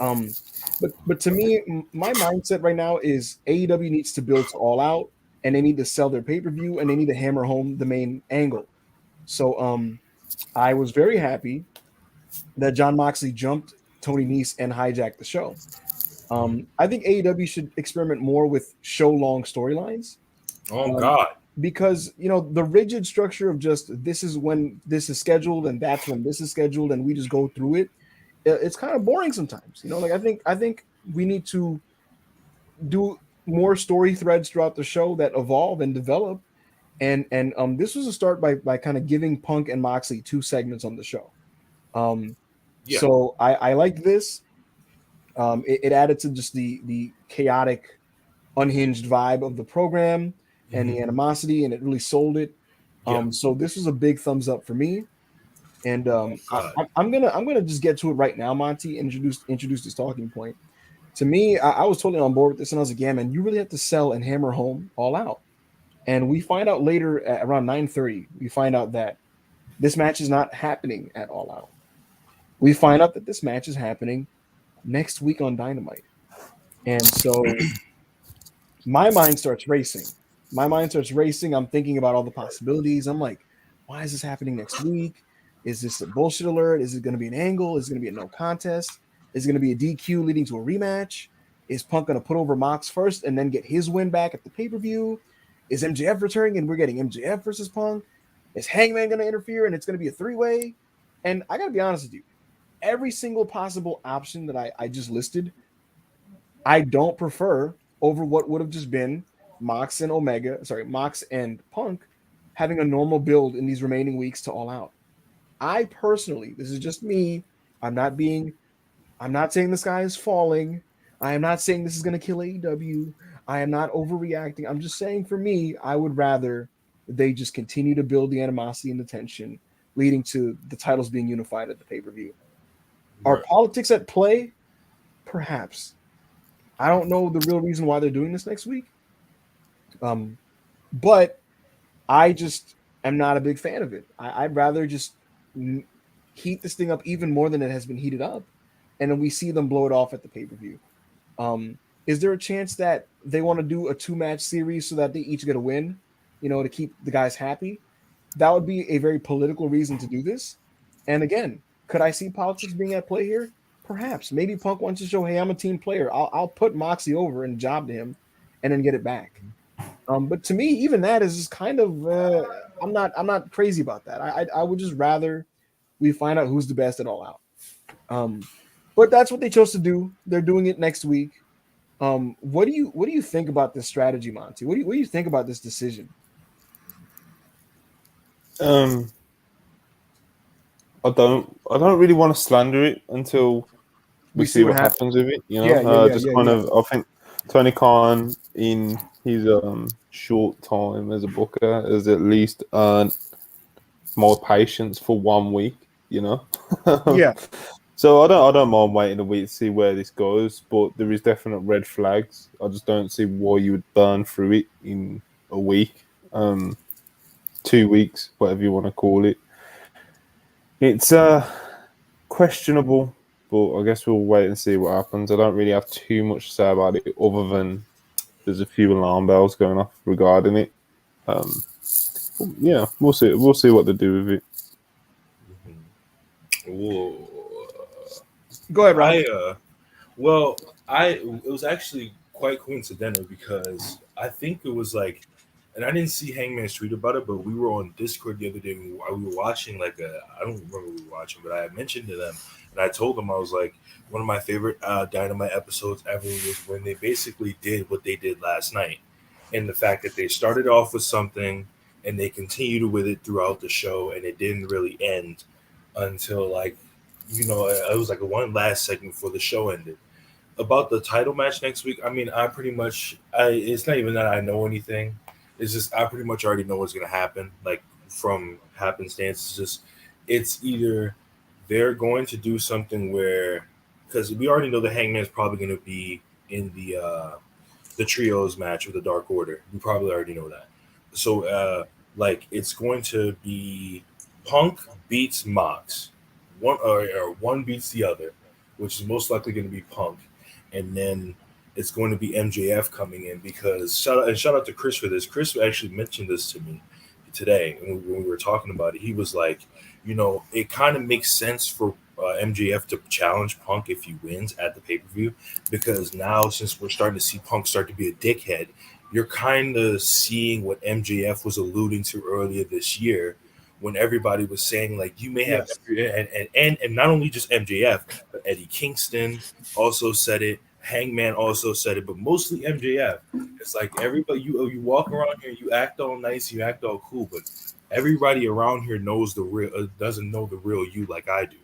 A: But to me, my mindset right now is AEW needs to build to All Out, and they need to sell their pay-per-view, and they need to hammer home the main angle. So I was very happy that Jon Moxley jumped Tony Nese and hijacked the show. I think AEW should experiment more with show-long storylines.
F: Oh God!
A: Because the rigid structure of just this is when this is scheduled and that's when this is scheduled and we just go through it. It's kind of boring sometimes. Like I think we need to do more story threads throughout the show that evolve and develop. And this was a start by kind of giving Punk and Moxley 2 segments on the show. So I like this. It added to just the chaotic, unhinged vibe of the program and the animosity, and it really sold it. So this was a big thumbs up for me. And I'm gonna just get to it right now, Monty. Introduce this talking point. To me, I was totally on board with this, and I was like, yeah, man, you really have to sell and hammer home All Out. And we find out later at around 9:30, we find out that this match is not happening at All Out. We find out that this match is happening next week on Dynamite. And so my mind starts racing. I'm thinking about all the possibilities. I'm like, why is this happening next week? Is this a bullshit alert? Is it going to be an angle? Is it going to be a no contest? Is it going to be a DQ leading to a rematch? Is Punk going to put over Mox first and then get his win back at the pay-per-view? Is MJF returning and we're getting MJF versus Punk? Is Hangman going to interfere and it's going to be a 3-way? And I got to be honest with you, every single possible option that I just listed, I don't prefer over what would have just been Mox and Punk having a normal build in these remaining weeks to All Out. I personally, this is just me, I'm not saying the sky is falling. I am not saying this is going to kill AEW. I am not overreacting. I'm just saying for me, I would rather they just continue to build the animosity and the tension leading to the titles being unified at the pay-per-view. Are politics at play? Perhaps. I don't know the real reason why they're doing this next week. But I just am not a big fan of it. I'd rather just heat this thing up even more than it has been heated up, and then we see them blow it off at the pay-per-view. Is there a chance that they want to do a 2-match series so that they each get a win, to keep the guys happy? That would be a very political reason to do this. And again, could I see politics being at play here? Perhaps. Maybe Punk wants to show, hey, I'm a team player. I'll put Moxie over and job to him and then get it back. But to me, even that is just kind of I'm not crazy about that. I would just rather we find out who's the best at All Out. But that's what they chose to do. They're doing it next week. What do you think about this strategy, Monty? What do you think about this decision?
D: I don't really want to slander it until we see what happens with it. I think Tony Khan in his short time as a booker has at least earned more patience for 1 week.
A: Yeah.
D: So I don't mind waiting a week to see where this goes, but there is definite red flags. I just don't see why you would burn through it in a week, 2 weeks, whatever you want to call it. It's questionable, but I guess we'll wait and see what happens. I don't really have too much to say about it, other than there's a few alarm bells going off regarding it. Yeah, we'll see. We'll see what they do with it.
F: Whoa.
A: Go ahead, Ryan.
F: It was actually quite coincidental because I think it was like and I didn't see Hangman's tweet about it, but we were on Discord the other day. We were watching I don't remember what we were watching, but I had mentioned to them, and I told them I was like, one of my favorite Dynamite episodes ever was when they basically did what they did last night, and the fact that they started off with something and they continued with it throughout the show, and it didn't really end until it was like a one last segment before the show ended. About the title match next week, I mean, it's not even that I know anything. It's just I pretty much already know what's going to happen. Like from happenstance, it's either they're going to do something where, because we already know the Hangman is probably going to be in the trios match with the Dark Order. We probably already know that. So it's going to be Punk beats Mox, one beats the other, which is most likely going to be Punk, and then it's going to be MJF coming in, because shout out to Chris for this. Chris actually mentioned this to me today when we were talking about it. He was like, it kind of makes sense for MJF to challenge Punk if he wins at the pay-per-view, because now since we're starting to see Punk start to be a dickhead, you're kind of seeing what MJF was alluding to earlier this year when everybody was saying, like, you may have, and not only just MJF, but Eddie Kingston also said it, Hangman also said it, but mostly MJF. It's like everybody, you walk around here, you act all nice, you act all cool, but everybody around here knows the real, doesn't know the real you like I do.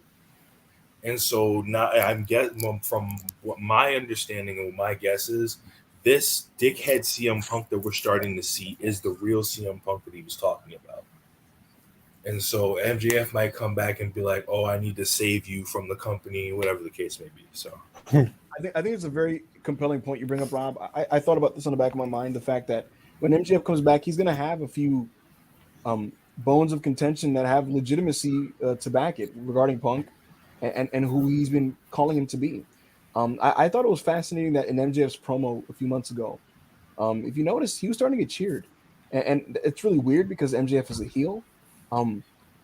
F: And so now I'm getting, from what my understanding and what my guess is, this dickhead CM Punk that we're starting to see is the real CM Punk that he was talking about. And so MJF might come back and be like, "Oh, I need to save you from the company," whatever the case may be. So
A: I think it's a very compelling point you bring up, Rob. I thought about this on the back of my mind, the fact that when MJF comes back, he's going to have a few bones of contention that have legitimacy to back it regarding Punk and who he's been calling him to be. I thought it was fascinating that in MJF's promo a few months ago, if you notice, he was starting to get cheered. And it's really weird because MJF is a heel.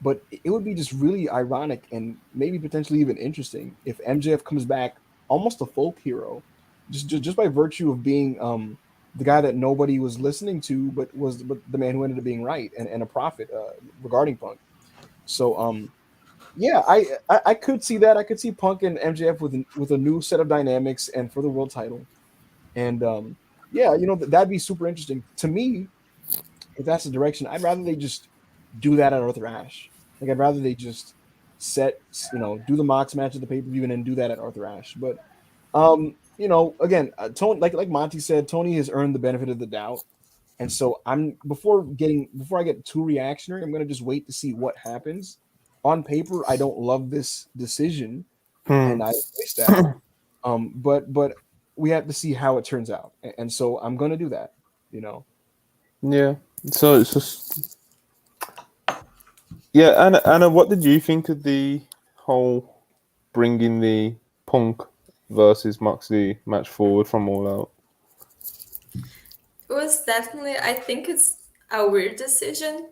A: But it would be just really ironic and maybe potentially even interesting if MJF comes back almost a folk hero, just by virtue of being the guy that nobody was listening to, but the man who ended up being right and a prophet regarding Punk. So yeah, I could see that. I could see Punk and MJF with a new set of dynamics and for the world title. And yeah, that'd be super interesting to me. If that's the direction, I'd rather they just do that at Arthur Ashe. Like, I'd rather they just do the Mox match at the pay-per-view and then do that at Arthur Ashe. But again, Tony, like Monty said, Tony has earned the benefit of the doubt. And so before I get too reactionary, I'm gonna just wait to see what happens. On paper, I don't love this decision, and I wish that. But we have to see how it turns out. And so I'm gonna do that,
D: Yeah. So it's just. Yeah, Anna, what did you think of the whole bringing the Punk versus Moxley match forward from All Out?
B: It was definitely, I think it's a weird decision.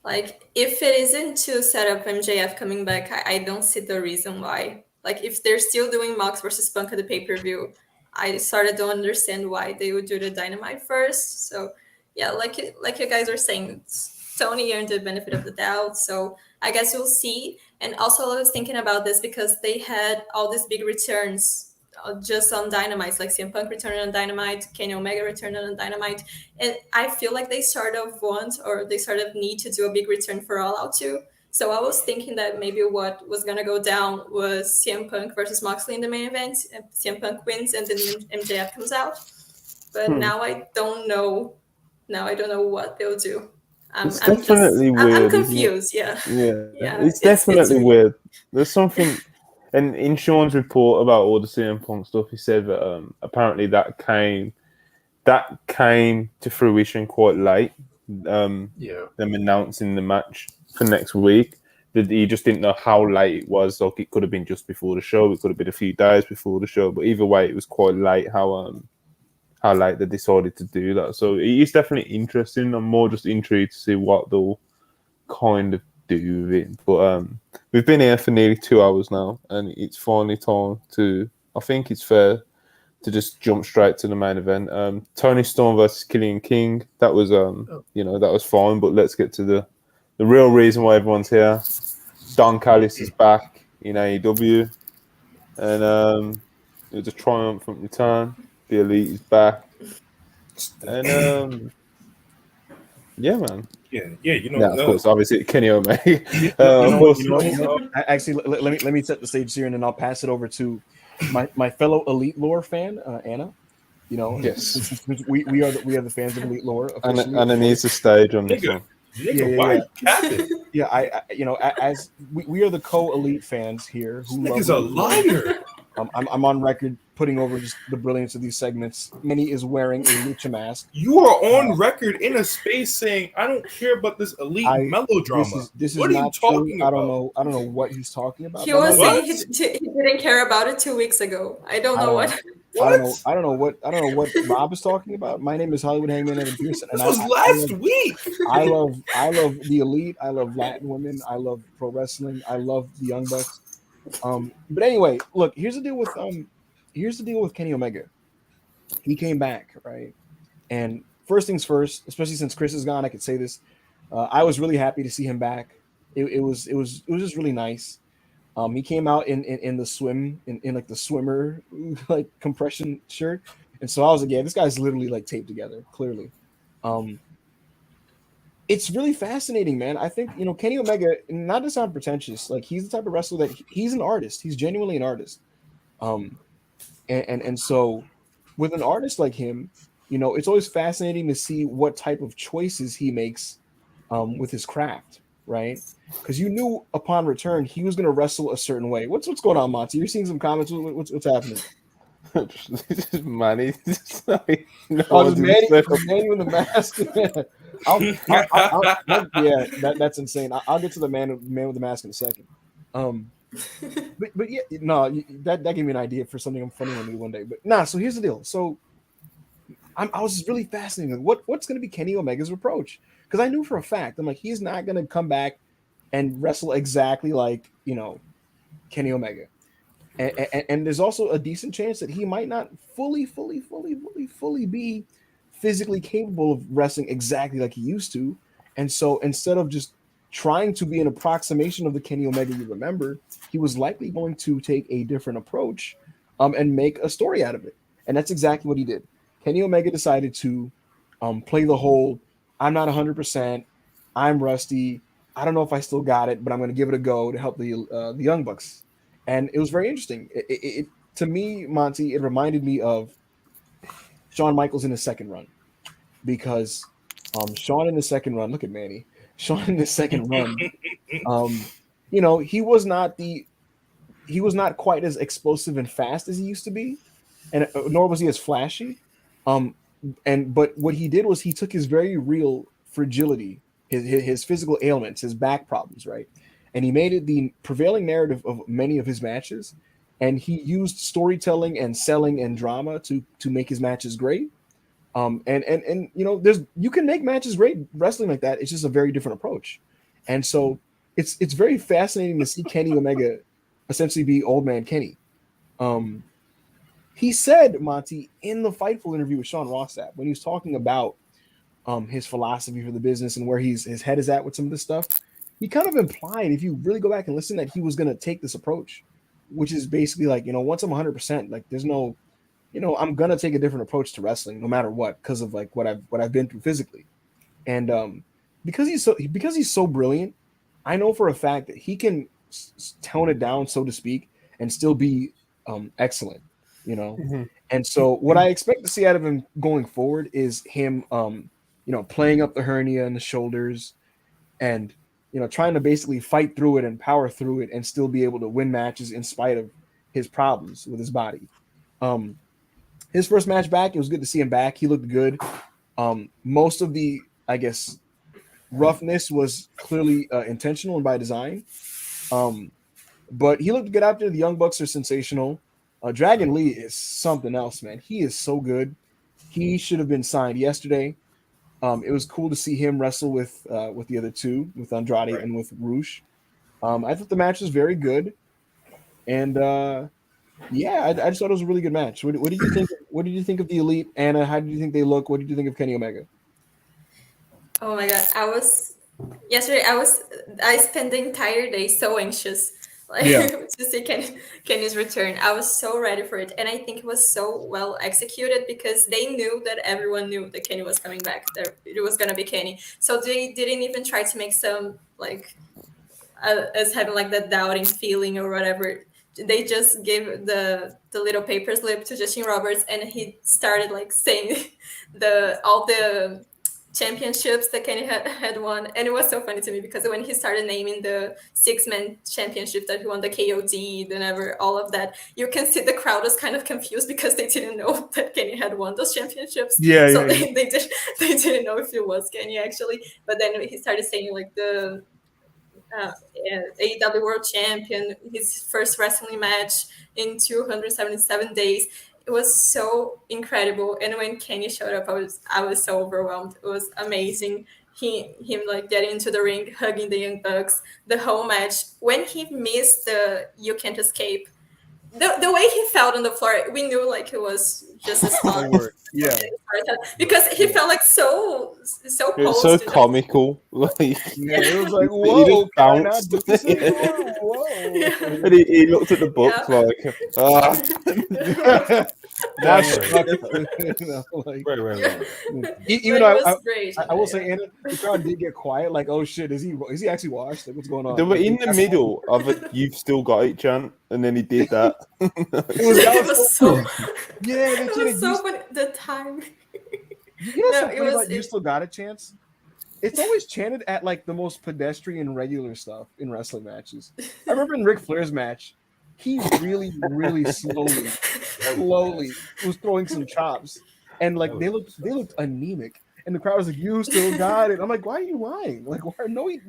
B: Like, if it isn't to set up MJF coming back, I don't see the reason why. Like, if they're still doing Mox versus Punk at the pay-per-view, I sort of don't understand why they would do the Dynamite first. So, yeah, like you guys are saying, Tony earned the benefit of the doubt. So I guess we'll see. And also, I was thinking about this because they had all these big returns just on Dynamite, like CM Punk returning on Dynamite, Kenny Omega returning on Dynamite, and I feel like they sort of need to do a big return for All Out too. So I was thinking that maybe what was gonna go down was CM Punk versus Moxley in the main event, and CM Punk wins, and then MJF comes out. But now I don't know. Now I don't know what they'll do. I'm confused. Yeah.
D: It's definitely weird. There's something. And in Sean's report about all the CM Punk stuff, he said that apparently that came to fruition quite late. Them announcing the match for next week. That he just didn't know how late it was. Like, it could have been just before the show. It could have been a few days before the show. But either way, it was quite late. How late they decided to do that. So it is definitely interesting. I'm more just intrigued to see what they'll kind of do with it. But we've been here for nearly 2 hours now, and it's finally time to, I think it's fair to just jump straight to the main event. Tony Storm versus Killian King. That was that was fine, but let's get to the real reason why everyone's here. Don Callis is back in AEW, and it was a triumphant return. The Elite is back, and yeah, man.
F: Yeah,
D: of course, obviously Kenny Omega.
A: Actually, let me set the stage here, and then I'll pass it over to my fellow Elite Lore fan, Anna.
D: Yes,
A: we are the fans of Elite Lore.
D: Anna needs a stage on this one.
A: As we are the co-elite fans here. Who
F: nigga's a liar.
A: I'm on record putting over just the brilliance of these segments. Manny is wearing a lucha mask.
F: You are on record in a space saying, "I don't care about this elite melodrama."
A: This is
F: what are you talking about?
A: I don't know what he's talking about.
B: He was saying he didn't care about it 2 weeks ago. I don't know what.
A: I don't know what Rob is talking about. My name is Hollywood Hangman Evan Pearson.
F: This was last week.
A: I love the Elite. I love Latin women. I love pro wrestling. I love the Young Bucks. But anyway, look, here's the deal with Kenny Omega. He came back, right? And first things first, especially since Chris is gone, I could say this. I was really happy to see him back. It was just really nice. He came out in the swim in like the swimmer like compression shirt, and so I was like, yeah, this guy's literally like taped together, clearly. It's really fascinating, man. I think Kenny Omega, not to sound pretentious, like he's the type of wrestler that he's an artist. He's genuinely an artist. And so with an artist like him, it's always fascinating to see what type of choices he makes with his craft, right? Because you knew upon return he was going to wrestle a certain way. What's going on, Monty? You're seeing some comments. What's happening?
D: Manny.
A: Just Manny with the mask. That's insane. I'll get to the man with the mask in a second. But yeah, no, that gave me an idea for something I'm funny to do one day. But nah, so here's the deal. So I was just really fascinated. What's going to be Kenny Omega's approach? Because I knew for a fact, I'm like, he's not going to come back and wrestle exactly like Kenny Omega. And there's also a decent chance that he might not fully be physically capable of wrestling exactly like he used to. And so instead of just trying to be an approximation of the Kenny Omega you remember, he was likely going to take a different approach and make a story out of it. And that's exactly what he did. Kenny Omega decided to play the whole, I'm not 100%, I'm rusty, I don't know if I still got it, but I'm going to give it a go to help the Young Bucks. And it was very interesting. It to me, Monty, it reminded me of Shawn Michaels in his second run, because Shawn in the second run, look at Manny. Shawn in the second run, he was not quite as explosive and fast as he used to be, and nor was he as flashy. But what he did was he took his very real fragility, his physical ailments, his back problems, right? And he made it the prevailing narrative of many of his matches. And he used storytelling and selling and drama to make his matches great. You can make matches great wrestling like that. It's just a very different approach. And so it's very fascinating to see Kenny Omega essentially be old man Kenny. He said, Monty, in the Fightful interview with Sean Ross Sapp, when he was talking about his philosophy for the business and where his head is at with some of this stuff, he kind of implied, if you really go back and listen, that he was going to take this approach, which is basically like, once I'm 100%, like there's no, I'm going to take a different approach to wrestling no matter what, because of like what I've been through physically. And because he's so brilliant, I know for a fact that he can tone it down, so to speak, and still be excellent, Mm-hmm. And so what I expect to see out of him going forward is him, playing up the hernia and the shoulders and, trying to basically fight through it and power through it and still be able to win matches in spite of his problems with his body. His first match back, it was good to see him back. He looked good. Most of the, I guess, roughness was clearly intentional and by design. But he looked good out there. The Young Bucks are sensational. Dragon Lee is something else, man. He is so good. He should have been signed yesterday. It was cool to see him wrestle with the other two, with Andrade and with Roosh. I thought the match was very good. And Yeah, I just thought it was a really good match. What did you think? What did you think of the Elite, Anna? How did you think they look? What did you think of Kenny Omega?
B: Oh my god, yesterday. I spent the entire day so anxious, like
A: Yeah.
B: to see Kenny's return. I was so ready for it, and I think it was so well executed because they knew that everyone knew that Kenny was coming back. That it was gonna be Kenny, so they didn't even try to make some like us having like that doubting feeling or whatever. They just gave the little paper slip to Justin Roberts, and he started like saying all the championships that Kenny had won. And it was so funny to me because when he started naming the 6-man championship that he won, the KOD, whenever all of that, you can see the crowd was kind of confused because they didn't know that Kenny had won those championships.
A: Yeah,
B: so
A: yeah,
B: they didn't know if it was Kenny actually. But then he started saying like the AEW World Champion, his first wrestling match in 277 days. It was so incredible. And when Kenny showed up, I was so overwhelmed. It was amazing. Him like getting into the ring, hugging the Young Bucks, the whole match. When he missed the "You Can't Escape," the way he felt on the floor, we knew like it was just a spot.
A: Yeah,
B: because he felt like so
D: It was
B: posed
D: so
B: to
D: comical. Like,
A: yeah, it was like,
D: he
A: whoa,
D: just bounced.
A: whoa.
D: And he looked at the books like,
A: Even
B: it
A: though
B: was great.
A: I will say, Anna, the crowd did get quiet. Like, oh shit, is he actually washed? Like, what's going on?
D: They were in the middle of a "You've still got it" chant, and then he did that.
B: It was so
A: yeah,
B: it was so funny. The time.
A: You know
B: No,
A: something about "You Still Got a Chance"? It's always chanted at like the most pedestrian, regular stuff in wrestling matches. I remember in Ric Flair's match, he really, really slowly was throwing some chops, and like they looked anemic, and the crowd was like, "You still got it." I'm like, "Why are you lying? Like, why? No, he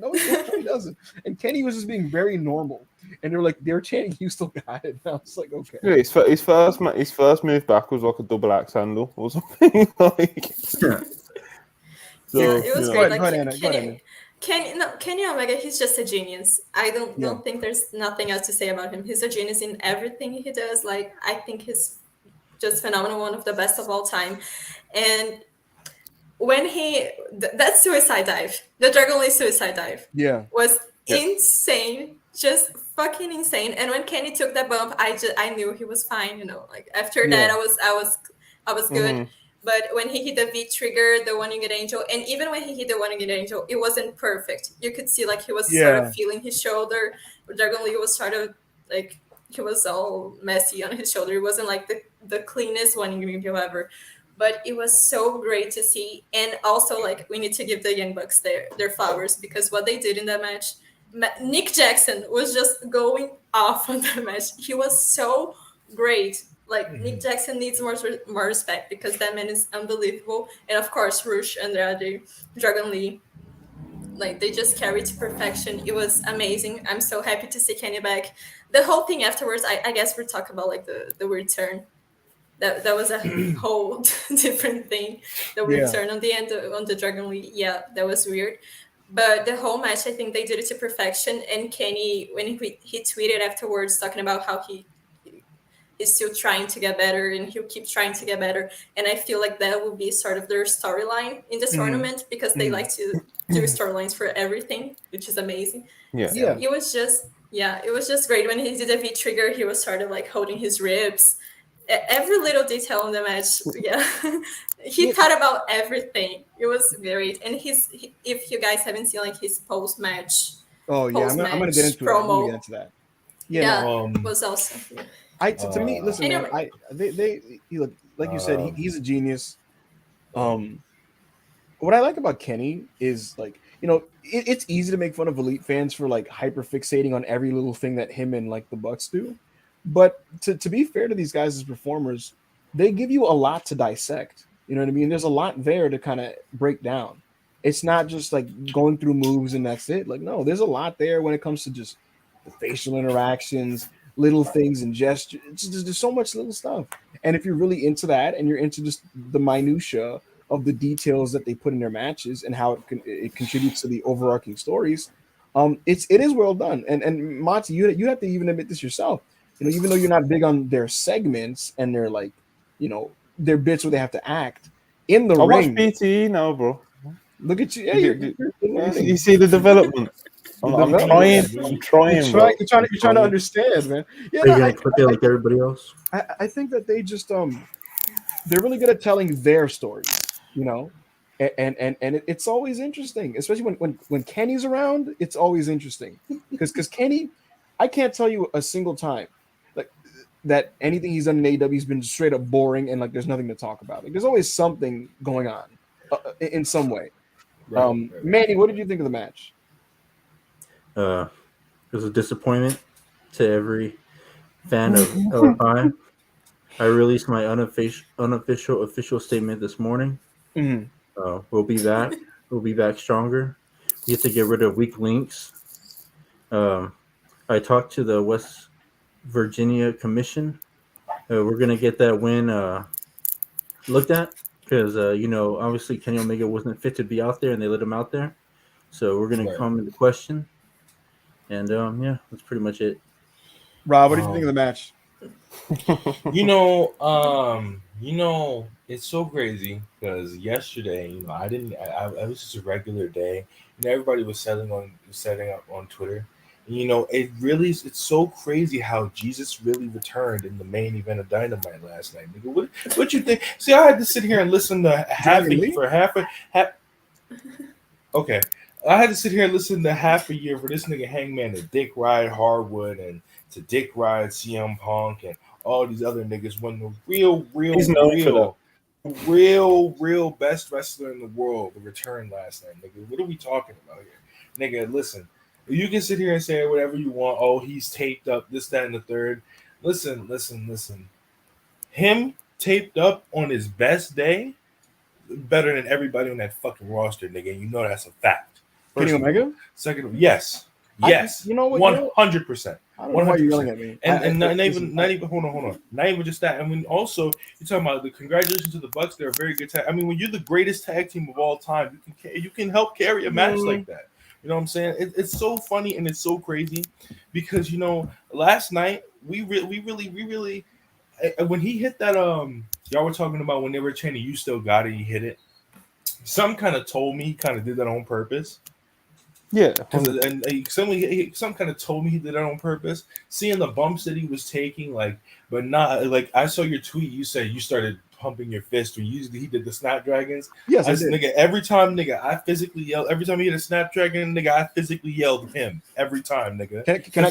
A: doesn't." And Kenny was just being very normal, and they were chanting, "You still got it." And I was like, "Okay."
D: Yeah, his first move back was like a double axe handle or something. Like,
B: So, yeah, it was great.
A: Like
B: Kenny Omega, he's just a genius. I don't think there's nothing else to say about him. He's a genius in everything he does. Like, I think he's just phenomenal, one of the best of all time. And when that suicide dive, the Dragon Lee suicide dive, was insane, just fucking insane. And when Kenny took that bump, I knew he was fine. Like after that, I was good.
D: Mm-hmm.
B: But when he hit the V trigger, the one-winged angel, and even when he hit the one-winged angel, it wasn't perfect. You could see like he was sort of feeling his shoulder. Dragon Lee was sort of like he was all messy on his shoulder. It wasn't like the cleanest one-winged angel ever. But it was so great to see. And also, like, we need to give the Young Bucks their flowers because what they did in that match, Nick Jackson was just going off on that match. He was so great. Like, Nick Jackson needs more respect because that man is unbelievable. And, of course, Rush, Andrade, Dragon Lee, like, they just carried to perfection. It was amazing. I'm so happy to see Kenny back. The whole thing afterwards, I guess we're talking about, like, the return. That was a whole different thing. The return on the end on the Dragon Lee, that was weird. But the whole match, I think they did it to perfection. And Kenny, when he tweeted afterwards, talking about how he is still trying to get better and he'll keep trying to get better. And I feel like that will be sort of their storyline in this tournament because they like to do storylines for everything, which is amazing.
D: Yeah.
B: So it was just great. When he did a V trigger, he was sort of like holding his ribs. Every little detail in the match, he thought about everything. It was great. And if you guys haven't seen like his post match,
A: I'm gonna get into
B: promo.
A: it. I'm gonna get into that.
B: It was awesome.
A: To me, listen, anyway. Man, he look like you said, he's a genius. What I like about Kenny is like, it's easy to make fun of Elite fans for like hyper fixating on every little thing that him and like the Bucks do. But to be fair to these guys as performers, they give you a lot to dissect. You know what I mean? There's a lot there to kind of break down. It's not just like going through moves and that's it. Like, no, there's a lot there when it comes to just the facial interactions, little things and gestures. There's so much little stuff. And if you're really into that and you're into just the minutia of the details that they put in their matches and how it contributes to the overarching stories, it is well done. And Monty, you have to even admit this yourself. You know, even though you're not big on their segments and their like, you know, their bits where they have to act in the
D: I watch
A: ring.
D: PTE now, bro.
A: Look at you. Yeah, you're learning.
D: You see the development. I'm trying. I'm trying, bro.
A: You're trying to understand, man. Yeah,
C: Are you gonna clip it like everybody else?
A: I think that they just they're really good at telling their stories, you know, and it's always interesting, especially when Kenny's around. It's always interesting because Kenny, I can't tell you a single time like that anything he's done in AEW has been straight up boring and like there's nothing to talk about. Like there's always something going on in some way. Right. Manny, what did you think of the match?
C: It was a disappointment to every fan of LFI. I released my unofficial official statement this morning.
A: Mm-hmm.
C: We'll be back. We'll be back stronger. We have to get rid of weak links. I talked to the West Virginia Commission. We're gonna get that win looked at because you know, obviously Kenny Omega wasn't fit to be out there, and they let him out there. So we're gonna come into question. And yeah, that's pretty much it.
A: Rob, what did you think of the match?
F: You know, it's so crazy because yesterday, you know, I was just a regular day, and everybody was setting up on Twitter. And, you know, it's so crazy how Jesus really returned in the main event of Dynamite last night. Nigga, what you think? See, I had to sit here and listen to Okay. I had to sit here and listen to half a year for this nigga Hangman to dick ride Hardwood and to dick ride CM Punk and all these other niggas when the real best wrestler in the world returned last night, nigga. What are we talking about here? Nigga, listen. You can sit here and say whatever you want. Oh, he's taped up, this, that, and the third. Listen. Him taped up on his best day better than everybody on that fucking roster, nigga. You know that's a fact.
A: Kenny Omega?
F: Second, yes. You know what? 100%.
A: I don't know why you're yelling at me.
F: And not even hold on. Not even just that. I mean, also you're talking about the congratulations to the Bucks. They're a very good tag. I mean, when you're the greatest tag team of all time, you can help carry a match like that. You know what I'm saying? It's so funny and it's so crazy because you know last night we really when he hit that y'all were talking about when they were chanting "You Still Got It," he hit it. Some kind of told me he kind of did that on purpose.
D: Yeah,
F: and some kind of told me he did that on purpose. Seeing the bumps that he was taking, but not like I saw your tweet. You said you started pumping your fist when he did the Snapdragons.
A: Yes, I did.
F: Nigga, every time, nigga, I physically yelled. Every time he hit a Snapdragon, nigga, I physically yelled him every time, nigga.
A: Can I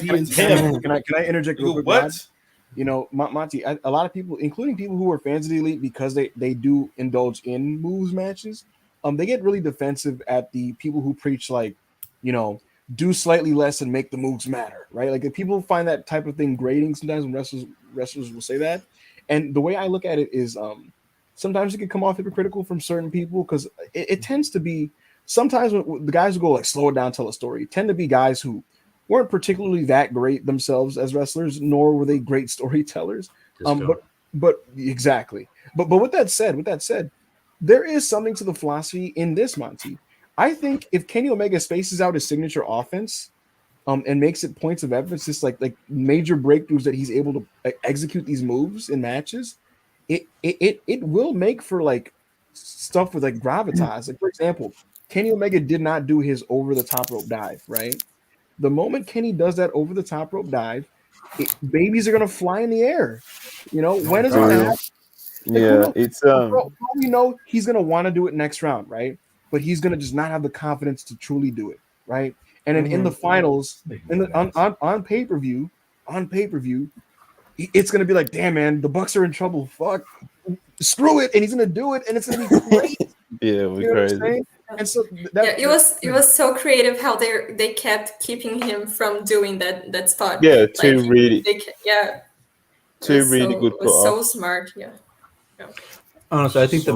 A: interject real quick?
F: What?
A: You know, Monty, a lot of people, including people who are fans of the Elite, because they do indulge in moves matches, they get really defensive at the people who preach like, you know, do slightly less and make the moves matter, right? Like if people find that type of thing grating sometimes when wrestlers will say that. And the way I look at it is sometimes it can come off hypocritical from certain people because it tends to be sometimes when the guys who go like slow it down, tell a story, tend to be guys who weren't particularly that great themselves as wrestlers, nor were they great storytellers. But exactly. But with that said, there is something to the philosophy in this, Monty. I think if Kenny Omega spaces out his signature offense and makes it points of emphasis, like major breakthroughs that he's able to execute these moves in matches, it will make for like stuff with like gravitas. Like for example, Kenny Omega did not do his over the top rope dive, right? The moment Kenny does that over the top rope dive, babies are gonna fly in the air. You know, when is it gonna happen?
D: Yeah, it's
A: we know he's gonna want to do it next round, right? But he's gonna just not have the confidence to truly do it, right? And then in the finals, on pay-per-view, it's gonna be like, damn man, the Bucks are in trouble. Fuck, screw it, and he's gonna do it, and it's gonna be great.
D: Yeah, we're crazy.
A: And so
B: it was so creative how they kept keeping him from doing that spot.
D: Yeah, two really good.
B: It was so smart. Yeah.
C: Honestly, I think the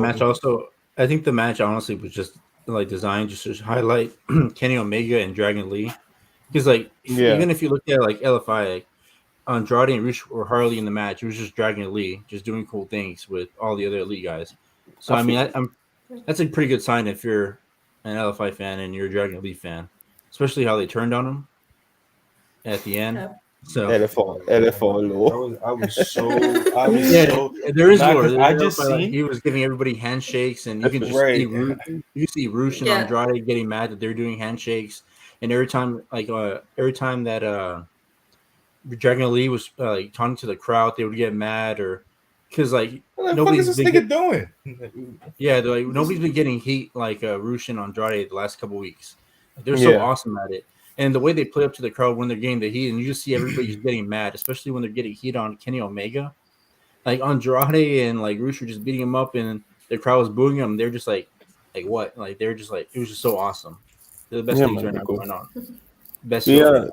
C: match honestly was just like designed just to highlight Kenny Omega and Dragon Lee, because even if you look at like LFI, like Andrade and Rush were hardly in the match. It was just Dragon Lee just doing cool things with all the other Elite guys. So that's a pretty good sign if you're an LFI fan and you're a Dragon Lee fan, especially how they turned on him at the end. So
D: LFR law.
F: I was so
C: there is lore.
F: I just seen
C: he was giving everybody handshakes, and you can just see Roosh and Andrade getting mad that they're doing handshakes, and every time that Dragon Lee was like talking to the crowd, they would get mad or because like
F: what the fuck is this nigga doing?
C: Yeah, they're like nobody's been getting heat like Roosh and Andrade the last couple weeks. They're so awesome at it. And the way they play up to the crowd when they're getting the heat, and you just see everybody's getting mad, especially when they're getting heat on Kenny Omega. Like Andrade and like Roosh were just beating him up, and the crowd was booing him. They're just like what? Like they're just like it was just so awesome. They're the best things right now going on. Best.
D: Yeah,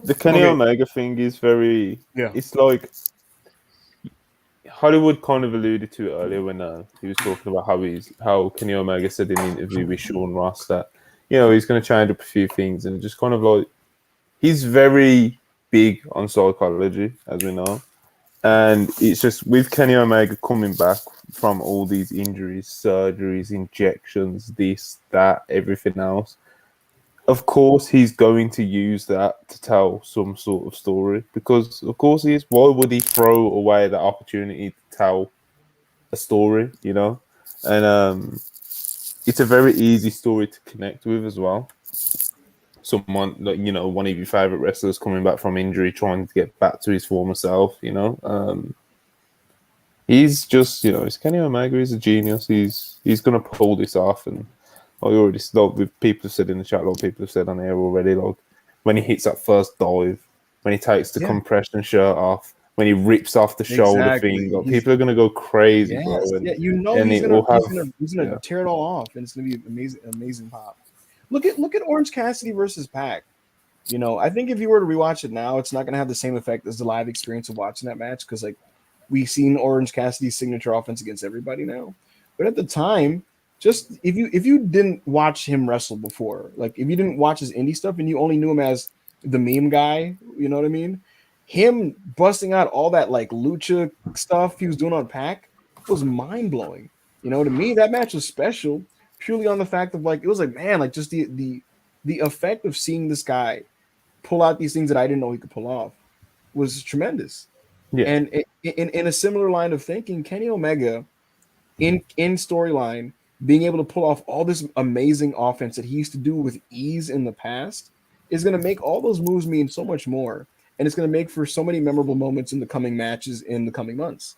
D: the Kenny Omega thing is very. Yeah, it's like Hollywood kind of alluded to it earlier when he was talking about how Kenny Omega said in an interview with Sean Ross that he's going to change up a few things, and just kind of like he's very big on psychology, as we know, and it's just with Kenny Omega coming back from all these injuries, surgeries, injections, this, that, everything else. Of course, he's going to use that to tell some sort of story because, of course, he is. Why would he throw away the opportunity to tell a story? And it's a very easy story to connect with as well. Someone like one of your favorite wrestlers coming back from injury, trying to get back to his former self. He's just it's Kenny Omega. He's a genius. He's gonna pull this off, and I already with people have said in the chat. A lot of people have said on air already. Like when he hits that first dive, when he takes the compression shirt off, when he rips off the shoulder thing, like, people are gonna go crazy, bro. And,
A: he's gonna tear it all off, and it's gonna be amazing pop. Look at Orange Cassidy versus Pac. I think if you were to rewatch it now, it's not gonna have the same effect as the live experience of watching that match because like we've seen Orange Cassidy's signature offense against everybody now. But at the time, just if you didn't watch him wrestle before, like if you didn't watch his indie stuff and you only knew him as the meme guy, you know what I mean? Him busting out all that like lucha stuff he was doing on Pac was mind blowing. To me that match was special purely on the fact of like it was like man, like just the effect of seeing this guy pull out these things that I didn't know he could pull off was tremendous. Yeah. And in a similar line of thinking, Kenny Omega in storyline being able to pull off all this amazing offense that he used to do with ease in the past is going to make all those moves mean so much more. And it's going to make for so many memorable moments in the coming matches in the coming months.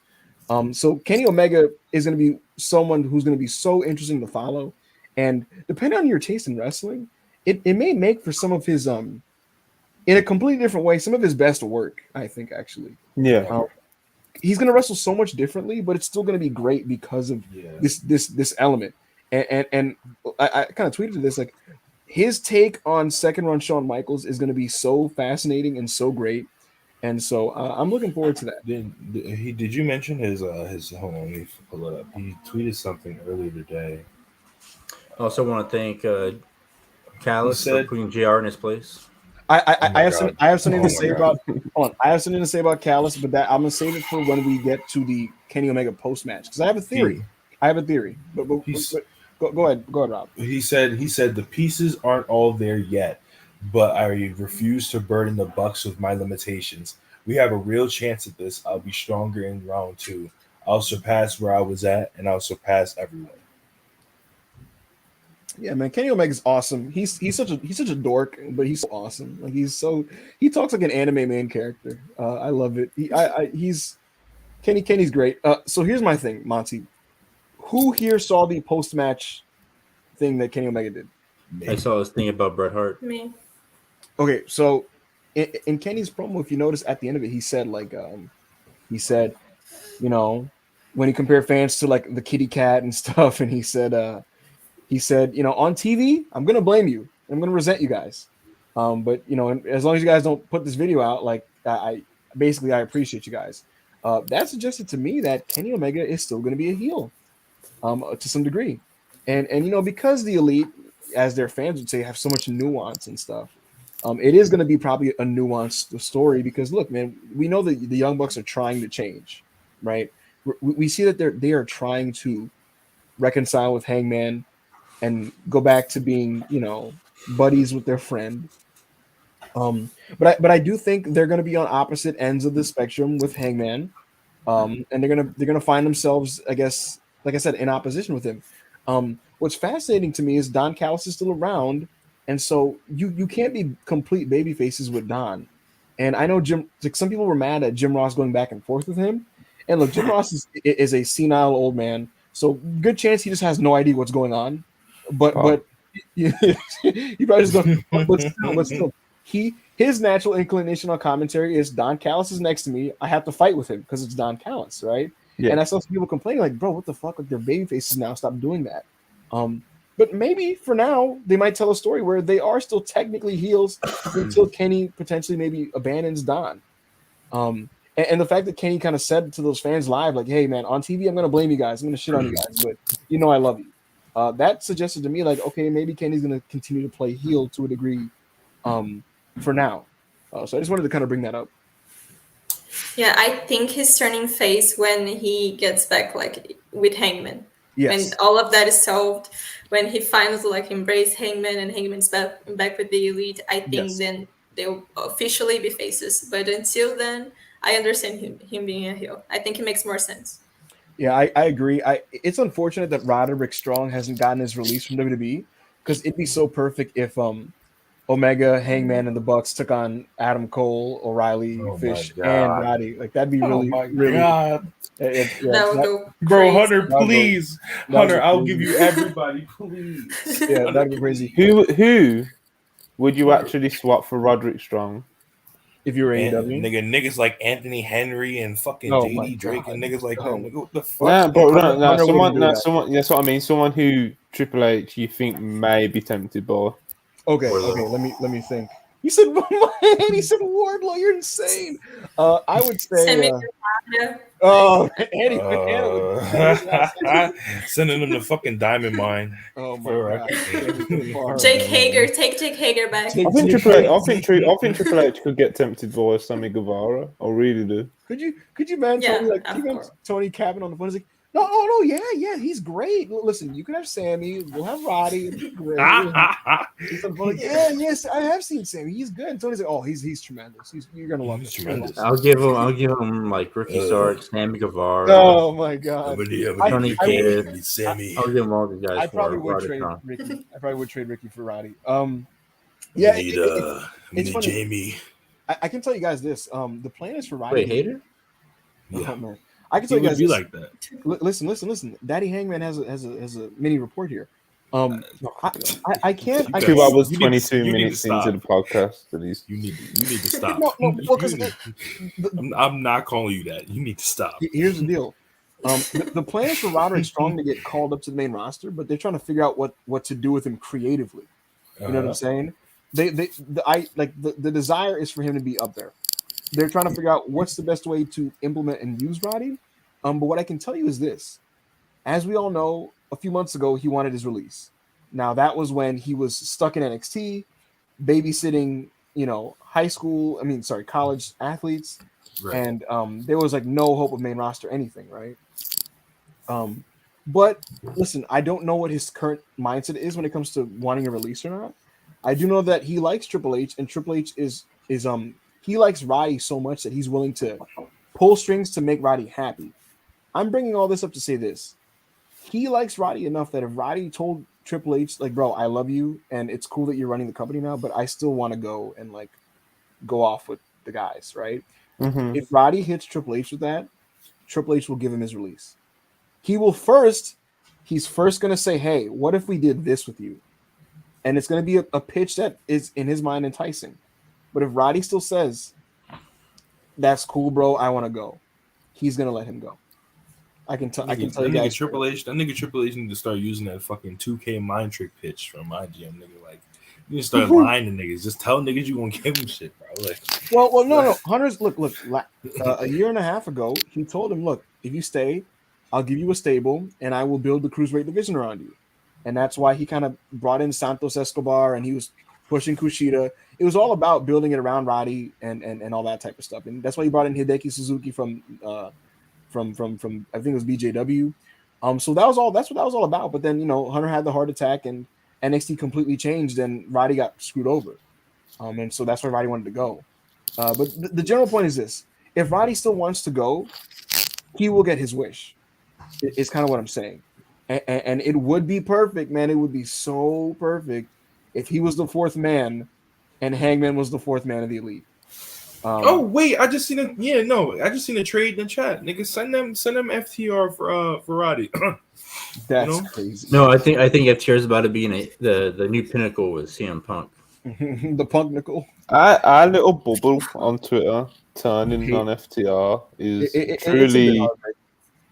A: So Kenny Omega is going to be someone who's going to be so interesting to follow. And depending on your taste in wrestling, it may make for some of his, in a completely different way, some of his best work, I think, actually.
D: Yeah.
A: He's going to wrestle so much differently, but it's still going to be great because of this element. And I kind of tweeted this, like his take on second run Shawn Michaels is going to be so fascinating and so great. And so I'm looking forward to that.
F: Did you mention his hold on, let me pull it up. He tweeted something earlier today.
C: I also want to thank Callis for putting JR in his place.
A: I have something to say about. Hold on, I have something to say about Callis, but that I'm gonna save it for when we get to the Kenny Omega post match because I have a theory. But go ahead, Rob.
F: He said the pieces aren't all there yet, but I refuse to burden the Bucks with my limitations. We have a real chance at this. I'll be stronger in round 2. I'll surpass where I was at, and I'll surpass everyone.
A: Yeah, man, Kenny Omega's awesome. He's such a dork, but he's so awesome. Like he talks like an anime main character. I love it. Kenny's great. So here's my thing, Monty. Who here saw the post match thing that Kenny Omega did?
C: I saw this thing about Bret Hart.
B: Me.
A: Okay, so in Kenny's promo, if you notice at the end of it, he said when he compared fans to like the kitty cat and stuff, and he said, on TV, I'm gonna blame you. I'm gonna resent you guys. But as long as you guys don't put this video out, like I appreciate you guys. That suggested to me that Kenny Omega is still gonna be a heel, to some degree, and because the Elite, as their fans would say, have so much nuance and stuff. It is going to be probably a nuanced story because look, man, we know that the Young Bucks are trying to change, right? We see that they are trying to reconcile with Hangman and go back to being, buddies with their friend. But I do think they're going to be on opposite ends of the spectrum with Hangman, and they're gonna find themselves, I guess, like I said, in opposition with him. What's fascinating to me is Don Callis is still around, and so you can't be complete baby faces with Don. And I know some people were mad at Jim Ross going back and forth with him. And look, Jim Ross is a senile old man, so good chance he just has no idea what's going on. But he probably just goes, but still, his natural inclination on commentary is Don Callis is next to me. I have to fight with him because it's Don Callis, right? Yeah. And I saw some people complaining, like, bro, what the fuck? Like, their baby faces now. Stop doing that. But maybe for now, they might tell a story where they are still technically heels until Kenny potentially maybe abandons Don. And the fact that Kenny kind of said to those fans live, like, hey, man, on TV, I'm going to blame you guys. I'm going to shit on you guys, but you know I love you. That suggested to me, like, okay, maybe Kenny's going to continue to play heel to a degree for now. So I just wanted to kind of bring that up.
B: Yeah, I think he's turning face when he gets back, like, with Hangman. Yes. When all of that is solved, when he finally, like, embrace Hangman and Hangman's back with the Elite, I think then they'll officially be faces. But until then, I understand him being a heel. I think it makes more sense.
A: Yeah, I agree. It's unfortunate that Roderick Strong hasn't gotten his release from WWE, because it'd be so perfect if Omega, Hangman, and the Bucks took on Adam Cole, O'Reilly, Fish, and Roddy. Like, that'd be really, really.
F: God.
B: That would go crazy.
F: Bro, Hunter, please. Hunter, I'll give you everybody, please.
A: Yeah, that'd be crazy.
D: Who would you actually swap for Roderick Strong?
A: If you were AEW?
F: Niggas like Anthony Henry and fucking JD Drake and niggas like that. Nigga, what the fuck?
D: Yeah, but someone. That's what I mean. Someone who Triple H you think may be tempted by.
A: Okay. Let me think. You said he said Wardlow. You're insane. I would say. Andy
F: sending him to fucking Diamond Mine.
A: Oh my god.
B: Jake Hager, take Jake Hager back.
D: I think Triple H could get tempted by Sammy Guevara. I really do.
A: Could you man? Tony Cabin on the phone. He's like, no, yeah, he's great. Listen, you can have Sammy. We'll have Roddy. It'd be great. Yes, I have seen Sammy. He's good. And Tony's like, oh, he's tremendous. You're gonna love him.
C: Tremendous. I'll give him like Ricky Starks, Sammy Guevara.
A: Oh my god,
C: Tony Kidd.
F: Sammy.
C: I'll give him all the guys.
A: I probably would trade Ricky. I probably would trade Ricky for Roddy.
F: Yeah, we need Jamie.
A: I can tell you guys this. The plan is for Roddy.
C: Wait, Hater?
A: Yeah. Oh, man. I can tell you guys
F: be like that.
A: Listen. Daddy Hangman has a mini report here. I can't.
D: 2 hours 22 minutes into the podcast.
F: You need to stop. I'm not calling you that. You need to stop.
A: Here's the deal. The plan is for Roderick Strong to get called up to the main roster, but they're trying to figure out what to do with him creatively. You know what I'm saying? The desire is for him to be up there. They're trying to figure out what's the best way to implement and use Roddy. But what I can tell you is this. As we all know, a few months ago, he wanted his release. Now, that was when he was stuck in NXT, babysitting, college athletes. Right. And there was like no hope of main roster anything, right? But listen, I don't know what his current mindset is when it comes to wanting a release or not. I do know that he likes Triple H, and Triple H is he likes Roddy so much that he's willing to pull strings to make Roddy happy. I'm bringing all this up to say this. He likes Roddy enough that if Roddy told Triple H, like, bro, I love you, and it's cool that you're running the company now, but I still want to go and, like, go off with the guys, right? Mm-hmm. If Roddy hits Triple H with that, Triple H will give him his release. He's first going to say, hey, what if we did this with you? And it's going to be a pitch that is, in his mind, enticing. But if Roddy still says, that's cool, bro, I want to go, he's going to let him go. I can tell you guys.
F: Triple H need to start using that fucking 2K mind trick pitch from my GM, nigga. Like, you need to start lying to niggas. Just tell niggas you gonna give them shit, bro. Like,
A: well, no. Hunter's look. A year and a half ago, he told him, look, if you stay, I'll give you a stable, and I will build the cruiserweight division around you. And that's why he kind of brought in Santos Escobar, and he was pushing Kushida. It was all about building it around Roddy and all that type of stuff. And that's why he brought in Hideki Suzuki from I think it was BJW. So that's what that was all about. But then, Hunter had the heart attack and NXT completely changed and Roddy got screwed over. And so that's where Roddy wanted to go. But the general point is this: if Roddy still wants to go, he will get his wish. It's kind of what I'm saying, and it would be perfect, man. It would be so perfect if he was the fourth man, and Hangman was the fourth man of the Elite.
F: Oh wait, I just seen a trade in the chat. Nigga, send them FTR for Roddy.
A: That's crazy.
C: No, I think FTR is about to be in the new pinnacle with CM Punk.
A: The Punk nickel.
D: Our little bubble on Twitter turning on FTR is truly.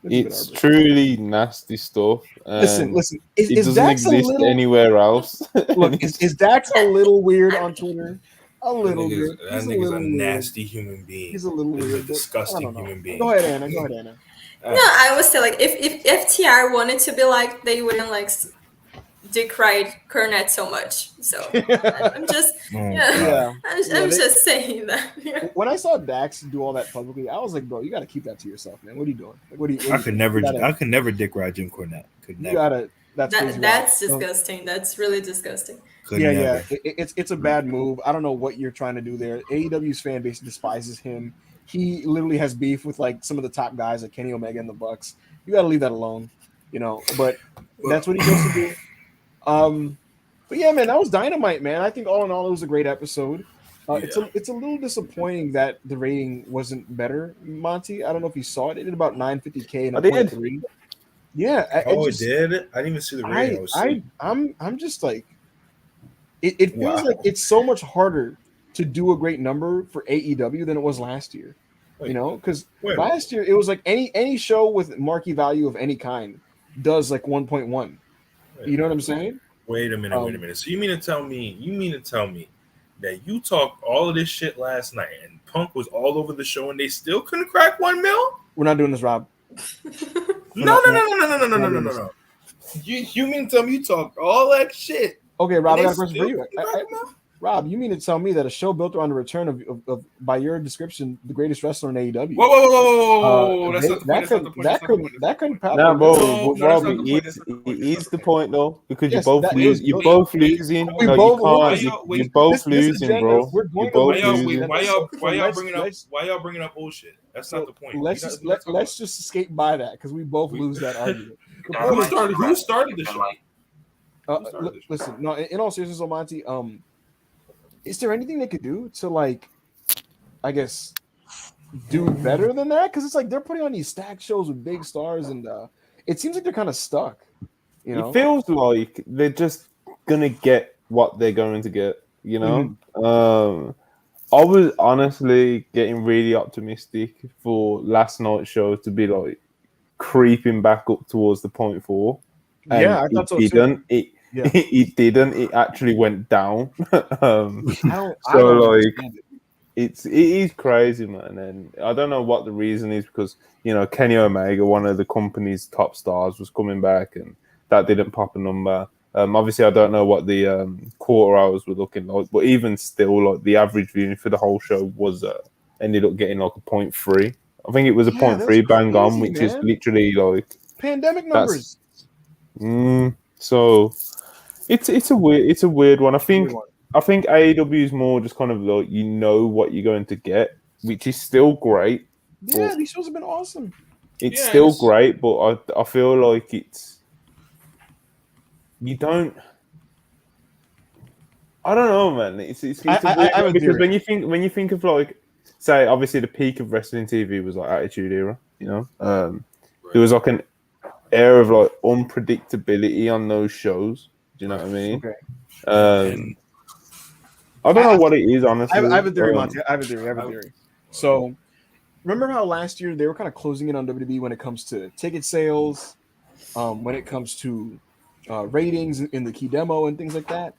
D: It's truly nasty stuff.
A: Listen.
D: It doesn't exist anywhere else.
A: Look, is Dax a little weird on Twitter? A little bit.
F: That nigga's a nasty human being.
A: He's a little weird.
F: A disgusting human being.
A: Go ahead, Anna.
B: No, I would say like if FTR wanted to be like, they wouldn't like decry Cornette so much. So I'm just I'm just saying that. Yeah.
A: When I saw Dax do all that publicly, I was like, bro, you got to keep that to yourself, man. What are you doing? Like,
F: I could never dick ride Jim Cornette. Could never.
A: You gotta.
B: That's disgusting. That's really disgusting.
A: Yeah. It's a bad move. I don't know what you're trying to do there. AEW's fan base despises him. He literally has beef with like some of the top guys like Kenny Omega and the Bucks. You got to leave that alone, But that's what he goes to do. But yeah, man, that was Dynamite, man. I think all in all, it was a great episode. It's a little disappointing that the rating wasn't better, Monty. I don't know if you saw it. It did about 950K and a 0.3. Yeah.
F: It did. I didn't even see the rating.
A: I'm just like, it feels like it's so much harder to do a great number for AEW than it was last year. Because last year it was like any show with marquee value of any kind does like 1.1. You know what I'm saying?
F: Wait a minute. So you mean to tell me that you talked all of this shit last night and Punk was all over the show and they still couldn't crack 1 mil?
A: We're not doing this, Rob.
F: No. You mean to tell me you talked all that shit?
A: Okay, Rob, I got a question for you. Rob, you mean to tell me that a show built around the return of by your description, the greatest wrestler in AEW?
F: Whoa! That's not the point.
A: That couldn't
D: happen. No, bro, Rob, it is the point though, because you're both losing. You're both losing. You're both losing, bro. You're both losing.
F: Why y'all bringing up bullshit? That's not the point.
A: Let's just escape by that because we both lose that argument.
F: Who started the show?
A: Listen, no. In all seriousness, Monty, is there anything they could do to like, I guess, do better than that? Because it's like they're putting on these stacked shows with big stars, and it seems like they're kind of stuck.
D: It feels like they're just gonna get what they're going to get. I was honestly getting really optimistic for last night's show to be like creeping back up towards the 0.4.
A: Yeah, I thought so too.
D: It didn't. It actually went down. It is crazy, man. And I don't know what the reason is because Kenny Omega, one of the company's top stars, was coming back, and that didn't pop a number. Obviously, I don't know what the quarter hours were looking like, but even still, like the average viewing for the whole show was ended up getting like a 0.3. I think it was a 0.3 bang on, which is literally like
A: pandemic numbers.
D: So it's a weird one. I think AEW is more just kind of like what you're going to get, which is still great.
A: Yeah, these shows have been awesome.
D: It's still great, but I feel like you don't. I don't know, man. It's a weird one because when you think of like, say, obviously the peak of wrestling TV was like Attitude Era. There was like an air of like unpredictability on those shows. Do you know what I mean?
A: Okay.
D: I don't know what it is, honestly.
A: I have a theory, Monty. I have a theory. So, remember how last year they were kind of closing in on WWE when it comes to ticket sales, when it comes to ratings in the key demo and things like that?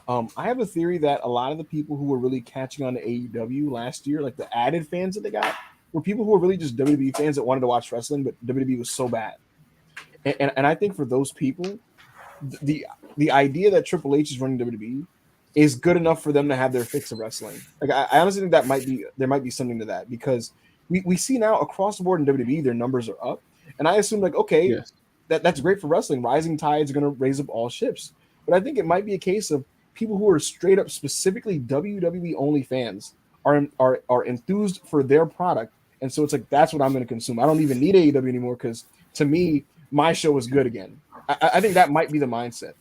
A: I have a theory that a lot of the people who were really catching on to AEW last year, like the added fans that they got, were people who were really just WWE fans that wanted to watch wrestling, but WWE was so bad. And I think for those people, the idea that Triple H is running WWE is good enough for them to have their fix of wrestling. Like I honestly think there might be something to that because we see now across the board in WWE their numbers are up, and I assume like that's great for wrestling. Rising tides are going to raise up all ships, but I think it might be a case of people who are straight up specifically WWE only fans are enthused for their product, and so it's like that's what I'm going to consume. I don't even need AEW anymore because to me, my show is good again. I think that might be the mindset.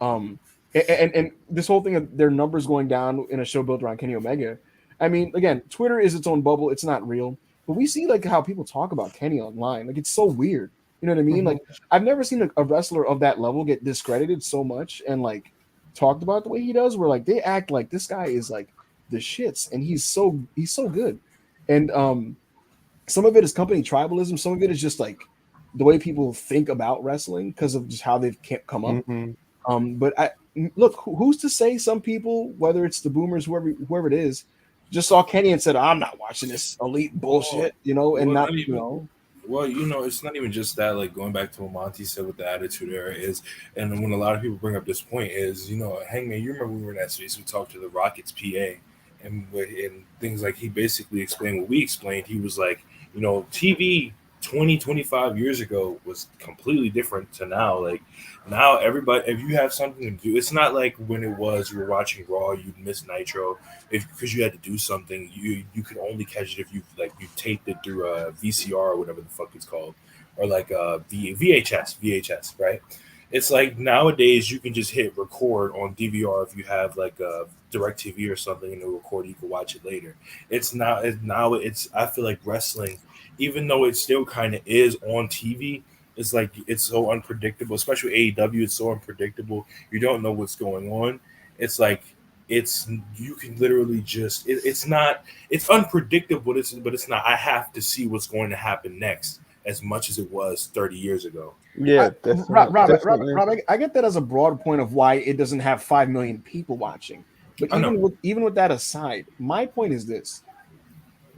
A: And this whole thing of their numbers going down in a show built around Kenny Omega. I mean, again, Twitter is its own bubble; it's not real. But we see like how people talk about Kenny online. Like it's so weird. You know what I mean? Like I've never seen a wrestler of that level get discredited so much and like talked about the way he does. Where like they act like this guy is like the shits, and he's so good. And some of it is company tribalism. Some of it is just like the way people think about wrestling because of just how they've come up. But look, who's to say some people, whether it's the boomers, whoever it is, just saw Kenny and said, "I'm not watching this elite bullshit," and not even.
F: Well, it's not even just that. Like going back to what Monty said with the Attitude Era is, and when a lot of people bring up this point is, Hangman, you remember we were in that space, we talked to the Rockets PA, and things like he basically explained what we explained. He was like, TV 20, 25 years ago was completely different to now. Like now everybody, if you have something to do, it's not like when it was you were watching Raw, you'd miss Nitro because you had to do something. You could only catch it if you taped it through a VCR or whatever the fuck it's called, or like VHS, right? It's like nowadays you can just hit record on DVR if you have like a DirecTV or something and it'll record, you can watch it later. I feel like wrestling, even though it still kind of is on TV, it's like it's so unpredictable, especially AEW. It's so unpredictable. You don't know what's going on. It's like you can literally just it's unpredictable. But it's not. I have to see what's going to happen next as much as it was 30 years ago.
D: Yeah,
A: Rob, I get that as a broad point of why it doesn't have 5 million people watching. But even with that aside, my point is this.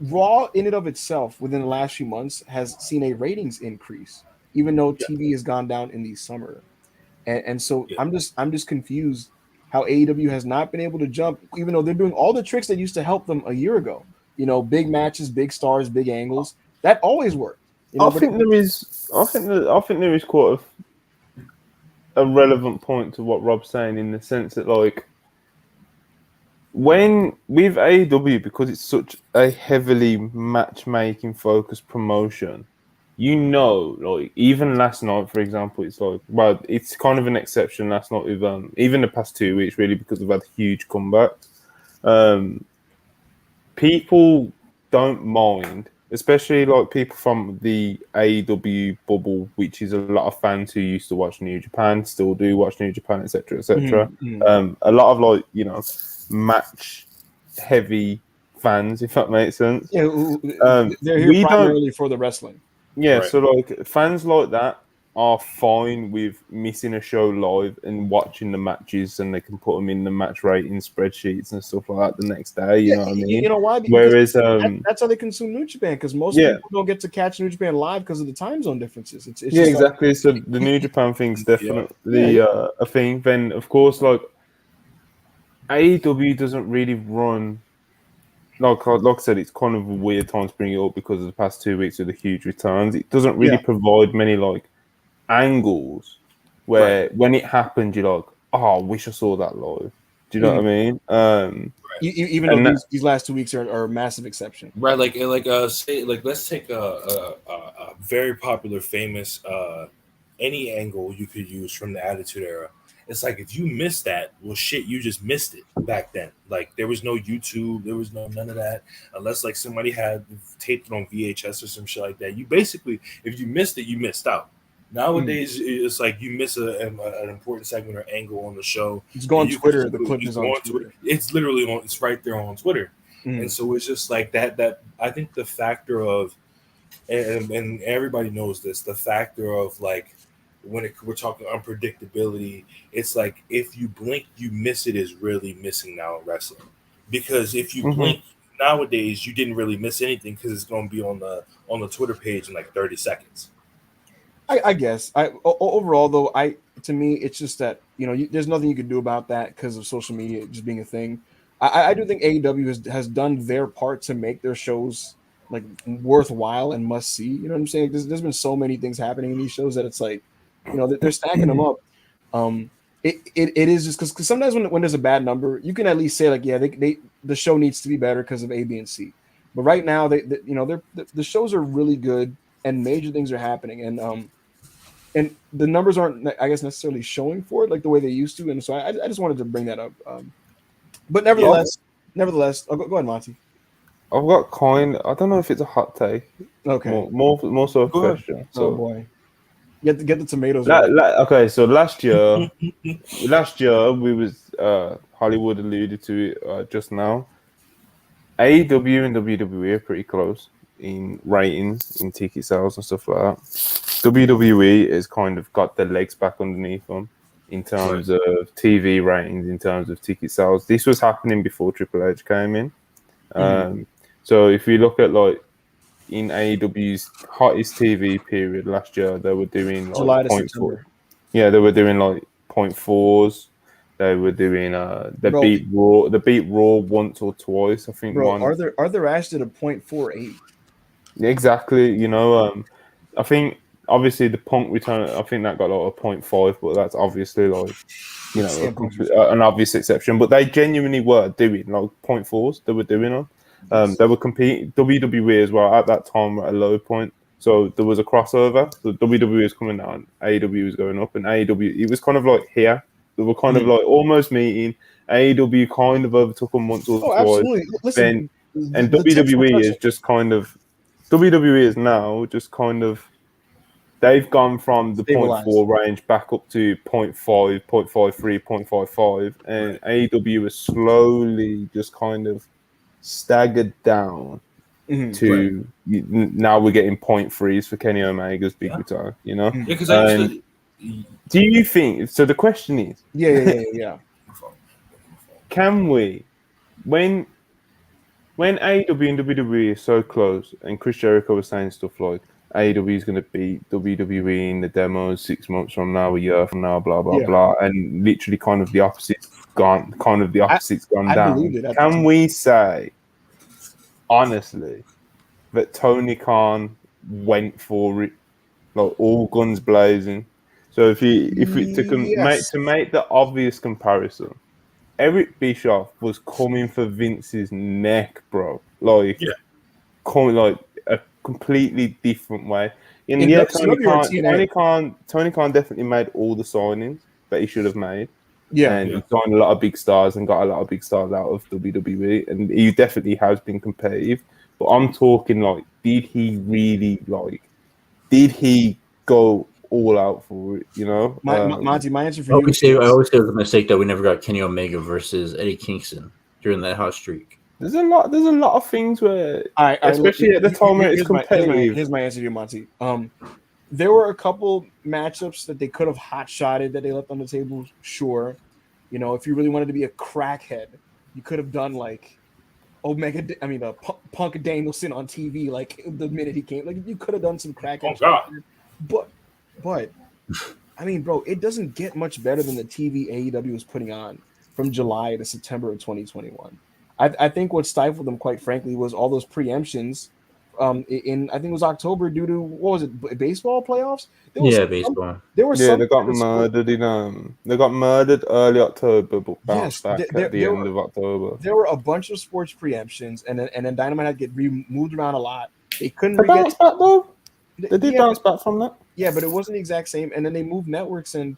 A: Raw in and of itself within the last few months has seen a ratings increase, even though TV has gone down in the summer. And so I'm just confused how AEW has not been able to jump, even though they're doing all the tricks that used to help them a year ago. Big matches, big stars, big angles. That always worked.
D: I think there is quite a relevant point to what Rob's saying in the sense that like when with AEW, because it's such a heavily matchmaking focused promotion, like even last night, for example, it's like, well, it's kind of an exception last night with even the past 2 weeks really because we've had huge comebacks. People don't mind, especially like people from the AEW bubble, which is a lot of fans who used to watch New Japan, still do watch New Japan, etc., etc. A lot of like match heavy fans, if that makes sense.
A: Yeah, they're here primarily for the wrestling.
D: Yeah, right. So like fans like that are fine with missing a show live and watching the matches, and they can put them in the match rating spreadsheets and stuff like that the next day. You know what I mean?
A: You know why?
D: Whereas
A: that's how they consume New Japan, because most people don't get to catch New Japan live because of the time zone differences. It's
D: exactly. So the New Japan thing's definitely a thing. Then of course, like AEW doesn't really run. Like I said, it's kind of a weird time to bring it up because of the past 2 weeks with the huge returns. It doesn't really provide many like angles where when it happened, you're like, "Oh, I wish I saw that live." Do you know what I mean?
A: Even though these last 2 weeks are a massive exception,
F: right? Let's take a very popular, famous any angle you could use from the Attitude Era. It's like if you missed that, well, shit, you just missed it back then. Like there was no YouTube, there was none of that, unless like somebody had taped it on VHS or some shit like that. You basically, if you missed it, you missed out. Nowadays, it's like you miss an important segment or angle on the show.
A: It's going on Twitter. The clip is on Twitter.
F: It's literally on. It's right there on Twitter, and so it's just like that. That I think the factor of, and everybody knows this, the factor of like. We're talking unpredictability, it's like if you blink, you miss it is really missing now in wrestling. Because if you blink nowadays, you didn't really miss anything because it's going to be on the Twitter page in like 30 seconds.
A: I guess. Overall, though, to me, it's just that there's nothing you can do about that because of social media just being a thing. I do think AEW has done their part to make their shows like worthwhile and must see. You know what I'm saying? There's been so many things happening in these shows that it's like. They're stacking them up. it is just because sometimes when there's a bad number, you can at least say like, yeah, the show needs to be better because of A, B, and C. But right now, the shows are really good and major things are happening, and the numbers aren't, I guess, necessarily showing for it like the way they used to. And so I just wanted to bring that up. But nevertheless, oh, go ahead, Monty.
D: I've got I don't know if it's a hot take.
A: Okay.
D: More so a question. So,
A: oh boy. Get the tomatoes.
D: Okay, so last year we was Hollywood alluded to it just now. AEW and WWE are pretty close in ratings, in ticket sales and stuff like that. WWE has kind of got their legs back underneath them in terms of TV ratings, in terms of ticket sales. This was happening before Triple H came in. So if you look at like in AEW's hottest TV period last year, they were doing like
A: July to September.
D: Yeah, they were doing like 0.4s. They were doing beat Raw once or twice, I think.
A: Bro, Arthur Ashe did a 0.48.
D: Exactly, you know, I think obviously the Punk return, I think that got like a 0.5, but that's obviously like, you know, an obvious exception. But they genuinely were doing like 0.4s. They were doing on. They were competing. WWE as well at that time were at a low point, so there was a crossover. So WWE was coming down, AEW was going up, and AEW, it was kind of like here. They were kind of like almost meeting. AEW kind of overtook them once or twice.
A: Absolutely. Listen,
D: and WWE is just kind of WWE is now just kind of they've gone from the 0.4 range back up to 0.5, 0.53, 0.55, and AEW is slowly just kind of staggered down to now we're getting 0.3s for Kenny Omega's big return, you know?
F: Yeah, because
D: do you think so? The question is,
A: yeah.
D: Can we, when AEW and WWE are so close, and Chris Jericho was saying stuff like AEW is going to beat WWE in the demos 6 months from now, a year from now, blah blah blah, and literally kind of the opposite's gone down. Can we say honestly that Tony Khan went for it, like all guns blazing? So to make the obvious comparison, Eric Bischoff was coming for Vince's neck, bro. Coming like a completely different way. And Tony Khan definitely made all the signings that he should have made. Yeah, and he signed a lot of big stars and got a lot of big stars out of WWE, and he definitely has been competitive. But I'm talking like, did he go all out for it? You know,
A: Monty, my answer for
C: I always say it was a mistake that we never got Kenny Omega versus Eddie Kingston during that hot streak.
D: There's a lot of things where, especially at the time where it's competitive.
A: Here's my answer to you, Monty. There were a couple matchups that they could have hot-shotted that they left on the table. Sure, you know, if you really wanted to be a crackhead, you could have done like Punk Danielson on TV, like the minute he came. Like you could have done some crackhead.
F: Oh,
A: God. But I mean, bro, it doesn't get much better than the TV AEW was putting on from July to September of 2021. I think what stifled them, quite frankly, was all those preemptions. In I think it was October due to baseball playoffs?
C: Baseball.
D: They got murdered they got murdered early October, but bounced back at the end of October.
A: There were a bunch of sports preemptions, and then Dynamite had to get moved around a lot. They couldn't
D: bounce back though. They did bounce back from that.
A: Yeah, but it wasn't the exact same. And then they moved networks, and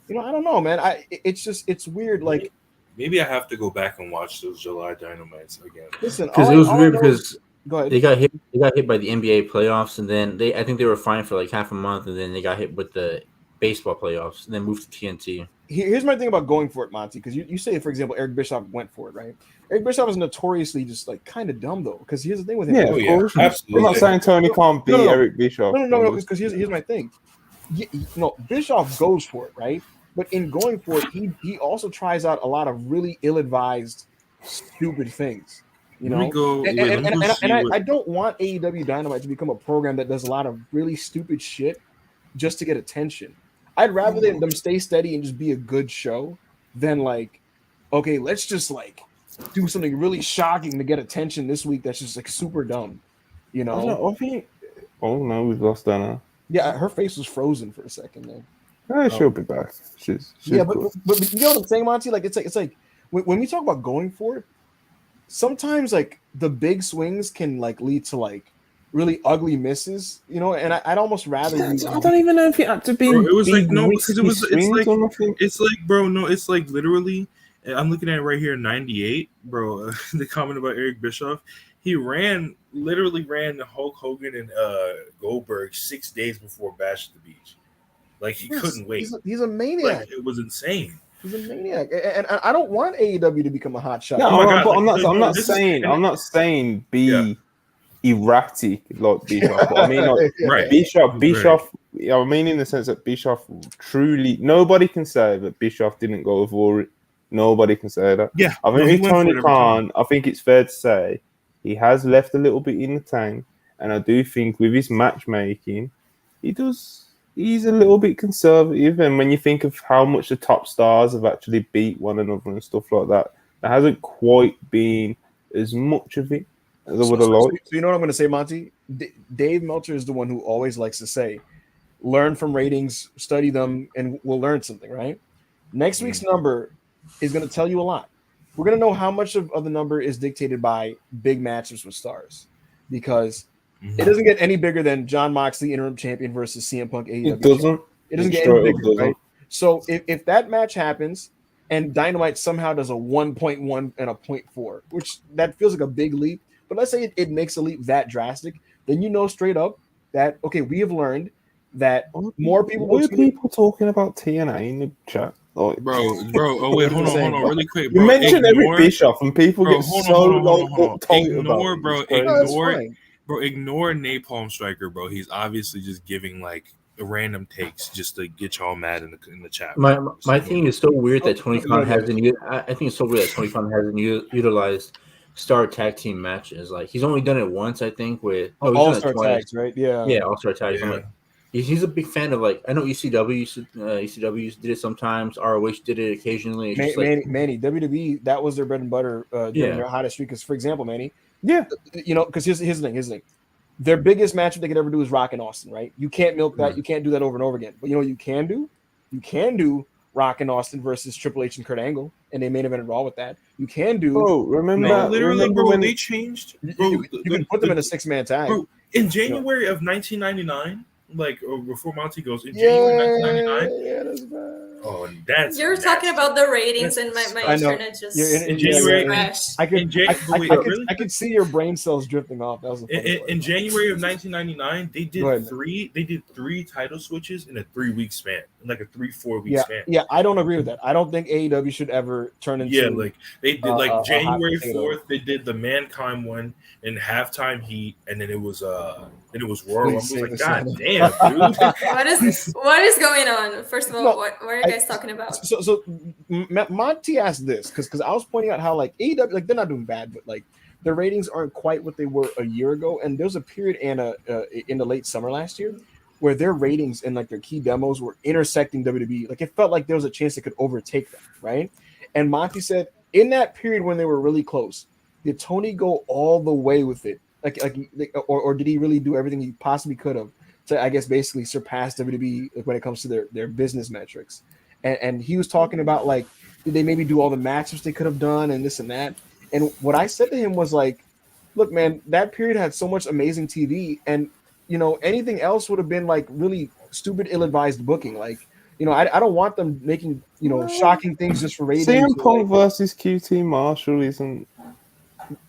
A: you know, I don't know, man. It's weird. Like
F: maybe I have to go back and watch those July Dynamites again.
A: Listen,
C: because it was weird because
A: they
C: got hit by the NBA playoffs, and then I think they were fine for like half a month, and then they got hit with the baseball playoffs, and then moved to TNT.
A: Here's my thing about going for it, Monty, because you say, for example, Eric Bischoff went for it, right? Eric Bischoff is notoriously just like kind of dumb though, because here's the thing with him.
D: Yeah, of course. Absolutely. I'm not saying Tony can't beat Eric Bischoff.
A: No, because here's my thing. Bischoff goes for it, right? But in going for it, he also tries out a lot of really ill-advised, stupid things. You know, I don't want AEW Dynamite to become a program that does a lot of really stupid shit just to get attention. I'd rather them stay steady and just be a good show than like, okay, let's just like do something really shocking to get attention this week that's just like super dumb. You know?
D: Oh no, we've lost Dana.
A: Yeah, her face was frozen for a second there.
D: She'll be back. She's
A: yeah,
D: good.
A: but you know what I'm saying, Monty? Like it's like when we talk about going for it, sometimes like the big swings can like lead to like really ugly misses, you know. And I'd almost rather.
D: I don't even know if it had to be.
F: Bro, it was
D: big
F: like no, because it was.
D: It's
F: like bro, no, it's like literally. I'm looking at it right here, 98, bro. The comment about Eric Bischoff. He literally ran Hulk Hogan and Goldberg 6 days before Bash at the Beach. Like he couldn't wait.
A: He's a maniac.
F: Like, it was insane.
A: He's a maniac, and I don't want AEW to become a hot shot.
D: No, I'm not saying be
F: Yeah.
D: erratic like Bischoff. But I mean, like,
F: Right.
D: Bischoff. I mean, in the sense that Bischoff truly, nobody can say that Bischoff didn't go for it. Nobody can say that.
F: Yeah,
D: I think
F: he
D: with
F: went for it
D: Tony
F: every
D: Khan,
F: time.
D: I think it's fair to say he has left a little bit in the tank, and I do think with his matchmaking, he's a little bit conservative. And when you think of how much the top stars have actually beat one another and stuff like that, there hasn't quite been as much of it as I would have liked.
A: So you know what I'm going to say, Monty? Dave Meltzer is the one who always likes to say, learn from ratings, study them, and we'll learn something, right? Next week's number is going to tell you a lot. We're going to know how much of the number is dictated by big matches with stars, because it doesn't get any bigger than Jon Moxley interim champion versus CM Punk AEW.
D: It doesn't.
A: It doesn't get any bigger, right? So if that match happens and Dynamite somehow does a 1.1 and a 0.4, which that feels like a big leap, but let's say it makes a leap that drastic, then you know straight up that, okay, we have learned that more people will
D: people talking about TNA in the chat. Like,
F: Bro. Oh wait, hold on, really quick.
D: You
F: Bro,
D: mentioned Eric Bischoff, and people get so
F: Ignore, bro. Ignore Napalm Striker, bro. He's obviously just giving like random takes just to get y'all mad in the chat.
C: My thing is so weird that Tony Khan hasn't. I think it's so weird that Tony Khan hasn't utilized star tag team matches. Like he's only done it once, I think, with
A: All-Star tags, right? Yeah,
C: All-Star tags. Yeah. I'm like, he's a big fan of, like, I know ECW did it sometimes. ROH did it occasionally.
A: Manny, WWE, that was their bread and butter during their hottest streak. Because, for example, Manny, you know, because here's the thing. Their biggest match they could ever do is Rock and Austin, right? You can't milk that. You can't do that over and over again. But you know what you can do? You can do Rock and Austin versus Triple H and Kurt Angle, and they main evented Raw with that. You can do.
D: Oh, remember
F: when they changed? Bro,
A: you can put them in a 6-man tag.
F: Bro, in January of 1999. Like before Monty goes in January 1999.
A: Yeah, that's bad.
F: Oh, that's
B: you're talking about the ratings, and my internet just
F: in January.
A: I could see your brain cells drifting off. That was
F: in January of 1999. They did three title switches in a 3-week span, in like a 3-4 week span.
A: Yeah, I don't agree with that. I don't think AEW should ever turn into.
F: Yeah, like they did like January 4th. They did the Mankind one in halftime heat, and then it was Royal Rumble. Like, God damn, dude.
B: What is going on? First of all, what are you guys talking about?
A: So Monty asked this because I was pointing out how like AEW, like they're not doing bad, but like their ratings aren't quite what they were a year ago. And there was a period in the late summer last year where their ratings and like their key demos were intersecting WWE. Like it felt like there was a chance it could overtake them, right? And Monty said in that period when they were really close, did Tony go all the way with it? Or did he really do everything he possibly could have to, I guess, basically surpass WWE when it comes to their business metrics? And he was talking about like, did they maybe do all the matches they could have done and this and that? And what I said to him was like, look, man, that period had so much amazing TV, and you know anything else would have been like really stupid, ill-advised booking. Like, you know, I don't want them making shocking things just for ratings.
D: CM Punk versus QT Marshall isn't.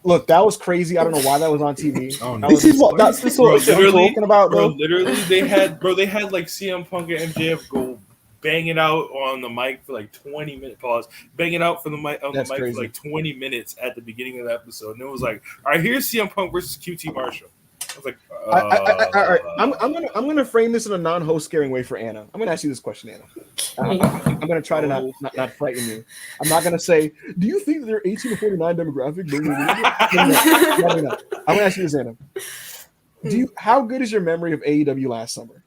A: Look, that was crazy. I don't know why that was on TV.
D: That's the sort of shit I'm talking about, though.
F: Literally, they had like CM Punk and MJF go banging out on the mic for like 20 minutes. Pause. Banging out for the mic on the mic for like 20 minutes at the beginning of the episode, and it was like, all right, here's CM Punk versus QT Marshall. I was like,
A: all right, I'm gonna frame this in a non-host scaring way for Anna. I'm gonna ask you this question, Anna. I'm gonna try to not frighten you. I'm not gonna say, do you think they're 18 to 49 demographic? I'm gonna ask you this, Anna. How good is your memory of AEW last summer?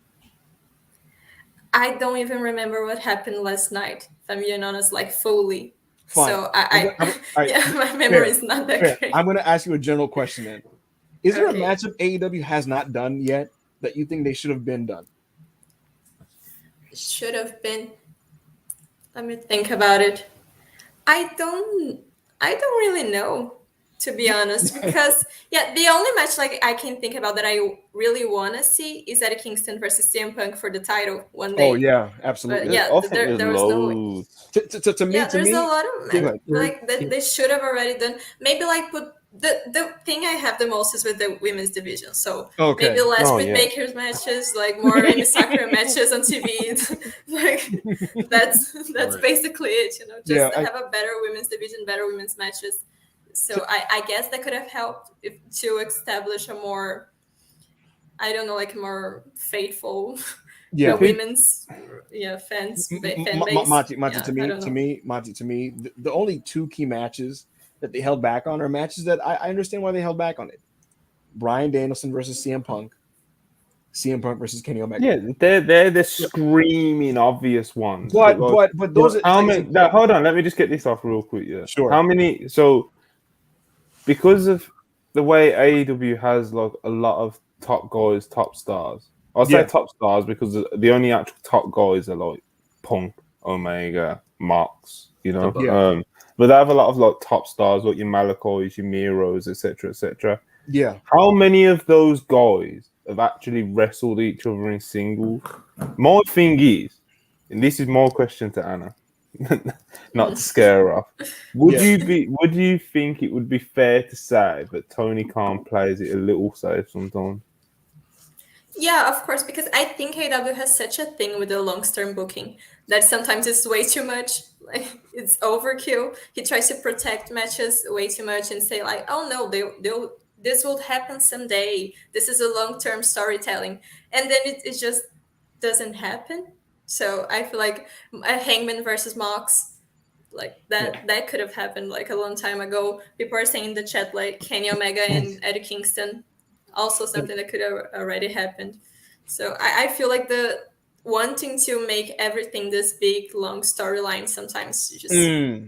B: I don't even remember what happened last night, if I'm being honest, like fully.
A: Fine.
B: So my memory is not that great.
A: I'm gonna ask you a general question then. Is there a matchup AEW has not done yet that you think they should have been done?
B: should have been. Let me think about it. I don't really know, to be honest, because the only match like I can think about that I really want to see is Eddie Kingston versus CM Punk for the title one day.
A: Oh yeah,
B: But
A: absolutely.
D: I think there's
B: there was no.
D: loads.
A: To me,
B: There's a lot of
A: Go ahead.
B: like that they should have already done. Maybe like put the thing I have the most is with the women's division. So
A: Okay.
B: maybe less
D: Oh,
B: Britt
D: yeah.
B: Baker's matches, like more Amy Sakura matches on TV. Like that's
F: Right.
B: basically it. You know, just
A: Yeah,
B: have a better women's division, better women's matches. So I guess that could have helped to establish a more, I don't know, like more faithful
A: yeah.
B: women's fans fan base.
A: Monty,
B: Yeah, I don't know.
A: Monty, to me, the only two key matches that they held back on are matches that I understand why they held back on it. Bryan Danielson versus CM Punk, CM Punk versus Kenny Omega.
D: Yeah, they're the screaming obvious ones.
A: But those are
D: how
A: like,
D: many? Now, hold on, let me just get this off real quick. Yeah,
A: Sure.
D: How many? So, because of the way AEW has like a lot of top guys, top stars. I'll say top stars because the only actual top guys are like Punk, Omega, Mox. You know,
A: Yeah.
D: But they have a lot of like top stars, like your Malakis, your Miros, etc., etc.
A: Yeah.
D: How many of those guys have actually wrestled each other in singles? My thing is, and this is my question to Anna, not to scare her off. Would you think it would be fair to say that Tony Khan plays it a little safe sometimes?
B: Yeah, of course, because I think AEW has such a thing with the long-term booking that sometimes it's way too much. Like it's overkill. He tries to protect matches way too much and say like, "Oh no, they'll this will happen someday. This is a long-term storytelling," and then it just doesn't happen. So I feel like a Hangman versus Mox, like that could have happened like a long time ago. People are saying in the chat like Kenny Omega and Eddie Kingston, also something that could have already happened. So I feel like the wanting to make everything this big long storyline sometimes just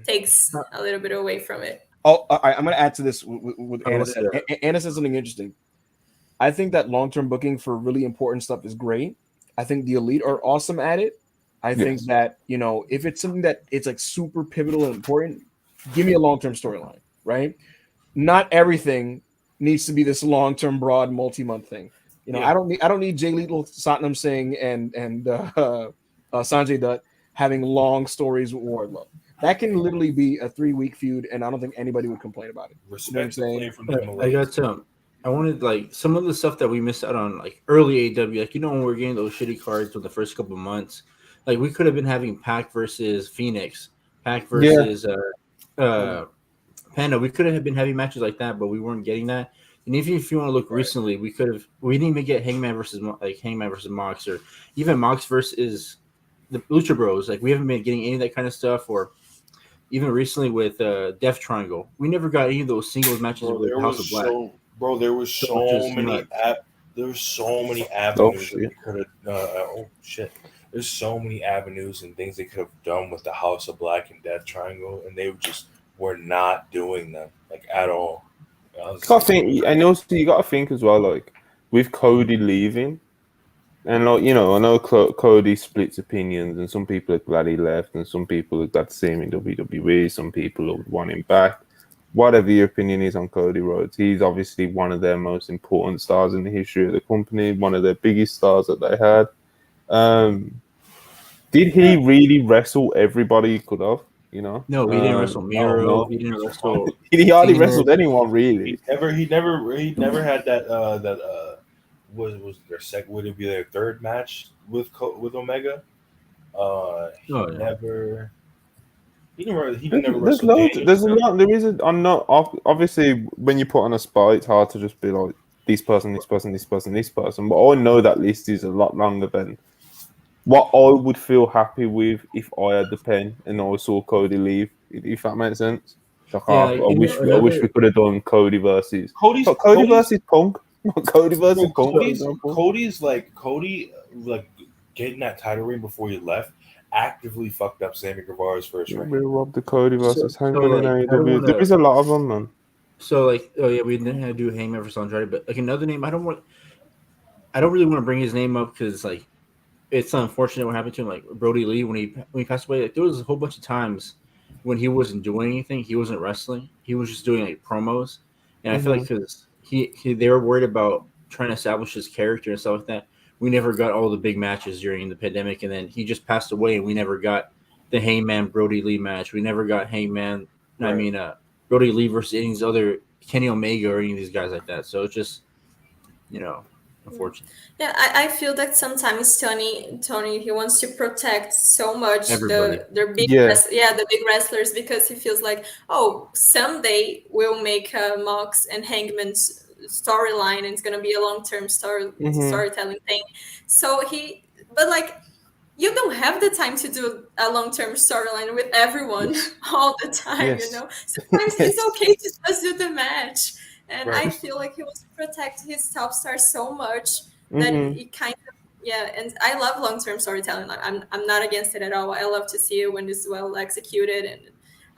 B: takes a little bit away from it.
A: Oh, I'm going to add to this with Anna said. Anna said something interesting. I think that long-term booking for really important stuff is great. I think the Elite are awesome at it. I think that, you know, if it's something that it's like super pivotal and important, give me a long-term storyline, right? Not everything needs to be this long-term, broad, multi-month thing. You know, I don't need Jay Lethal, Satnam Singh, and Sanjay Dutt having long stories with Wardlow. That can literally be a 3-week feud, and I don't think anybody would complain about it.
F: Respect,
A: you know what I'm saying?
C: I got I wanted like some of the stuff that we missed out on, like early AEW, like when we were getting those shitty cards for the first couple of months, like we could have been having Pac versus Phoenix, Pac versus Panda. We could have been having matches like that, but we weren't getting that. And if you want to look recently, we didn't even get Hangman versus Mox, or even Mox versus the Lucha Bros. Like we haven't been getting any of that kind of stuff, or even recently with Death Triangle, we never got any of those singles matches with House of Black.
F: There was so many avenues that we could have. There's so many avenues and things they could have done with the House of Black and Death Triangle, and they just were not doing them like at all.
D: And also you got to think as well, like with Cody leaving, and like I know Cody splits opinions, and some people are glad he left, and some people are glad to see him in WWE. Some people want him back. Whatever your opinion is on Cody Rhodes, he's obviously one of their most important stars in the history of the company, one of their biggest stars that they had. Did he really wrestle everybody he could have?
C: No, he didn't wrestle Miro. No. He didn't wrestle.
D: He hardly wrestled anyone really.
F: He never had that. Was their second? Would it be their third match with Omega? Never. He never wrestled.
D: There's a lot. There is. I'm not. Obviously, when you put on a spot, it's hard to just be like this person, this person, this person, this person. But I know that list is a lot longer than what I would feel happy with if I had the pen and I saw Cody leave. If that makes sense. Like, I wish we could have done Cody versus Cody versus Punk. Cody versus Punk.
F: Cody getting that title ring before he left actively fucked up Sammy Guevara's first ring.
D: We robbed the Cody versus Hangman in AEW. There is a lot of them, man.
C: So we didn't have to do Hangman versus Andrade, but like another name, I don't really want to bring his name up because like it's unfortunate what happened to him. Like Brody Lee when he passed away, like, there was a whole bunch of times when he wasn't doing anything, he wasn't wrestling, he was just doing like promos, and I feel like because they were worried about trying to establish his character and stuff like that. We never got all the big matches during the pandemic, and then he just passed away, and we never got the Hangman Brody Lee match. We never got Hangman. Right. I mean, Brody Lee versus any of these other Kenny Omega or any of these guys like that. So it's just, unfortunate.
B: Yeah, I feel that sometimes Tony he wants to protect so much the big the big wrestlers because he feels like, oh, someday we'll make Mox and Hangman's storyline and it's gonna be a long-term storytelling thing. So but like you don't have the time to do a long-term storyline with everyone all the time, Sometimes it's okay to just do the match. And I feel like he wants to protect his top stars so much that he kind of and I love long-term storytelling. I'm not against it at all. I love to see it when it's well executed, and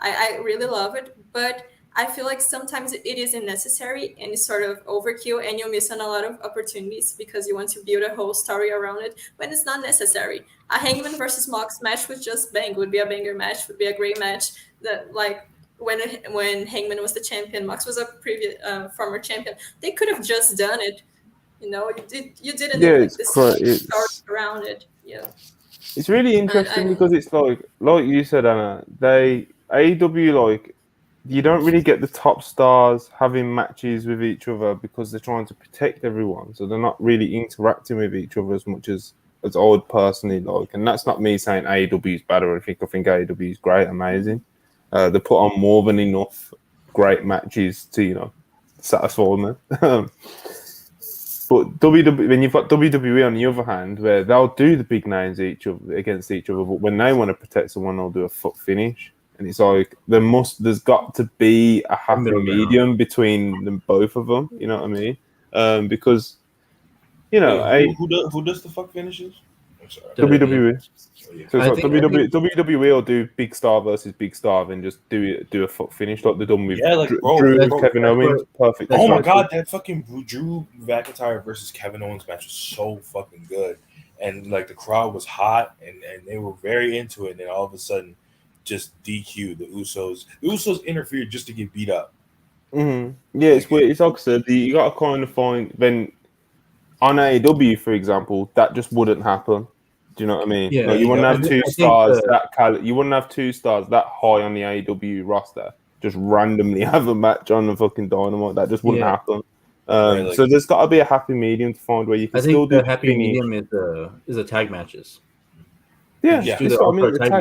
B: I really love it. But I feel like sometimes it isn't necessary and it's sort of overkill, and you miss on a lot of opportunities because you want to build a whole story around it when it's not necessary. A Hangman versus Mox match would just would be a banger match, would be a great match. That like when Hangman was the champion, Mox was a previous former champion. They could have just done it. You didn't need like this story around it. Yeah.
D: It's really interesting because it's like you said, Anna, AEW, you don't really get the top stars having matches with each other because they're trying to protect everyone. So they're not really interacting with each other as much as I would personally like. And that's not me saying AEW is bad or anything. I think AEW is great, amazing. They put on more than enough great matches to, satisfy me. But when you've got WWE on the other hand, where they'll do the big names against each other, but when they want to protect someone, they'll do a foot finish. And it's like there's got to be a happy medium between them, both of them. You know what I mean? Because
F: who does the fuck finishes? I'm sorry.
D: WWE. So it's WWE will do big star versus big star, then just do a foot finish like they've done with Drew and Kevin Owens. Perfect.
F: Oh my god, that fucking Drew McIntyre versus Kevin Owens match was so fucking good, and like the crowd was hot and they were very into it. And then all of a sudden, just DQ the Usos. The Usos interfered just to get beat up.
D: Mm-hmm. Yeah, it's weird. It's like I said, you got to kind of find when on AEW, for example, that just wouldn't happen. Do you know what I mean?
C: Yeah,
D: you wouldn't have two stars you wouldn't have two stars that high on the AEW roster just randomly have a match on the fucking Dynamite. That just wouldn't happen. So there's got to be a happy medium to find where you can still do
C: the happy medium is the tag matches.
D: Yeah, that's what I mean.
F: Because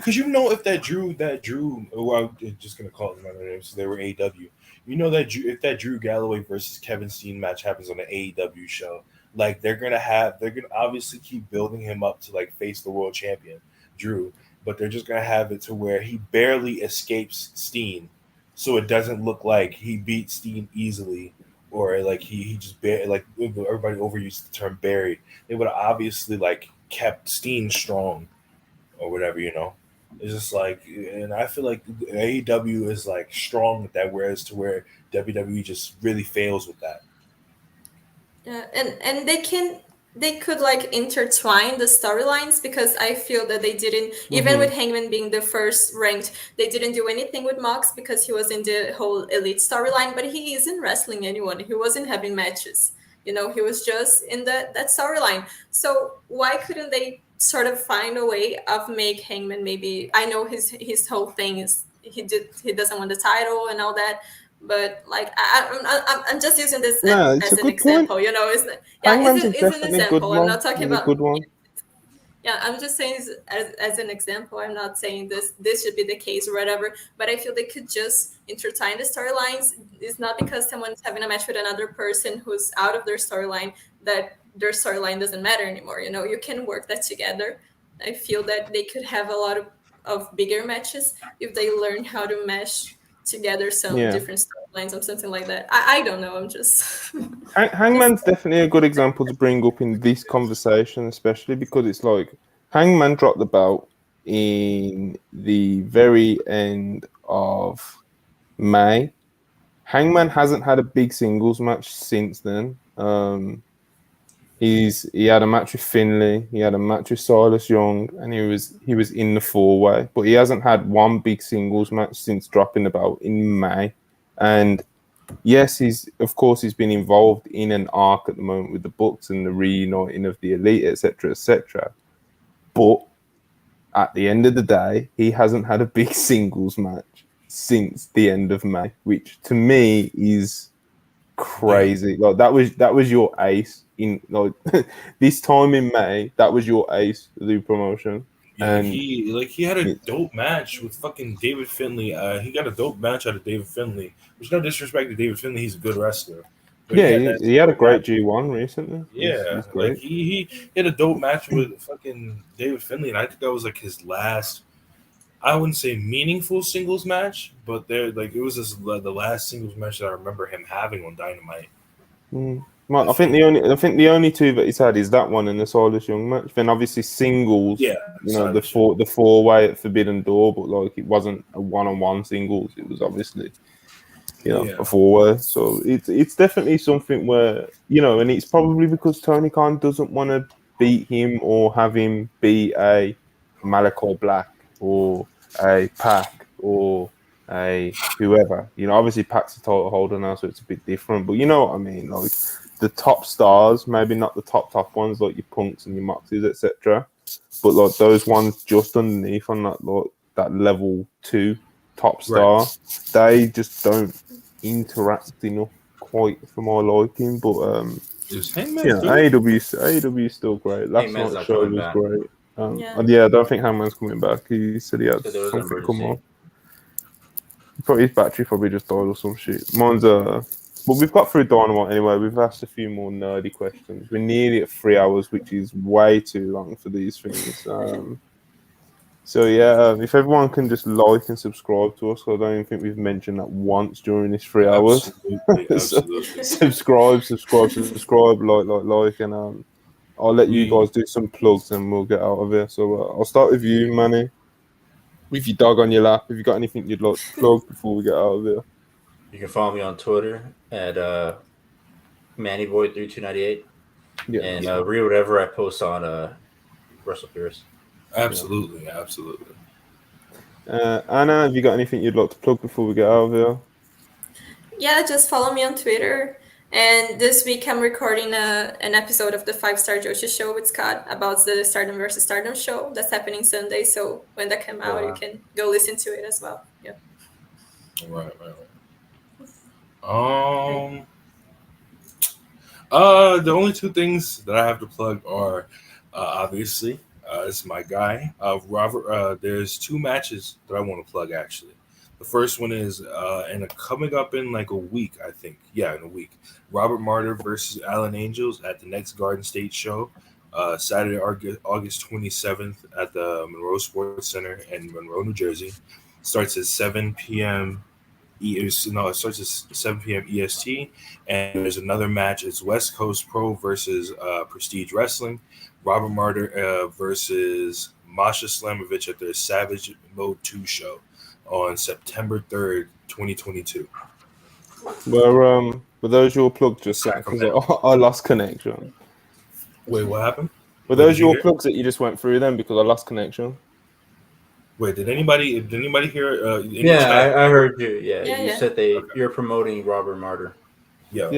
F: if that Drew, well, I'm just gonna call it my name, so they were AEW. If that Drew Galloway versus Kevin Steen match happens on the AEW show, like they're gonna obviously keep building him up to like face the world champion Drew, but they're just gonna have it to where he barely escapes Steen, so it doesn't look like he beat Steen easily, or like he just like everybody overused the term buried. They would have obviously like kept Steen strong or whatever, It's just like, and I feel like AEW is like strong with that, whereas to where WWE just really fails with that.
B: Yeah, and they could like intertwine the storylines because I feel that they didn't, even with Hangman being the first ranked, they didn't do anything with Mox because he was in the whole elite storyline, but he isn't wrestling anyone. He wasn't having matches. He was just in that storyline. So why couldn't they sort of find a way of make Hangman maybe? I know his whole thing is he doesn't want the title and all that, but like I'm just using this as an example. It's an example. I'm not talking about.
D: Good one.
B: Yeah, I'm just saying as an example. I'm not saying this should be the case or whatever, but I feel they could just intertwine the storylines. It's not because someone's having a match with another person who's out of their storyline that their storyline doesn't matter anymore. You can work that together. I feel that they could have a lot of bigger matches if they learn how to mesh together some different storylines or something like that. I don't know. I'm just
D: Hangman's definitely a good example to bring up in this conversation, especially because it's like Hangman dropped the belt in the very end of May. Hangman hasn't had a big singles match since then. he had a match with Finlay, he had a match with Silas Young, and he was in the 4-way, but he hasn't had one big singles match since dropping the belt in May. And yes, he's been involved in an arc at the moment with the Bucks and the reuniting of the Elite, etc., etc. But at the end of the day, he hasn't had a big singles match since the end of May, which to me is crazy. Like that was your ace in like this time in May. That was your ace to do promotion.
F: Yeah,
D: and
F: he had a dope match with fucking David Finlay. He got a dope match out of David Finlay. There's no disrespect to David Finlay; he's a good wrestler. But
D: yeah, he had a great G1 recently.
F: Yeah,
D: he's great.
F: like he had a dope match with fucking David Finlay, and I think that was like his last. I wouldn't say meaningful singles match, but it was the last singles match that I remember him having on Dynamite.
D: Well, I think the only two that he's had is that one and the Silas Young match. Then obviously singles,
F: yeah,
D: the 4-way at Forbidden Door, but like it wasn't a 1-on-1 singles. It was obviously a 4-way. So it's definitely something where and it's probably because Tony Khan doesn't want to beat him or have him be a Malachi Black or a Pac or a whoever. Obviously Pac's a title holder now, so it's a bit different. But you know what I mean, like the top stars, maybe not the top ones like your Punks and your Moxies, etc. But like those ones just underneath on that level 2 top star, they just don't interact enough quite for my liking. But AEW is still great. Last night's show was great. I don't think Hangman's coming back. He said he had something come on. His battery probably just died or some shit. Mine's but we've got through Dynamite anyway. We've asked a few more nerdy questions. We're nearly at 3 hours, which is way too long for these things. So yeah, if everyone can just like and subscribe to us, I don't even think we've mentioned that once during this 3 hours.
F: Absolutely.
D: subscribe, like, and I'll let you guys do some plugs and we'll get out of here. So I'll start with you, Manny. With your dog on your lap, have you got anything you'd like to plug before we get out of here?
C: You can follow me on Twitter at MannyBoy3298 and read whatever I post on WrestlePurists.
F: Absolutely.
D: Anna, have you got anything you'd like to plug before we get out of here?
B: Yeah, just follow me on Twitter. And this week I'm recording an episode of the 5-Star Joshi show with Scott about the Stardom versus Stardom show that's happening Sunday. So when that comes out, you can go listen to it as well. Yeah.
F: Right. The only two things that I have to plug are obviously it's my guy Robert. There's 2 matches that I want to plug actually. The first one is coming up in like a week, I think. Yeah, in a week. Robert Martyr versus Alan Angels at the next Garden State show, Saturday, August 27th at the Monroe Sports Center in Monroe, New Jersey. Starts at 7 p.m. It starts at 7 p.m. EST, and there's another match. It's West Coast Pro versus Prestige Wrestling. Robert Martyr versus Masha Slamovich at their Savage Mode 2 show on September 3rd, 2022.
D: Were those your plugs just now? Because I lost connection.
F: Wait, what happened?
D: Were those your plugs that you just went through then? Because I lost connection.
F: Wait, did anybody hear?
C: I heard you. Yeah, you said you're promoting Robert Martyr.
F: Yeah.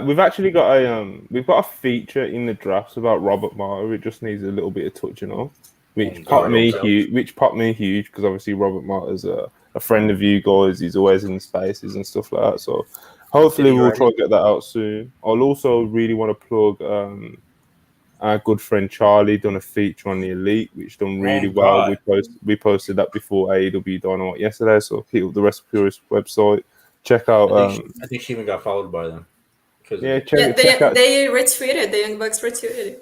D: We've actually got a feature in the drafts about Robert Martyr. It just needs a little bit of touching up, which popped me huge because obviously Robert Martyr's a friend of you guys. He's always in spaces and stuff like that. So hopefully we'll try to get that out soon. I'll also really want to plug our good friend Charlie done a feature on the Elite, which done really well. We posted that before AEW Dynamite yesterday, so hit up the WrestlePurists website. Check out.
C: I think she even got followed by them.
B: They retweeted. The Young Bucks retweeted.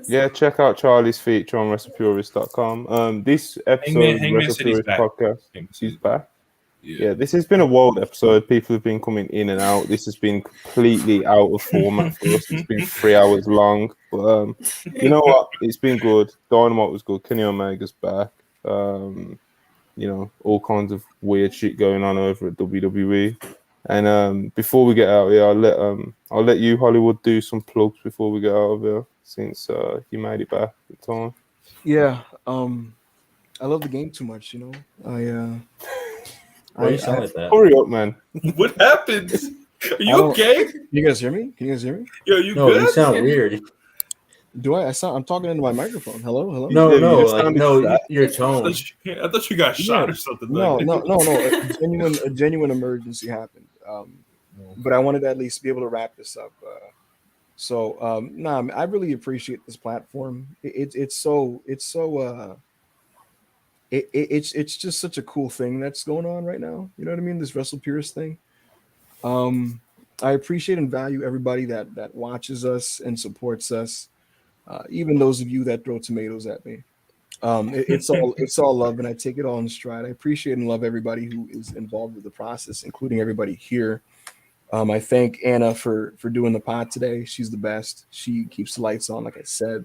D: Yeah, check out Charlie's feature on WrestlePurists.com. This episode of the WrestlePurists podcast, he's back. Yeah, this has been a wild episode. People have been coming in and out. This has been completely out of format for us. It's been 3 hours long. But you know what? It's been good. Dynamite was good. Kenny Omega's back. All kinds of weird shit going on over at WWE. And before we get out of here, I'll let you, Hollywood, do some plugs before we get out of here, since you made it back in time.
A: Yeah, I love the game too much. You know,
C: Why you sound like that?
D: Hurry up, man.
F: What happened? Are you okay?
A: Can you guys hear me? Can you guys hear me?
F: Yo, you
C: No,
F: good?
C: you sound weird.
A: Do I? I'm talking into my microphone. Hello.
C: No,
D: Yeah,
C: no,
D: you just
C: like
D: sounded
C: no,
D: sad.
C: your
F: I
C: tone.
F: thought you got shot or something.
A: No.
F: Like.
A: A genuine emergency happened. But I wanted to at least be able to wrap this up. I really appreciate this platform. It's just such a cool thing that's going on right now. You know what I mean? This WrestlePurists thing. I appreciate and value everybody that watches us and supports us. Even those of you that throw tomatoes at me. It's all love, and I take it all in stride. I appreciate and love everybody who is involved with the process, including everybody here. I thank Anna for doing the pod today. She's the best. She keeps the lights on, like I said.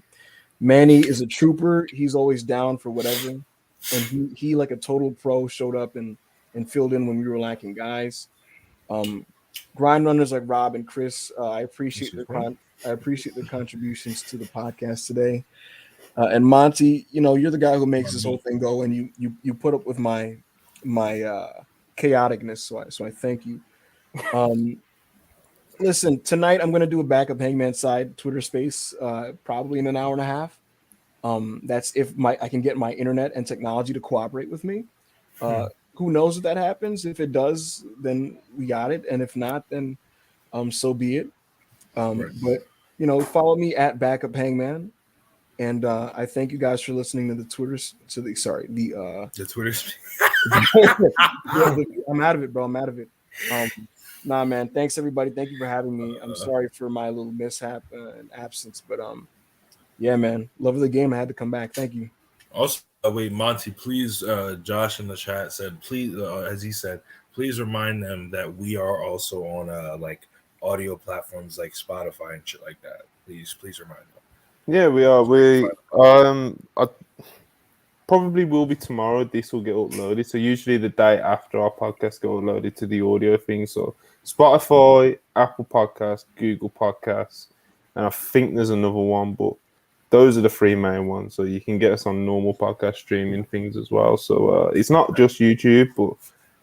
A: Manny is a trooper. He's always down for whatever, and he like a total pro showed up and filled in when we were lacking guys. Grind runners like Rob and Chris, I appreciate their contributions to the podcast today. And Monty, you know, you're the guy who makes this whole thing go, and you put up with my chaoticness. So I thank you. Listen, tonight I'm going to do a backup Hangman side Twitter space, probably in an hour and a half. That's if I can get my internet and technology to cooperate with me. Who knows if that happens? If it does, then we got it, and if not, then so be it.
F: Right.
A: But you know, follow me at Backup Hangman, and I thank you guys for listening to the Twitters. The
F: Twitters.
A: I'm out of it, bro. I'm out of it. Nah, man. Thanks everybody. Thank you for having me. I'm sorry for my little mishap and absence, but yeah, man. Love of the game. I had to come back. Thank you.
F: Also, wait, Monty, please. Josh in the chat said, please, as he said, please remind them that we are also on like audio platforms like Spotify and shit like that. Please remind them.
D: Yeah, we are. I probably will be tomorrow. This will get uploaded. So usually the day after our podcast get uploaded to the audio thing. So Spotify, Apple Podcasts, Google Podcasts, and I think there's another one, but those are the three main ones. So you can get us on normal podcast streaming things as well. So it's not just YouTube, but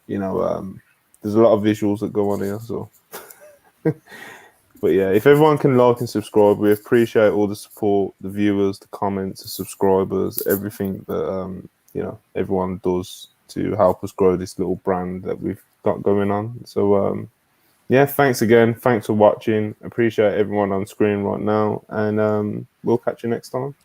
D: you know, there's a lot of visuals that go on here. So, but yeah, if everyone can like and subscribe, we appreciate all the support, the viewers, the comments, the subscribers, everything that you know, everyone does to help us grow this little brand that we've got going on. So yeah, thanks again. Thanks for watching. Appreciate everyone on screen right now, and we'll catch you next time.